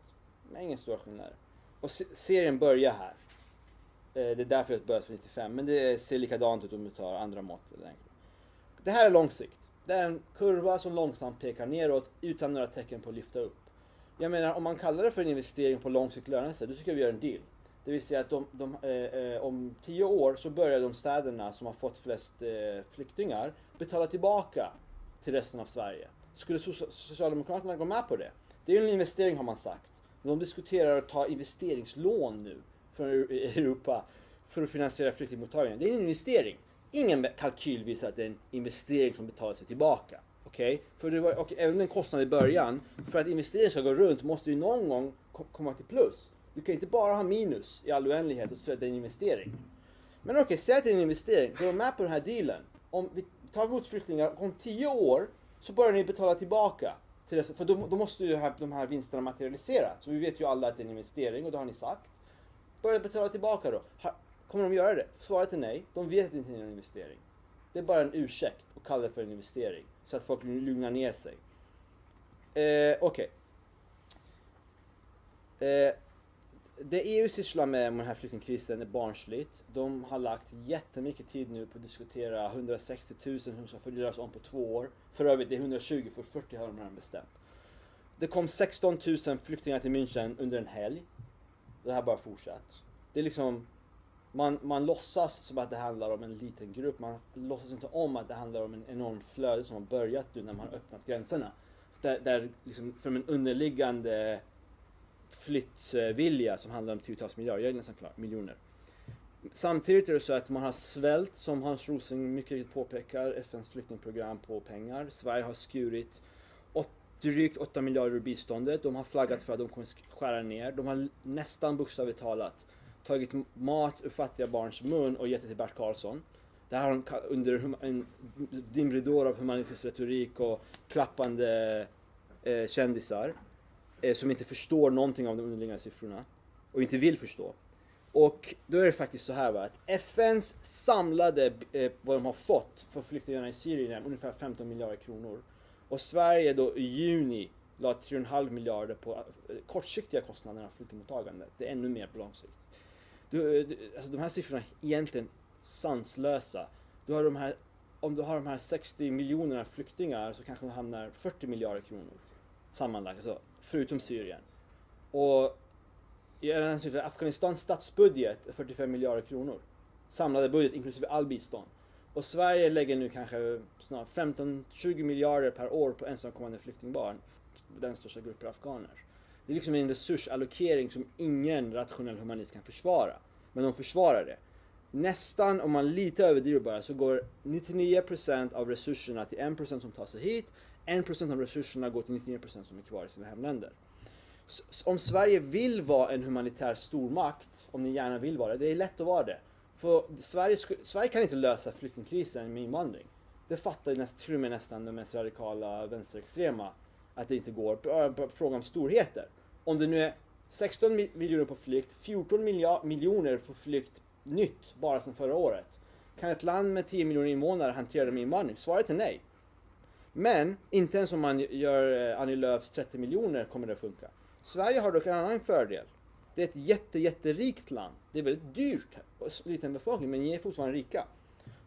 Men ingen stora skillnader. Och serien börjar här. Det är därför det börjar för 95, men det ser likadant ut om du tar andra mått längre. Det här är lång sikt. Det är en kurva som långsamt pekar neråt utan några tecken på att lyfta upp. Jag menar, om man kallar det för en investering på lång sikt lönar sig, då tycker vi gör en deal. Det vill säga att om 10 år så börjar de städerna som har fått flest flyktingar betala tillbaka till resten av Sverige. Skulle Socialdemokraterna gå med på det? Det är ju en investering har man sagt. De diskuterar att ta investeringslån nu från Europa för att finansiera flyktingmottagningen. Det är en investering. Ingen kalkyl visar att det är en investering som betalar sig tillbaka. Okej? Och även en kostnad i början, för att investeringen ska gå runt måste ju någon gång komma till plus. Du kan inte bara ha minus i all oändlighet och säga att det är en investering. Men okej, säg att det är en investering. Gå med på den här dealen. Om vi tar emot flyktingar om 10 år så börjar ni betala tillbaka. För då måste ju de här vinsterna materialiseras. Så vi vet ju alla att det är en investering och det har ni sagt. Börja betala tillbaka då. Kommer de göra det? Svaret är nej. De vet inte att det är en investering. Det är bara en ursäkt att kalla det för en investering. Så att folk lugnar ner sig. Okej. Det EU sysslar med den här flyktingkrisen är barnsligt. De har lagt jättemycket tid nu på att diskutera 160 000 som ska fördelas om på 2 år. För övrigt det är 120 för 40 har de redan bestämt. Det kom 16 000 flyktingar till München under en helg. Det här bara fortsatt. Det är liksom man låtsas som att det handlar om en liten grupp. Man låtsas inte om att det handlar om en enorm flöde som har börjat nu när man har öppnat gränserna. Där liksom från en underliggande flyttvilja som handlar om tiotals miljarder, jag är nästan klar, miljoner. Samtidigt är det så att man har svält, som Hans Rosling mycket riktigt påpekar, FNs flyktingprogram på pengar. Sverige har skurit drygt 8 miljarder ur biståndet. De har flaggat för att de kommer skära ner. De har nästan bokstavligt talat tagit mat ur fattiga barns mun och gett det till Bert Karlsson. Där har de under en dimridår av humanistisk retorik och klappande kändisar som inte förstår någonting av de underliggande siffrorna och inte vill förstå. Och då är det faktiskt så här att FNs samlade vad de har fått för flyktingarna i Syrien är ungefär 15 miljarder kronor. Och Sverige då i juni la 3,5 miljarder på kortsiktiga kostnader av flyktingmottagandet. Det är ännu mer på lång sikt. Alltså de här siffrorna är egentligen sanslösa. Om du har de här 60 miljonerna flyktingar så kanske det hamnar 40 miljarder kronor sammanlagt, alltså, förutom Syrien. Och i Afghanistans statsbudget är 45 miljarder kronor. Samlade budget inklusive all bistånd. Och Sverige lägger nu kanske snart 15-20 miljarder per år på ensamkommande flyktingbarn. Den största gruppen afghaner. Det är liksom en resursallokering som ingen rationell humanist kan försvara. Men de försvarar det. Nästan, om man lite överdriver bara, så går 99% av resurserna till 1% som tar sig hit. 1% av resurserna går till 99% som är kvar i sina hemländer. Om Sverige vill vara en humanitär stormakt, om ni gärna vill vara det, det är lätt att vara det. För Sverige kan inte lösa flyktingkrisen med invandring. Det fattar till och med nästan de mest radikala vänsterextrema att det inte går. Bara fråga om storheter. Om det nu är 16 miljoner på flykt, 14 miljoner på flykt nytt bara sedan förra året. Kan ett land med 10 miljoner invånare hantera det med invandring? Svaret är nej. Men inte ens om man gör Annie Lööfs 30 miljoner kommer det att funka. Sverige har dock en annan fördel. Det är ett jätterikt land. Det är väldigt dyrt och liten befolkning, men ni är fortfarande rika.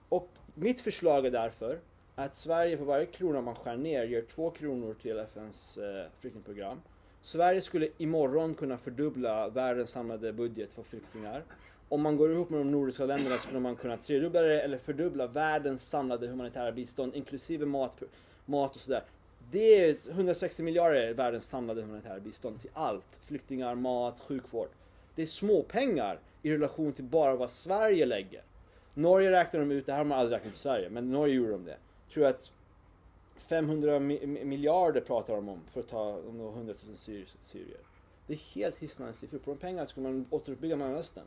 Och mitt förslag är därför att Sverige för varje krona man skär ner ger 2 kronor till FNs flyktingprogram. Sverige skulle imorgon kunna fördubbla världens samlade budget för flyktingar. Om man går ihop med de nordiska länderna skulle man kunna tredubbla det eller fördubbla världens samlade humanitära bistånd inklusive mat och sådär. Det är 160 miljarder världens samlade humanitära bistånd till allt. Flyktingar, mat, sjukvård. Det är små pengar i relation till bara vad Sverige lägger. Norge räknar de ut, det här har man aldrig räknat i Sverige, men Norge gjorde de det. Jag tror att 500 miljarder pratar de om för att ta 100 000 syrier. Det är helt hisnande siffror. På de pengarna skulle man återuppbygga Mellanöstern.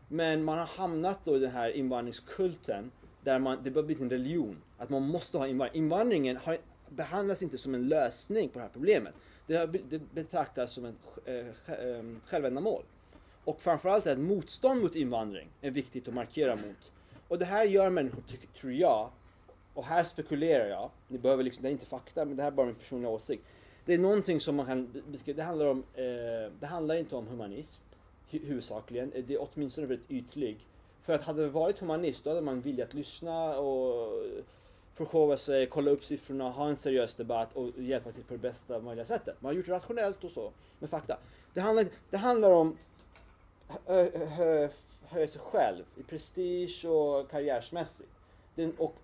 Men man har hamnat då i den här invandringskulten där det börjar bli en religion. Att man måste ha invandring. Invandringen behandlas inte som en lösning på det här problemet. Det betraktas som en självändamål. Och framförallt är ett motstånd mot invandring är viktigt att markera mot. Och det här gör människor, tror jag, och här spekulerar jag, ni behöver liksom, det är inte fakta, men det här är bara min personliga åsikt. Det är någonting som man kan beskriva, det handlar inte om humanism huvudsakligen, det är åtminstone väldigt ytlig. För att hade det varit humanist, då hade man velat lyssna och förskova sig, kolla upp siffrorna, ha en seriös debatt och hjälpa till på det bästa möjliga sättet. Man har gjort det rationellt och så, med fakta. Det handlar om höja sig själv i prestige och karriärsmässigt.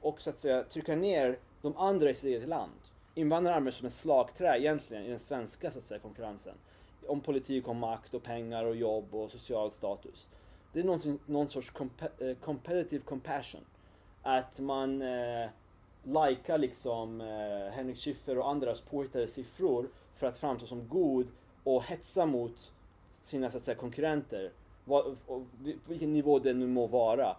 Och så att säga trycka ner de andra i sitt eget land. Invandrare används som en slagträ egentligen i den svenska så att säga konkurrensen. Om politik, om makt och pengar och jobb och social status. Det är någon sorts competitive compassion. Att man likar liksom Henrik Schiffer och andras påhittade siffror för att framstå som god och hetsa mot sina så att säga konkurrenter. På vilken nivå det nu må vara.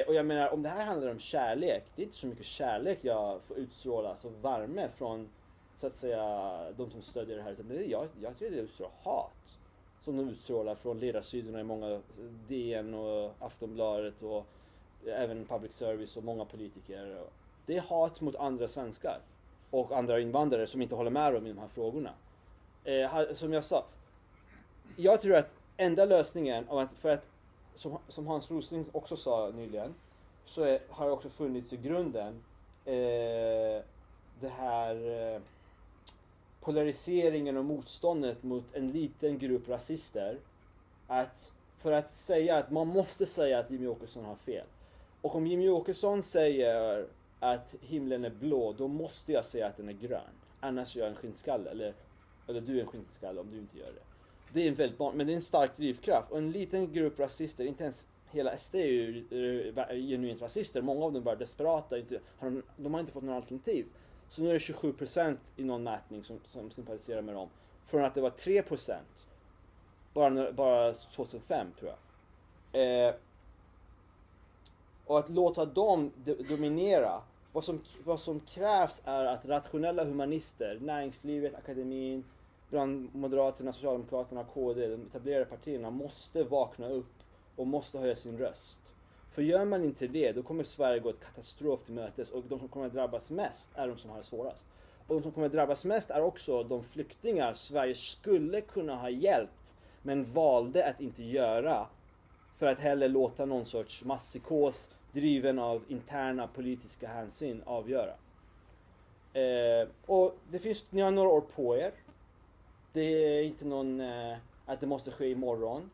Och jag menar, om det här handlar om kärlek, det är inte så mycket kärlek jag får utstråla, alltså värme från så att säga de som stödjer det här, utan jag tror det utstrålar hat som de utstrålar från ledarsidorna i många DN och Aftonbladet och även public service och många politiker. Det är hat mot andra svenskar och andra invandrare som inte håller med dem i de här frågorna. Som jag sa, jag tror att enda lösningen, för att som Hans Rosling också sa nyligen, så har det också funnits i grunden det här polariseringen och motståndet mot en liten grupp rasister, för att säga att man måste säga att Jimmie Åkesson har fel. Och om Jimmie Åkesson säger att himlen är blå, då måste jag säga att den är grön. Annars är jag en skinnskalle, eller du är en skinnskalle om du inte gör det. Det är en väldigt men det är en stark drivkraft. Och en liten grupp rasister, inte ens hela SD är ju genuint rasister. Många av dem är bara desperata. De har inte fått någon alternativ. Så nu är det 27% i någon mätning som sympatiserar med dem. Från att det var 3% bara 2005 tror jag. Och att låta dem dominera. Vad som krävs är att rationella humanister, näringslivet, akademin, bland Moderaterna, Socialdemokraterna, KD, de etablerade partierna måste vakna upp och måste höja sin röst. För gör man inte det, då kommer Sverige gå ett katastrof till mötes, och de som kommer att drabbas mest är de som har det svårast. Och de som kommer att drabbas mest är också de flyktingar Sverige skulle kunna ha hjälpt men valde att inte göra, för att hellre låta någon sorts masspsykos driven av interna politiska hänsyn avgöra. Och ni har några år på er. Det är inte någon att det måste ske imorgon.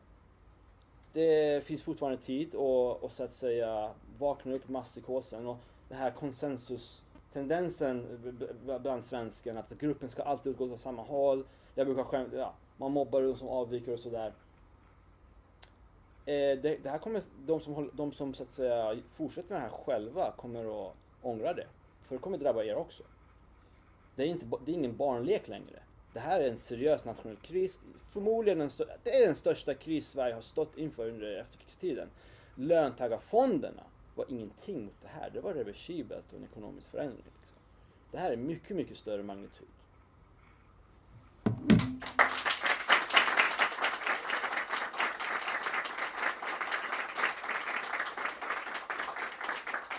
Det finns fortfarande tid och så att säga vakna upp masspsykosen och den här konsensustendensen bland svenskarna att gruppen ska alltid gå åt samma håll. Jag brukar man mobbar de som avviker och sådär. Det här kommer, de som så att säga fortsätter med det här själva kommer att ångra det. För det kommer drabba er också. Det är ingen barnlek längre. Det här är en seriös nationell kris. Förmodligen det är den största kris Sverige har stått inför under efterkrigstiden. Löntagarfonderna var ingenting mot det här. Det var reversibelt och en ekonomisk förändring. Liksom. Det här är mycket, mycket större magnitud.